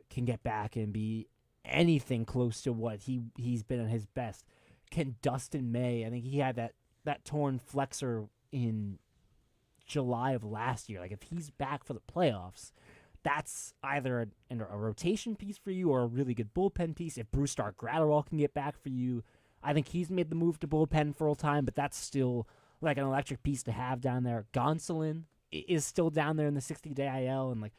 can get back and be anything close to what he's been at his best, can Dustin May? I think he had that torn flexor in July of last year. If he's back for the playoffs, that's either a rotation piece for you or a really good bullpen piece. If Bruce Gratterall can get back for you, I think he's made the move to bullpen for a time, but that's still an electric piece to have down there. Gonsolin is still down there in the 60-day IL, and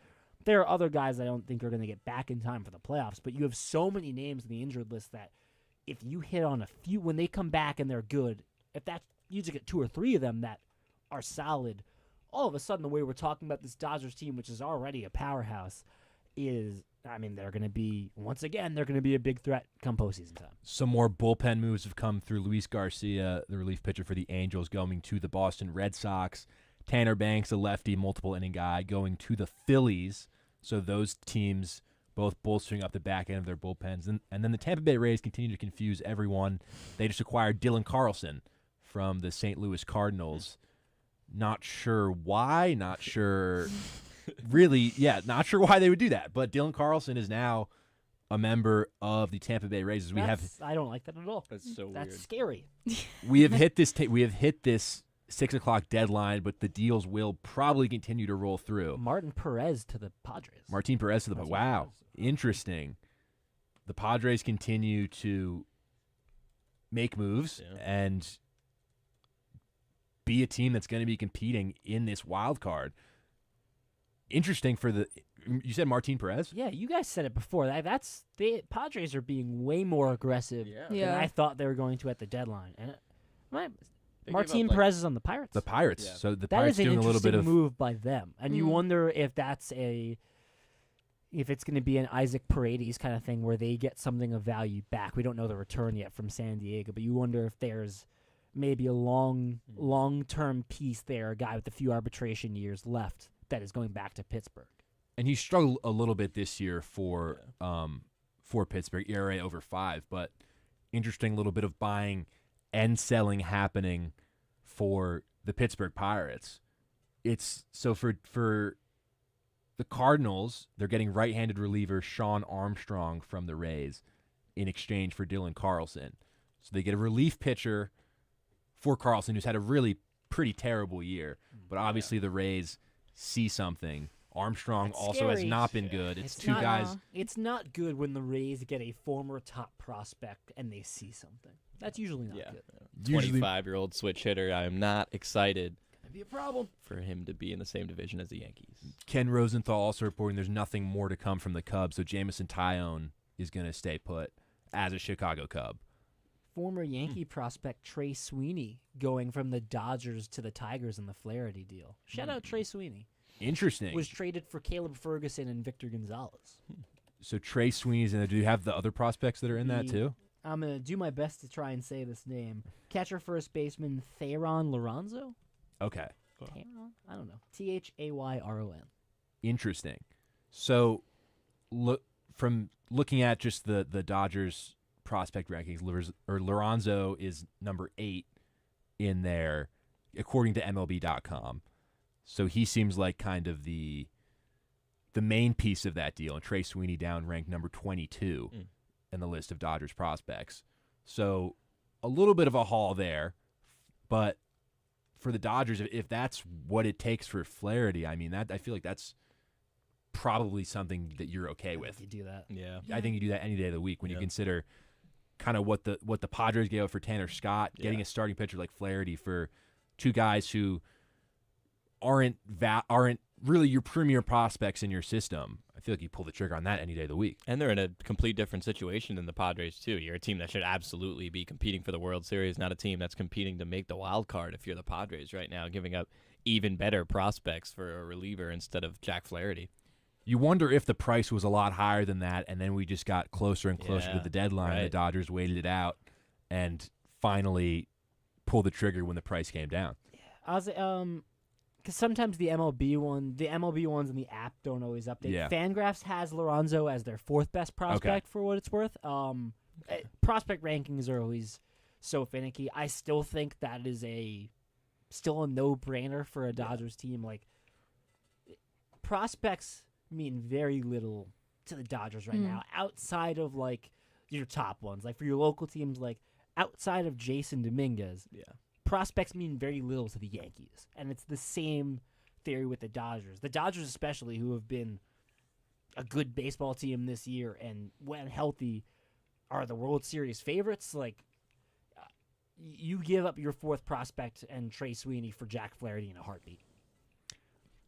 there are other guys I don't think are going to get back in time for the playoffs, but you have so many names in the injured list that if you hit on a few, when they come back and they're good, if that you just get 2 or 3 of them that are solid, all of a sudden the way we're talking about this Dodgers team, which is already a powerhouse, they're going to be, once again, they're going to be a big threat come postseason time. Some more bullpen moves have come through. Luis Garcia, the relief pitcher for the Angels, going to the Boston Red Sox. Tanner Banks, a lefty, multiple inning guy, going to the Phillies. So those teams both bolstering up the back end of their bullpens. And then the Tampa Bay Rays continue to confuse everyone. They just acquired Dylan Carlson from the St. Louis Cardinals. Not sure why, not sure not sure why they would do that. But Dylan Carlson is now a member of the Tampa Bay Rays. I don't like that at all. That's so weird. That's scary. We have hit this 6 o'clock deadline, but the deals will probably continue to roll through. Martin Perez to the Padres. Wow, interesting. The Padres continue to make moves, and be a team that's going to be competing in this wild card. Interesting you said Martin Perez? Yeah, you guys said it before. The Padres are being way more aggressive than I thought they were going to at the deadline. And Martin Perez is on the Pirates. The Pirates. Yeah. So the that Pirates is an doing a little bit of move by them, and you wonder if if it's going to be an Isaac Paredes kind of thing where they get something of value back. We don't know the return yet from San Diego, but you wonder if there's maybe a long-term piece there, a guy with a few arbitration years left that is going back to Pittsburgh. And he struggled a little bit this year for Pittsburgh, ERA over 5, but interesting little bit of buying and selling happening for the Pittsburgh Pirates. It's so for the Cardinals, they're getting right-handed reliever Sean Armstrong from the Rays in exchange for Dylan Carlson. So they get a relief pitcher for Carlson, who's had a really pretty terrible year. But obviously the Rays see something. Armstrong That's also has scary. not been good. It's two guys. It's not good when the Rays get a former top prospect and they see something. That's usually not good. 25-year-old switch hitter. I am not excited. Could be a problem for him to be in the same division as the Yankees. Ken Rosenthal also reporting there's nothing more to come from the Cubs, so Jamison Tyone is going to stay put as a Chicago Cub. Former Yankee prospect Trey Sweeney going from the Dodgers to the Tigers in the Flaherty deal. Shout out Trey Sweeney. Interesting. Was traded for Caleb Ferguson and Victor Gonzalez. So Trey Sweeney's in there. Do you have the other prospects that are in that too? I'm going to do my best to try and say this name. Catcher first baseman Thayron Lorenzo? Okay. Thayron? I don't know. Thayron. Interesting. So from looking at just the Dodgers prospect rankings, Lorenzo is number 8 in there, according to MLB.com. So he seems like kind of the main piece of that deal, and Trey Sweeney down ranked number 22 in the list of Dodgers prospects. So a little bit of a haul there, but for the Dodgers, if that's what it takes for Flaherty, I mean, I feel like that's probably something that you're okay with. You do that. Yeah. I think you do that any day of the week when you consider kind of what the Padres gave up for Tanner Scott, getting a starting pitcher like Flaherty for two guys who aren't really your premier prospects in your system. I feel like you pull the trigger on that any day of the week. And they're in a complete different situation than the Padres, too. You're a team that should absolutely be competing for the World Series, not a team that's competing to make the wild card if you're the Padres right now, giving up even better prospects for a reliever instead of Jack Flaherty. You wonder if the price was a lot higher than that, and then we just got closer and closer to the deadline. Right. The Dodgers waited it out and finally pulled the trigger when the price came down. I was because sometimes the MLB ones in the app don't always update. Yeah. Fangraphs has Lorenzo as their 4th best prospect for what it's worth. Prospect rankings are always so finicky. I still think that is still a no-brainer for a Dodgers team. Like, prospects mean very little to the Dodgers right now, outside of like your top ones. Like for your local teams, like outside of Jason Dominguez. Yeah. Prospects mean very little to the Yankees, and it's the same theory with the Dodgers. The Dodgers especially, who have been a good baseball team this year and when healthy are the World Series favorites. Like, you give up your 4th prospect and Trey Sweeney for Jack Flaherty in a heartbeat.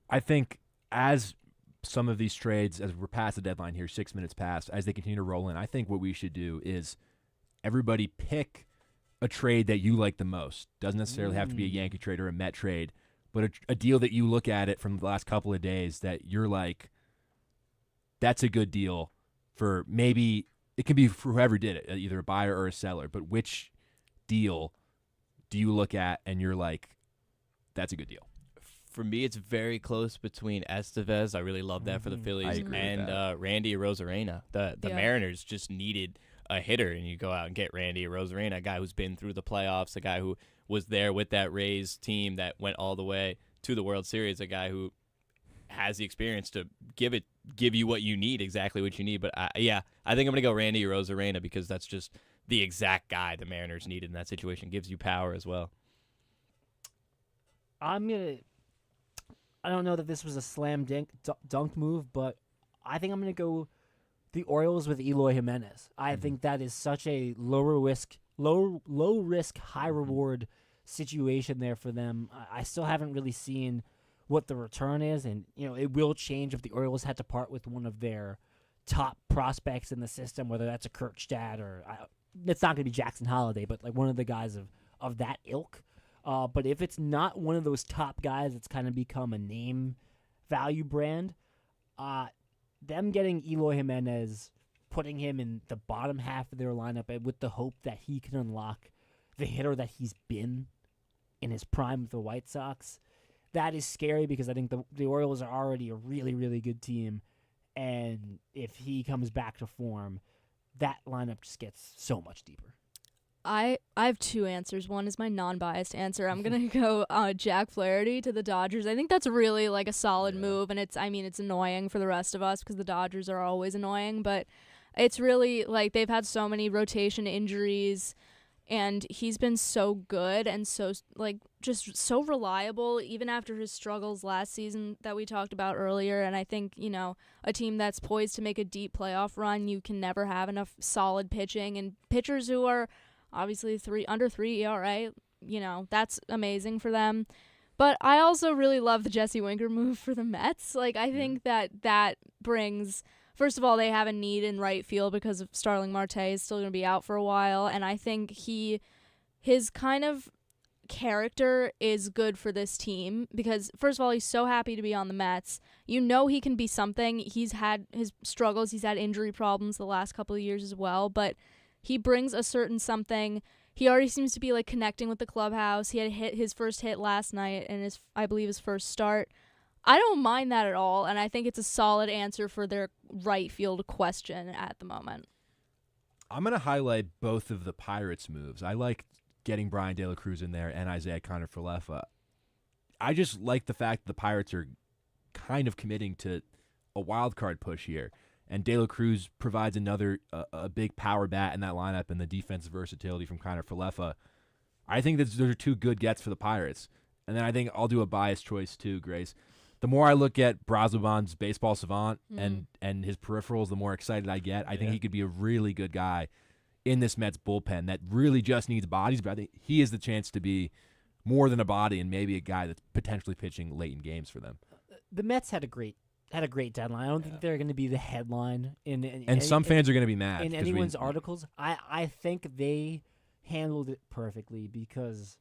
I think as some of these trades, as we're past the deadline here, 6 minutes past, as they continue to roll in, I think what we should do is everybody pick a trade that you like the most. Doesn't necessarily have to be a Yankee trade or a Met trade, but a deal that you look at it from the last couple of days that you're like, that's a good deal for maybe, it can be for whoever did it, either a buyer or a seller, but which deal do you look at and you're like, that's a good deal? For me, it's very close between Estevez. I really love that for the Phillies, and Randy Arozarena. The Mariners just needed a hitter, and you go out and get Randy Arozarena, a guy who's been through the playoffs, a guy who was there with that Rays team that went all the way to the World Series, a guy who has the experience to give you what you need, exactly what you need. But I think I'm going to go Randy Arozarena because that's just the exact guy the Mariners needed in that situation. Gives you power as well. I don't know that this was a slam dunk move, but I think I'm going to go the Orioles with Eloy Jimenez. I think that is such a low risk, high reward situation there for them. I still haven't really seen what the return is, and it will change if the Orioles had to part with one of their top prospects in the system, whether that's a Kurt Stad or it's not going to be Jackson Holliday, but like one of the guys of that ilk. But if it's not one of those top guys, it's kind of become a name value brand. Them getting Eloy Jimenez, putting him in the bottom half of their lineup with the hope that he can unlock the hitter that he's been in his prime with the White Sox, that is scary because I think the Orioles are already a really, really good team. And if he comes back to form, that lineup just gets so much deeper. I have two answers. One is my non-biased answer. I'm going to go Jack Flaherty to the Dodgers. I think that's really like a solid move, and it's annoying for the rest of us because the Dodgers are always annoying, but it's really like they've had so many rotation injuries, and he's been so good and so just so reliable even after his struggles last season that we talked about earlier. And I think, a team that's poised to make a deep playoff run, you can never have enough solid pitching, and pitchers who are obviously under 3 ERA, that's amazing for them. But I also really love the Jesse Winker move for the Mets. I think that brings, first of all, they have a need in right field because of Starling Marte is still going to be out for a while, and I think his kind of character is good for this team because, first of all, he's so happy to be on the Mets. He can be something. He's had his struggles. He's had injury problems the last couple of years as well, but he brings a certain something. He already seems to be connecting with the clubhouse. He had his first hit last night and I believe his first start. I don't mind that at all, and I think it's a solid answer for their right field question at the moment. I'm going to highlight both of the Pirates' moves. I like getting Brian De La Cruz in there and Isaiah Kiner-Falefa. I just like the fact that the Pirates are kind of committing to a wild card push here. And De La Cruz provides another a big power bat in that lineup and the defensive versatility from Kiner-Falefa. I think those are two good gets for the Pirates. And then I think I'll do a biased choice too, Grace. The more I look at Brazoban's baseball savant and his peripherals, the more excited I get. I think he could be a really good guy in this Mets bullpen that really just needs bodies, but I think he has the chance to be more than a body and maybe a guy that's potentially pitching late in games for them. The Mets had a great deadline. I don't think they're going to be the headline and some fans are going to be mad in anyone's articles. I think they handled it perfectly because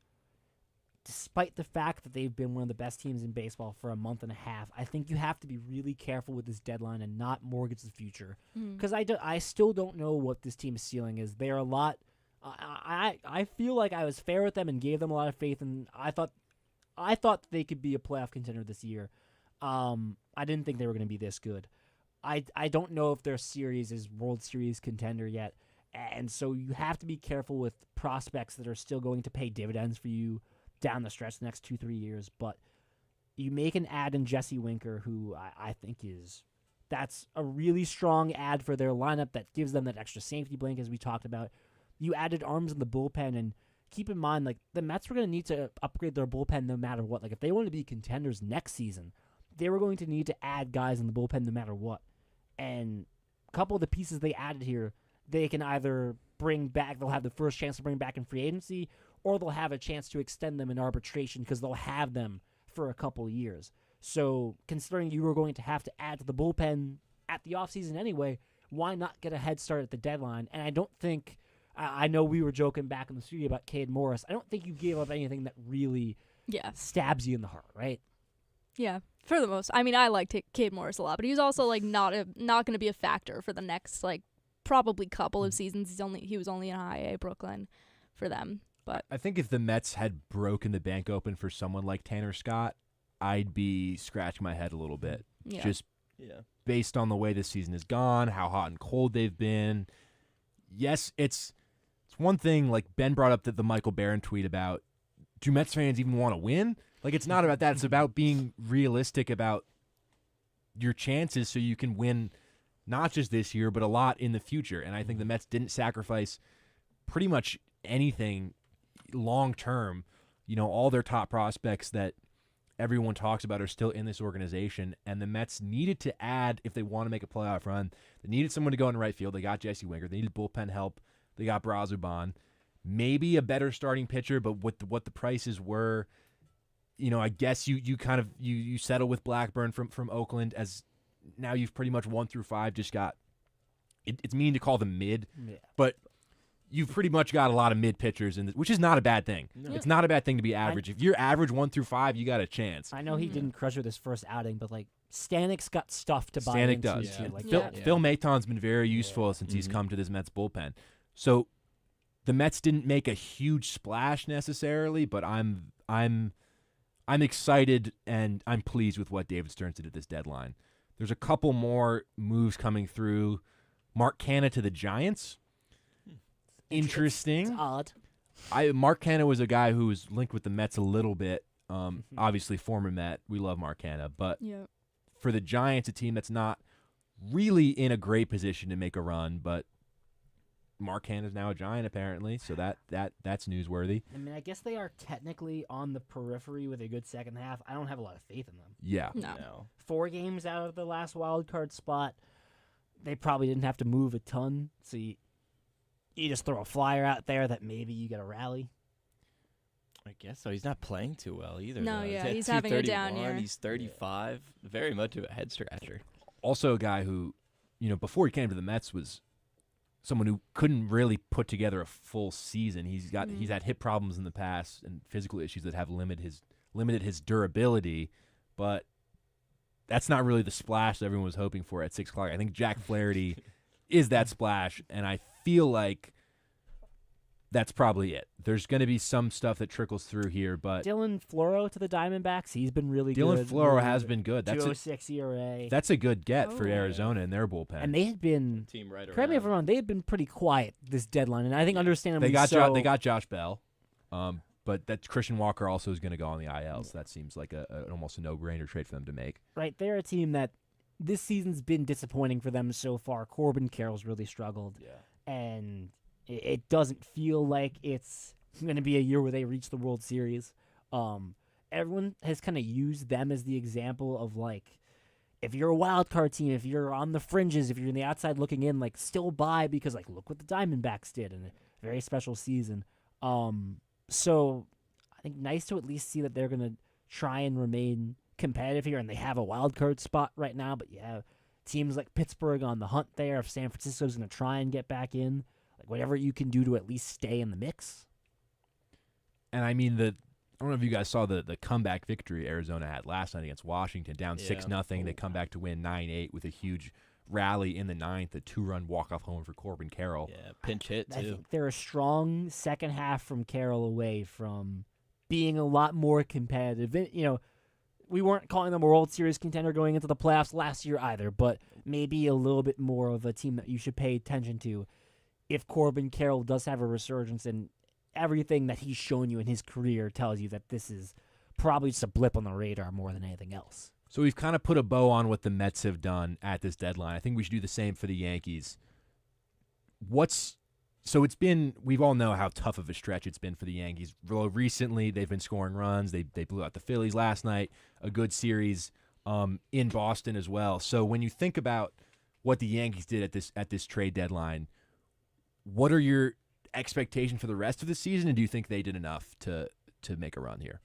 despite the fact that they've been one of the best teams in baseball for a month and a half, I think you have to be really careful with this deadline and not mortgage the future because I still don't know what this team's ceiling is. They're a lot. I feel like I was fair with them and gave them a lot of faith, and I thought they could be a playoff contender this year. I didn't think they were going to be this good. I don't know if their series is World Series contender yet, and so you have to be careful with prospects that are still going to pay dividends for you down the stretch the next 2-3 years. But you make an ad in Jesse Winker, who I think that's a really strong ad for their lineup that gives them that extra safety blanket as we talked about. You added arms in the bullpen, and keep in mind, the Mets were going to need to upgrade their bullpen no matter what. If they want to be contenders next season, they were going to need to add guys in the bullpen no matter what. And a couple of the pieces they added here, they can either bring back, they'll have the first chance to bring back in free agency, or they'll have a chance to extend them in arbitration because they'll have them for a couple of years. So considering you were going to have to add to the bullpen at the offseason anyway, why not get a head start at the deadline? And I don't think, I know we were joking back in the studio about Cade Morris. I don't think you gave up anything that really stabs you in the heart, right? Yeah, for the most. I liked Cade Morris a lot, but he was also not going to be a factor for the next probably couple of seasons. He was only in high A Brooklyn for them. But I think if the Mets had broken the bank open for someone like Tanner Scott, I'd be scratching my head a little bit. Yeah. Just based on the way this season has gone, how hot and cold they've been. Yes, it's one thing, Ben brought up the Michael Barron tweet about, do Mets fans even want to win? It's not about that. It's about being realistic about your chances so you can win not just this year, but a lot in the future. And I think the Mets didn't sacrifice pretty much anything long term. All their top prospects that everyone talks about are still in this organization, and the Mets needed to add, if they want to make a playoff run, they needed someone to go in right field. They got Jesse Winker. They needed bullpen help. They got Brazoban. maybe a better starting pitcher, but what the prices were, I guess you kind of you settle with Blackburn from Oakland, as now you've pretty much 1 through 5 just got. It's mean to call them mid, but you've pretty much got a lot of mid pitchers, which is not a bad thing. No. It's not a bad thing to be average. If you're average 1 through 5, you got a chance. I know he didn't crush with his first outing, but Stanik's got stuff to buy into. Does. Too. Phil Maton's been very useful since he's come to this Mets bullpen. So the Mets didn't make a huge splash necessarily, but I'm excited and I'm pleased with what David Stearns did at this deadline. There's a couple more moves coming through. Mark Canha to the Giants. Interesting. It's odd. Mark Canha was a guy who was linked with the Mets a little bit. Obviously, former Met. We love Mark Canha. But for the Giants, a team that's not really in a great position to make a run, but Mark Canha is now a Giant, apparently, so that's newsworthy. I mean, I guess they are technically on the periphery with a good second half. I don't have a lot of faith in them. Yeah. No. 4 games out of the last wild card spot. They probably didn't have to move a ton, so you just throw a flyer out there that maybe you get a rally. I guess so. He's not playing too well either. No, though. he's having a down year. He's 35. Very much of a head scratcher. Also a guy who, before he came to the Mets was someone who couldn't really put together a full season. He's had hip problems in the past and physical issues that have limited his durability, but that's not really the splash that everyone was hoping for at 6 o'clock. I think Jack Flaherty is that splash, and I feel like that's probably it. There's going to be some stuff that trickles through here, but Dylan Floro to the Diamondbacks, he's been really good. Dylan Floro has been good. That's 2.06 ERA. That's a good get for Arizona in their bullpen. And they had been, team right correct me if I'm wrong, they had been pretty quiet this deadline, and I think understandably they got Josh Bell, but that Christian Walker also is going to go on the IL, so that seems like almost a no-brainer trade for them to make. Right, they're a team that this season's been disappointing for them so far. Corbin Carroll's really struggled, and it doesn't feel like it's going to be a year where they reach the World Series. Everyone has kind of used them as the example of, if you're a wild card team, if you're on the fringes, if you're in the outside looking in, still buy because, look what the Diamondbacks did in a very special season. So I think nice to at least see that they're going to try and remain competitive here, and they have a wild card spot right now, but you have teams like Pittsburgh on the hunt there. If San Francisco's going to try and get back in, whatever you can do to at least stay in the mix. And I mean, I don't know if you guys saw the comeback victory Arizona had last night against Washington, down 6-0. They come back to win 9-8 with a huge rally in the 9th, a 2-run walk-off home for Corbin Carroll. Yeah, pinch hit, too. I think they're a strong second half from Carroll away from being a lot more competitive. We weren't calling them a World Series contender going into the playoffs last year either, but maybe a little bit more of a team that you should pay attention to if Corbin Carroll does have a resurgence, and everything that he's shown you in his career tells you that this is probably just a blip on the radar more than anything else. So we've kind of put a bow on what the Mets have done at this deadline. I think we should do the same for the Yankees. We all know how tough of a stretch it's been for the Yankees. Recently, they've been scoring runs. They blew out the Phillies last night, a good series in Boston as well. So when you think about what the Yankees did at this trade deadline, what are your expectations for the rest of the season, and do you think they did enough to make a run here?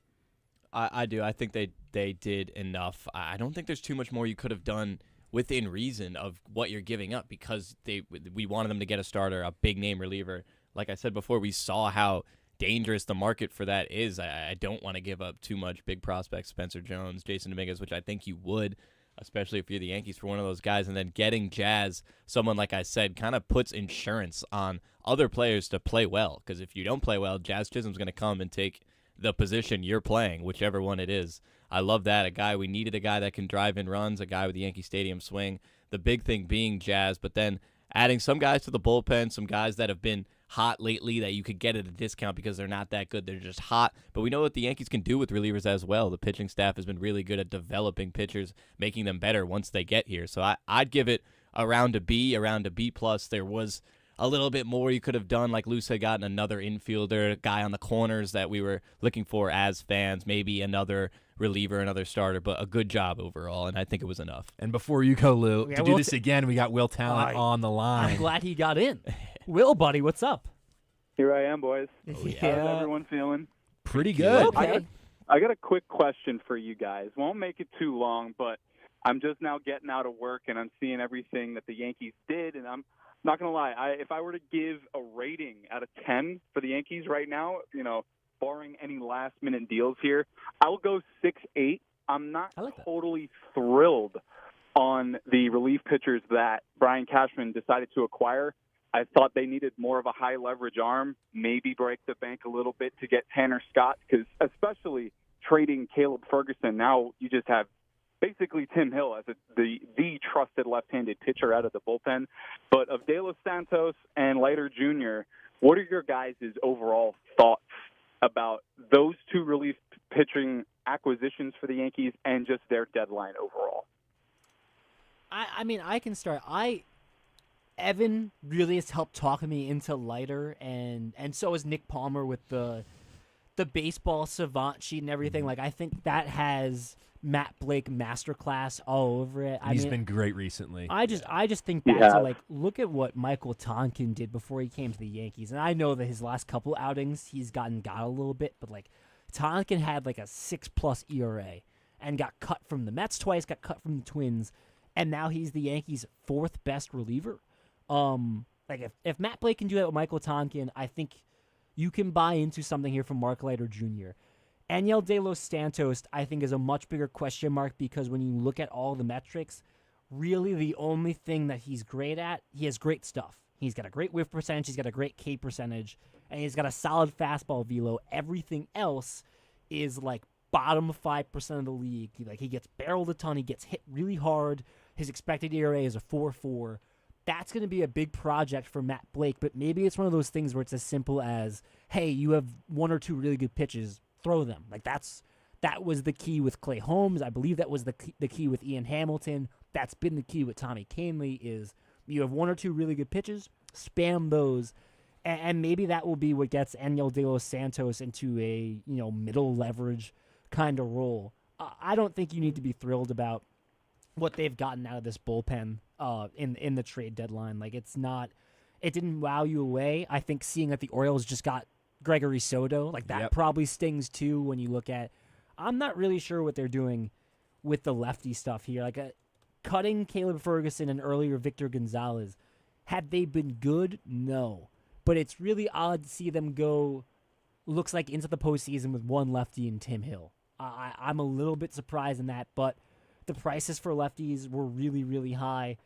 I do. I think they did enough. I don't think there's too much more you could have done within reason of what you're giving up, because we wanted them to get a starter, a big-name reliever. Like I said before, we saw how dangerous the market for that is. I don't want to give up too much big prospects, Spencer Jones, Jason Dominguez, which I think you would, especially if you're the Yankees, for one of those guys. And then getting Jazz, someone, like I said, kind of puts insurance on other players to play well, because if you don't play well, Jazz Chisholm's going to come and take the position you're playing, whichever one it is. I love that. We needed a guy that can drive in runs, a guy with the Yankee Stadium swing. The big thing being Jazz, but then adding some guys to the bullpen, some guys that have been hot lately that you could get at a discount because they're not that good. They're just hot. But we know what the Yankees can do with relievers as well. The pitching staff has been really good at developing pitchers, making them better once they get here. So I'd give it around a B, around a B+. There was a little bit more you could have done, like Lou said, gotten another infielder, a guy on the corners that we were looking for as fans, maybe another reliever, another starter, but a good job overall, and I think it was enough. And before you go, Lou, to do this again, we got Will Talent on the line. I'm glad he got in. Will, buddy, what's up? Here I am, boys. Yeah. How's everyone feeling? Pretty good. Okay. I got a quick question for you guys. Won't make it too long, but I'm just now getting out of work, and I'm seeing everything that the Yankees did, and I'm not going to lie. If I were to give a rating out of 10 for the Yankees right now, barring any last-minute deals here, I'll go 6-8. I'm not totally thrilled on the relief pitchers that Brian Cashman decided to acquire. I thought they needed more of a high-leverage arm, maybe break the bank a little bit to get Tanner Scott, because especially trading Caleb Ferguson, now you just have basically Tim Hill as the trusted left-handed pitcher out of the bullpen. But of De Los Santos and Leiter Jr., what are your guys' overall thoughts about those two relief pitching acquisitions for the Yankees and just their deadline overall? I mean, I can start. Evan really has helped talk me into Leiter, and so has Nick Palmer with the baseball savant sheet and everything. Like, I think that has Matt Blake masterclass all over it. He's been great recently. I just think back to, like, look at what Michael Tonkin did before he came to the Yankees. And I know that his last couple outings he's gotten a little bit, but, like, Tonkin had like a 6+ ERA and got cut from the Mets twice, got cut from the Twins, and now he's the Yankees' 4th best reliever. Like, if Matt Blake can do that with Michael Tonkin, I think you can buy into something here from Mark Leiter Jr. Aniel De Los Santos, I think, is a much bigger question mark because when you look at all the metrics, really the only thing that he's great at, he has great stuff. He's got a great whiff percentage, he's got a great K percentage, and he's got a solid fastball velo. Everything else is like bottom 5% of the league. He gets barreled a ton, he gets hit really hard. His expected ERA is a 4.4. That's going to be a big project for Matt Blake, but maybe it's one of those things where it's as simple as, hey, you have 1 or 2 really good pitches, throw them. Like, that was the key with Clay Holmes. I believe that was the key with Ian Hamilton. That's been the key with Tommy Kahnle is you have 1 or 2 really good pitches, spam those, and maybe that will be what gets Aniel De Los Santos into a middle leverage kind of role. I don't think you need to be thrilled about what they've gotten out of this bullpen in the trade deadline. Like, it didn't wow you away. I think seeing that the Orioles just got Gregory Soto, like that probably stings too when you look at, I'm not really sure what they're doing with the lefty stuff here. Like, cutting Caleb Ferguson and earlier Victor Gonzalez, had they been good? No. But it's really odd to see them go, looks like, into the postseason with one lefty and Tim Hill. I'm a little bit surprised in that, but the prices for lefties were really, really high.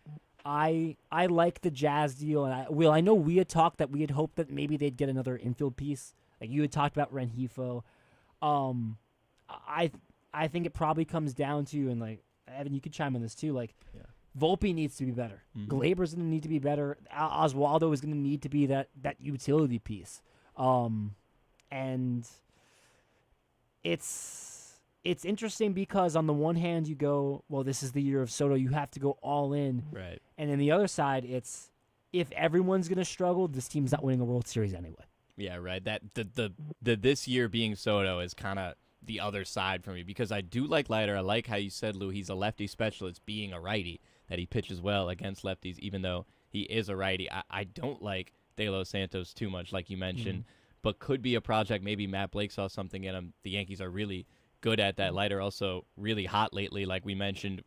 I like the Jazz deal, and I know we had talked that we had hoped that maybe they'd get another infield piece. Like, you had talked about Rengifo. I think it probably comes down to, and like Evan, you could chime on this too. Like, Volpe needs to be better. Mm-hmm. Glaber's going to need to be better. Oswaldo is going to need to be that utility piece. And it's interesting because on the one hand you go, well, this is the year of Soto. You have to go all in. Right. And then the other side, it's if everyone's going to struggle, this team's not winning a World Series anyway. Yeah, right. That the this year being Soto is kind of the other side for me because I do like Leiter. I like how you said, Lou, he's a lefty specialist being a righty, that he pitches well against lefties even though he is a righty. I don't like De Los Santos too much, like you mentioned, but could be a project. Maybe Matt Blake saw something in him. The Yankees are really good at that. Leiter also really hot lately, like we mentioned,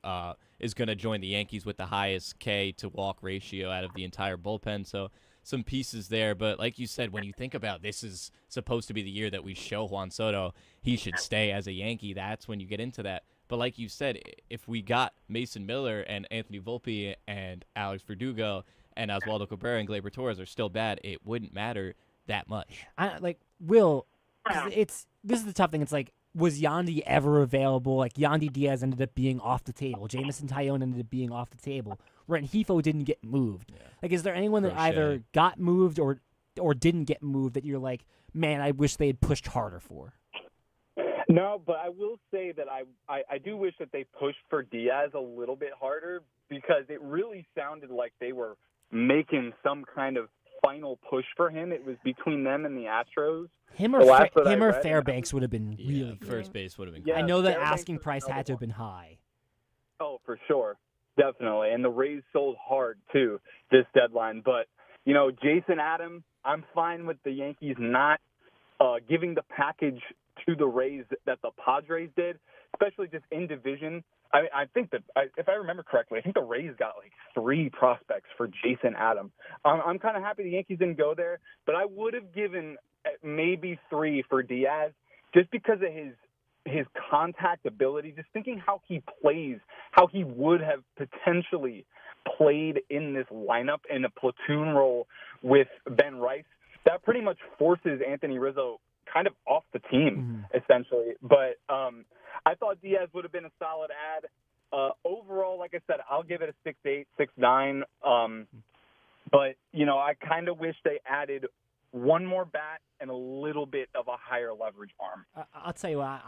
is going to join the Yankees with the highest K to walk ratio out of the entire bullpen. So some pieces there. But like you said, when you think about this is supposed to be the year that we show Juan Soto he should stay as a Yankee, that's when you get into that. But like you said, if we got Mason Miller and Anthony Volpe and Alex Verdugo and Oswaldo Cabrera and Gleyber Torres are still bad, it wouldn't matter that much. This is the tough thing. It's like, was Yandy ever available? Like, Yandy Diaz ended up being off the table. Jamison Tyone ended up being off the table. Rengifo didn't get moved. Yeah. Like, is there anyone that either got moved or didn't get moved that you're like, man, I wish they had pushed harder for? No, but I will say that I do wish that they pushed for Diaz a little bit harder because it really sounded like they were making some kind of final push for him. It was between them and the Astros. Him or Fairbanks would have been really good. First base would have been good. I know that asking price had to have been high. Oh, for sure. Definitely. And the Rays sold hard, too, this deadline. But, Jason Adam, I'm fine with the Yankees not giving the package to the Rays that the Padres did, especially just in division. I think that, if I remember correctly, I think the Rays got like 3 prospects for Jason Adam. I'm kind of happy the Yankees didn't go there, but I would have given maybe 3 for Diaz just because of his contact ability, just thinking how he plays, how he would have potentially played in this lineup in a platoon role with Ben Rice. That pretty much forces Anthony Rizzo kind of off the team, essentially. But I thought Diaz would have been a solid add. Overall, like I said, I'll give it a 6.8, 6.9. But, I kind of wish they added one more bat and a little bit of a higher leverage arm. I'll tell you what,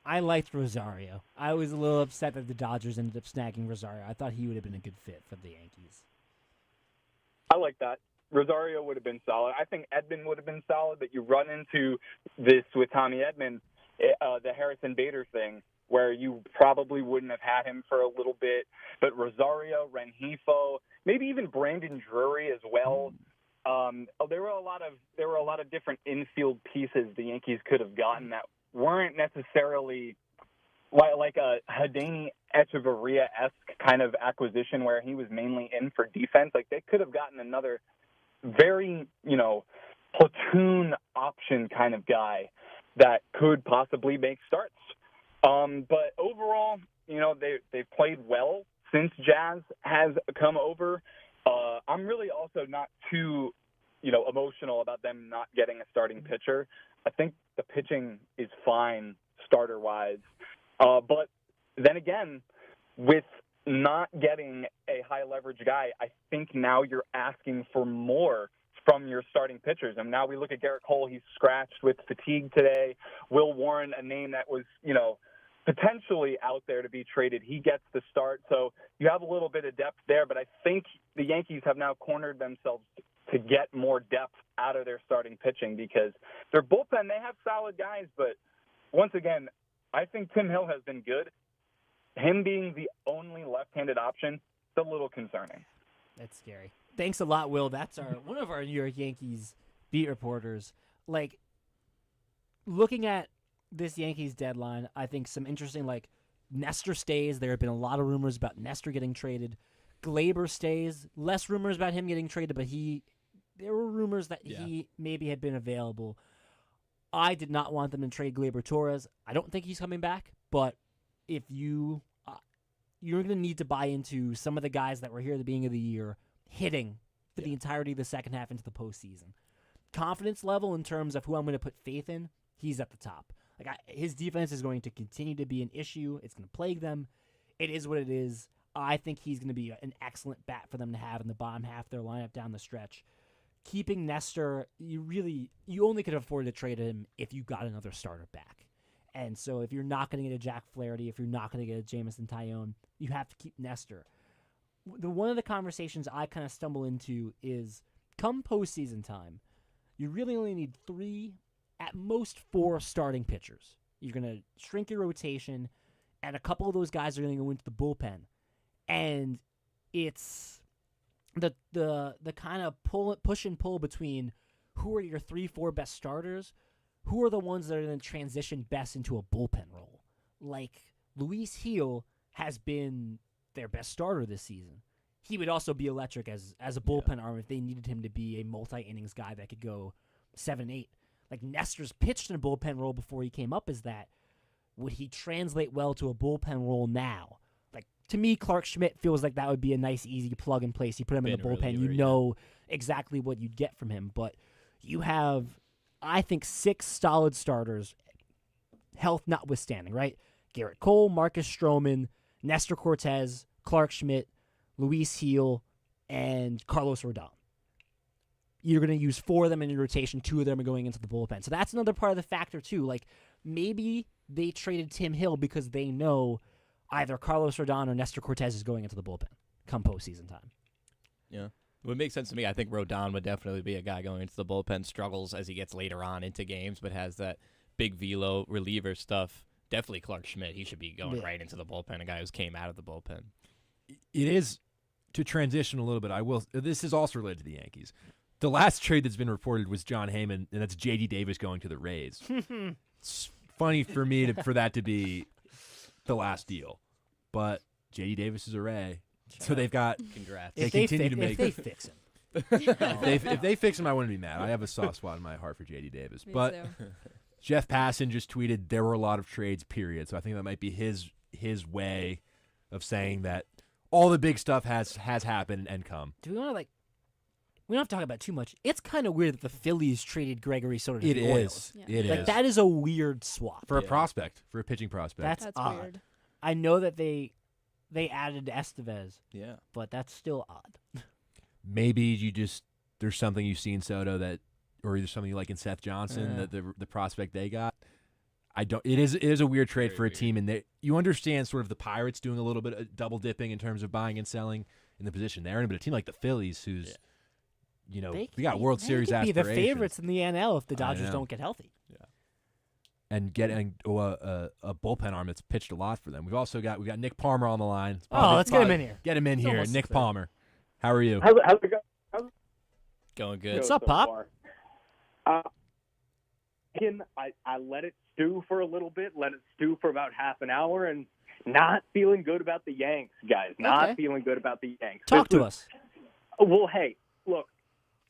I liked Rosario. I was a little upset that the Dodgers ended up snagging Rosario. I thought he would have been a good fit for the Yankees. I like that. Rosario would have been solid. I think Edman would have been solid, but you run into this with Tommy Edman, the Harrison Bader thing, where you probably wouldn't have had him for a little bit. But Rosario, Rengifo, maybe even Brandon Drury as well. There were a lot of different infield pieces the Yankees could have gotten that weren't necessarily like a Hideki Echeverria-esque kind of acquisition where he was mainly in for defense. Like, they could have gotten another very, platoon option kind of guy that could possibly make starts. But overall, they've played well since Jazz has come over. I'm really also not too, emotional about them not getting a starting pitcher. I think the pitching is fine starter-wise. But then again, with not getting a high-leverage guy, I think now you're asking for more from your starting pitchers. And now we look at Garrett Cole. He's scratched with fatigue today. Will Warren, a name that was, potentially out there to be traded, he gets the start. So you have a little bit of depth there, but I think the Yankees have now cornered themselves to get more depth out of their starting pitching because their bullpen, they have solid guys, but once again, I think Tim Hill has been good. Him being the only left-handed option, it's a little concerning. That's scary. Thanks a lot, Will. That's one of our New York Yankees beat reporters. Like, looking at this Yankees deadline, I think some interesting, Nestor stays. There have been a lot of rumors about Nestor getting traded. Glaber stays. Less rumors about him getting traded, but there were rumors that he maybe had been available. I did not want them to trade Glaber Torres. I don't think he's coming back, but if you're going to need to buy into some of the guys that were here at the beginning of the year hitting for the entirety of the second half into the postseason. Confidence level in terms of who I'm going to put faith in, he's at the top. His defense is going to continue to be an issue. It's going to plague them. It is what it is. I think he's going to be an excellent bat for them to have in the bottom half of their lineup down the stretch. Keeping Nestor, you only could afford to trade him if you got another starter back. And so if you're not going to get a Jack Flaherty, if you're not going to get a Jameson Taillon, you have to keep Nestor. One of the conversations I kind of stumble into is come postseason time, you really only need 3, at most 4 starting pitchers. You're going to shrink your rotation, and a couple of those guys are going to go into the bullpen. And it's the kind of push and pull between who are your 3-4 best starters, who are the ones that are going to transition best into a bullpen role. Like, Luis Gil has been their best starter this season. He would also be electric as a bullpen arm if they needed him to be a multi-innings guy that could go 7-8. Like, Nestor's pitched in a bullpen role before he came up as that. Would he translate well to a bullpen role now? Like, to me, Clark Schmidt feels like that would be a nice, easy plug and place. You put him in the bullpen, you know exactly what you'd get from him. But you have, I think, 6 solid starters, health notwithstanding, right? Garrett Cole, Marcus Stroman, Nestor Cortez, Clark Schmidt, Luis Gil, and Carlos Rodon. You're going to use 4 of them in your rotation. 2 of them are going into the bullpen. So that's another part of the factor, too. Like, maybe they traded Tim Hill because they know either Carlos Rodon or Nestor Cortez is going into the bullpen come postseason time. Yeah. It would make sense to me. I think Rodon would definitely be a guy going into the bullpen, struggles as he gets later on into games, but has that big velo reliever stuff. Definitely Clark Schmidt. He should be going right into the bullpen, a guy who came out of the bullpen. It is, to transition a little bit, this is also related to the Yankees. The last trade that's been reported was John Heyman, and that's J.D. Davis going to the Rays. It's funny for me for that to be the last deal, but J.D. Davis is a Ray, so they've got. Congrats. They continue to If make. they fix him. if they fix him, I wouldn't be mad. I have a soft spot in my heart for J.D. Davis, Me but too. Jeff Passan just tweeted there were a lot of trades. Period. So I think that might be his way of saying that all the big stuff has happened and come. Do we want to we don't have to talk about it too much. It's kind of weird that the Phillies traded Gregory Soto to the Orioles. Yeah. It is. That is a weird swap. For a prospect, for a pitching prospect. That's That's odd. weird. I know that they added Estevez, Yeah. but that's still odd. Maybe there's something you see in Soto or there's something you like in Seth Johnson that the prospect they got. It is a weird trade for a team, and you understand sort of the Pirates doing a little bit of double dipping in terms of buying and selling in the position they're in, but a team like the Phillies, who's we got World Series they could aspirations. be the favorites in the NL if the Dodgers know. don't get healthy. And getting a bullpen arm that's pitched a lot for them. We got Nick Palmer on the line. Let's get him in here. Get him in It's here, almost Nick the- Palmer. How are you? How's it going? Going good. What's up, Pop? I let it stew for a little bit, let it stew for about half an hour, and not feeling good about the Yanks, guys. Not feeling good about the Yanks. Talk to us. Well, hey, look,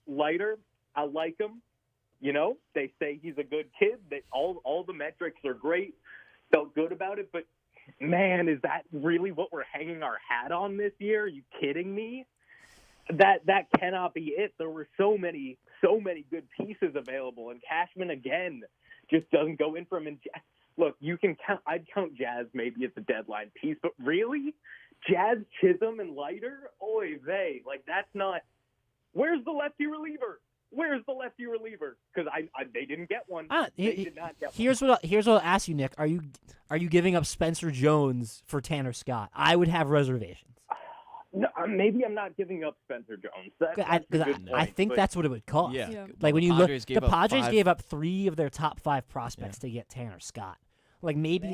Leiter, I like him. They say he's a good kid. All the metrics are great. Felt good about it, but man, is that really what we're hanging our hat on this year? Are you kidding me? That cannot be it. There were so many good pieces available, and Cashman again just doesn't go in for him. And look, I'd count Jazz maybe as a deadline piece, but really, Jazz, Chisholm, and Leiter, oy vey, that's not. Where's the lefty reliever? Because they didn't get one. They did not get Here's what I'll ask you, Nick. Are you giving up Spencer Jones for Tanner Scott? I would have reservations. No, maybe I'm not giving up Spencer Jones. I think that's what it would cost. Yeah. Like when you look, the Padres five- gave up 3 of their top 5 prospects to get Tanner Scott. Like maybe,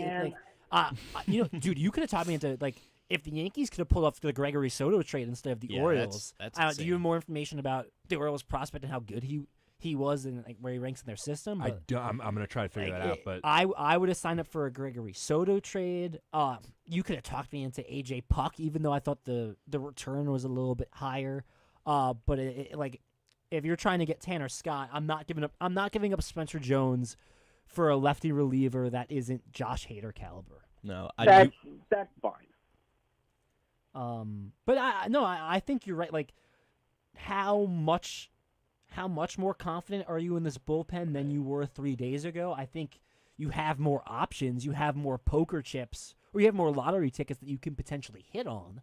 dude, you could have taught me into if the Yankees could have pulled off the Gregory Soto trade instead of the Orioles. That's do you have more information about the Orioles prospect and how good he was and where he ranks in their system? I'm going to try to figure that out, but I would have signed up for a Gregory Soto trade. You could have talked me into AJ Puck, even though I thought the return was a little bit higher. But if you're trying to get Tanner Scott, I'm not giving up Spencer Jones for a lefty reliever that isn't Josh Hader caliber. No, that's fine. But I think you're right. Like, how much more confident are you in this bullpen than you were 3 days ago? I think you have more options, you have more poker chips, or you have more lottery tickets that you can potentially hit on.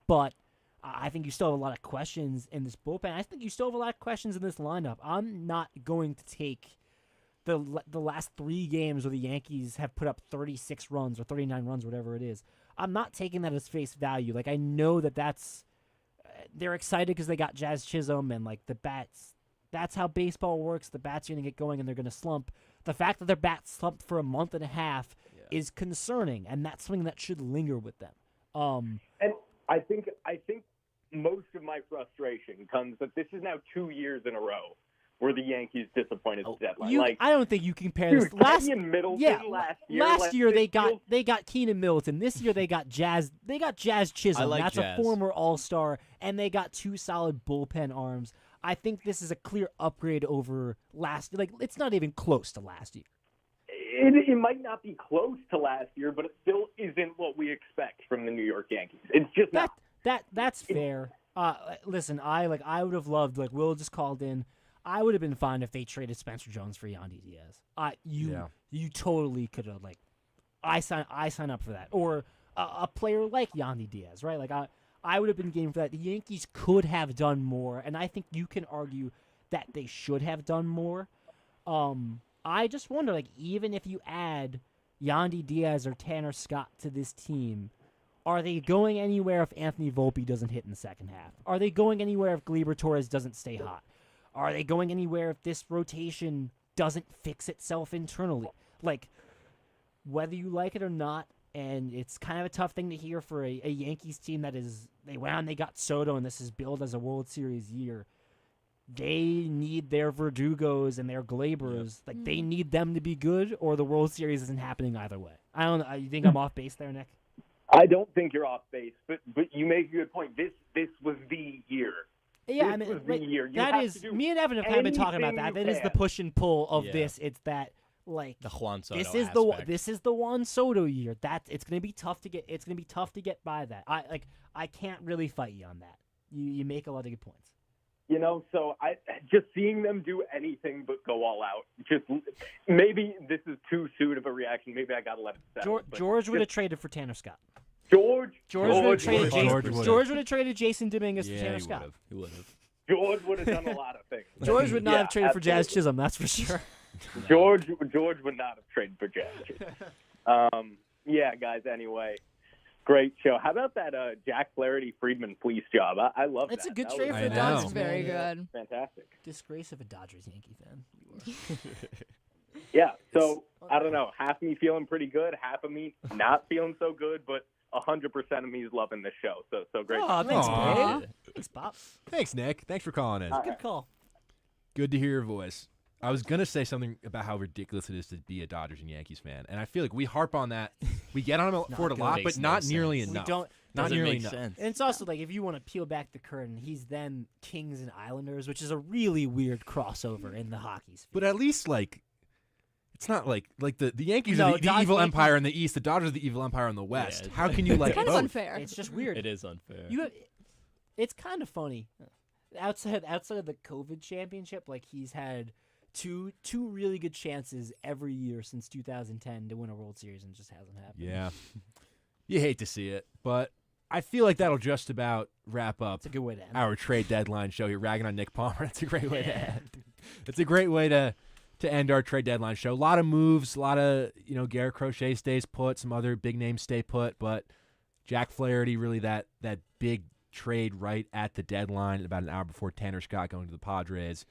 But I think you still have a lot of questions in this bullpen. I think you still have a lot of questions in this lineup. I'm not going to take the last 3 games where the Yankees have put up 36 runs or 39 runs, whatever it is. I'm not taking that as face value. Like, I know that's they're excited because they got Jazz Chisholm and the bats. That's how baseball works. The bats are going to get going and they're going to slump. The fact that their bats slumped for a month and a half is concerning, and that's something that should linger with them. And I think most of my frustration comes that this is now 2 years in a row where the Yankees disappointed the deadline. I don't think you can compare this. Kenyon Middleton last year. They got Keenan Middleton. This year they got Jazz. They got Jazz Chisholm. That's Jazz. A former All-Star, and they got 2 solid bullpen arms. I think this is a clear upgrade over last. It's not even close to last year. It might not be close to last year, but it still isn't what we expect from the New York Yankees. It's just not. That's fair. Listen, I would have loved. Will just called in. I would have been fine if they traded Spencer Jones for Yandy Diaz. You totally could have I sign up for that, or a player like Yandy Diaz, right? I would have been game for that. The Yankees could have done more, and I think you can argue that they should have done more. I just wonder, even if you add Yandy Diaz or Tanner Scott to this team, are they going anywhere if Anthony Volpe doesn't hit in the second half? Are they going anywhere if Gleyber Torres doesn't stay hot? Are they going anywhere if this rotation doesn't fix itself internally? Whether you like it or not, and it's kind of a tough thing to hear for a Yankees team that is, they got Soto and this is billed as a World Series year. they need their Verdugos and their Glabers. Like, they need them to be good, or the World Series isn't happening either way. I don't know. You think I'm off base there, Nick? I don't think you're off base, but you make a good point. This was the year. Yeah, this was the year. That is, me and Evan have kind of been talking about that. That is the push and pull of this. It's that, like, the Juan Soto this is the Juan Soto year. It's going to be tough to get. It's going to be tough to get by that. I can't really fight you on that. You make a lot of good points. So I just seeing them do anything but go all out. Just maybe this is too soon of a reaction. Maybe I got to let it settle. George would have traded for Tanner Scott. George would have traded Jason Dominguez for Tanner Scott. He would have. George would have done a lot of things. George would not have traded for Jazz Chisholm, that's for sure. George would not have traded for Jazz Chisholm. Yeah, guys, anyway. Great show. How about that Jack Flaherty Friedman fleece job? I love that. It's a good trade for the That's Dodgers. very good. Fantastic. Disgrace of a Dodgers Yankee fan. Yeah, so I don't know. Half me feeling pretty good, half of me not feeling so good, but 100% of me is loving this show. So great. Oh, thanks, man. Thanks, Pop. Thanks, Nick. Thanks for calling in. Good call. Good to hear your voice. I was going to say something about how ridiculous it is to be a Dodgers and Yankees fan, and I feel like we harp on that. We get on him for it a lot, but not nearly enough. Not nearly enough. And it's also like, if you want to peel back the curtain, he's then Kings and Islanders, which is a really weird crossover in the hockey sphere. But at least, like, it's not like the Yankees are the evil empire in the East, the Dodgers are the evil empire in the West. How can you like kind both? of unfair. It's just weird. It is unfair. It's kind of funny. Outside of the COVID championship, like, he's had two really good chances every year since 2010 to win a World Series, and it just hasn't happened. Yeah. You hate to see it, but I feel like that'll just about wrap up It's a good way to end our trade deadline show. You're ragging on Nick Palmer. That's a great way to end. It's a great way to end our trade deadline show. A lot of moves, a lot of, Garrett Crochet stays put, some other big names stay put, but Jack Flaherty, really that big trade right at the deadline, about an hour before Tanner Scott going to the Padres.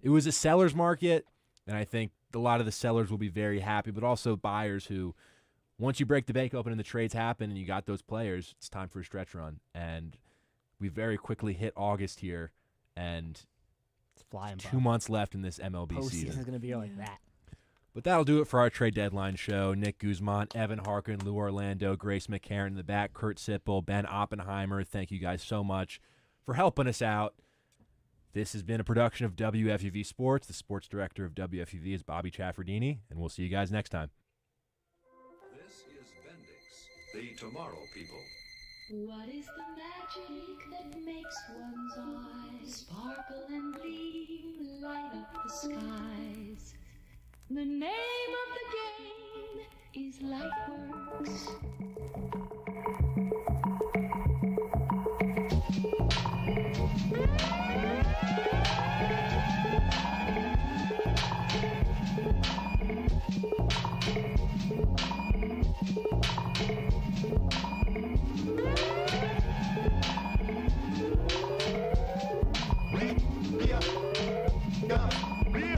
It was a seller's market, and I think a lot of the sellers will be very happy, but also buyers who, once you break the bank open and the trades happen and you got those players, it's time for a stretch run. And we very quickly hit August here, and it's flying by. 2 months left in this MLB season. Postseason's going to be like that. But that'll do it for our trade deadline show. Nick Guzman, Evan Harkin, Lou Orlando, Grace McCarron in the back, Kurt Sippel, Ben Oppenheimer. Thank you guys so much for helping us out. This has been a production of WFUV Sports. The sports director of WFUV is Bobby Chaffardini, and we'll see you guys next time. This is Bendix, the Tomorrow People. What is the magic that makes one's eyes sparkle and gleam, light up the skies? The name of the game is Lightworks.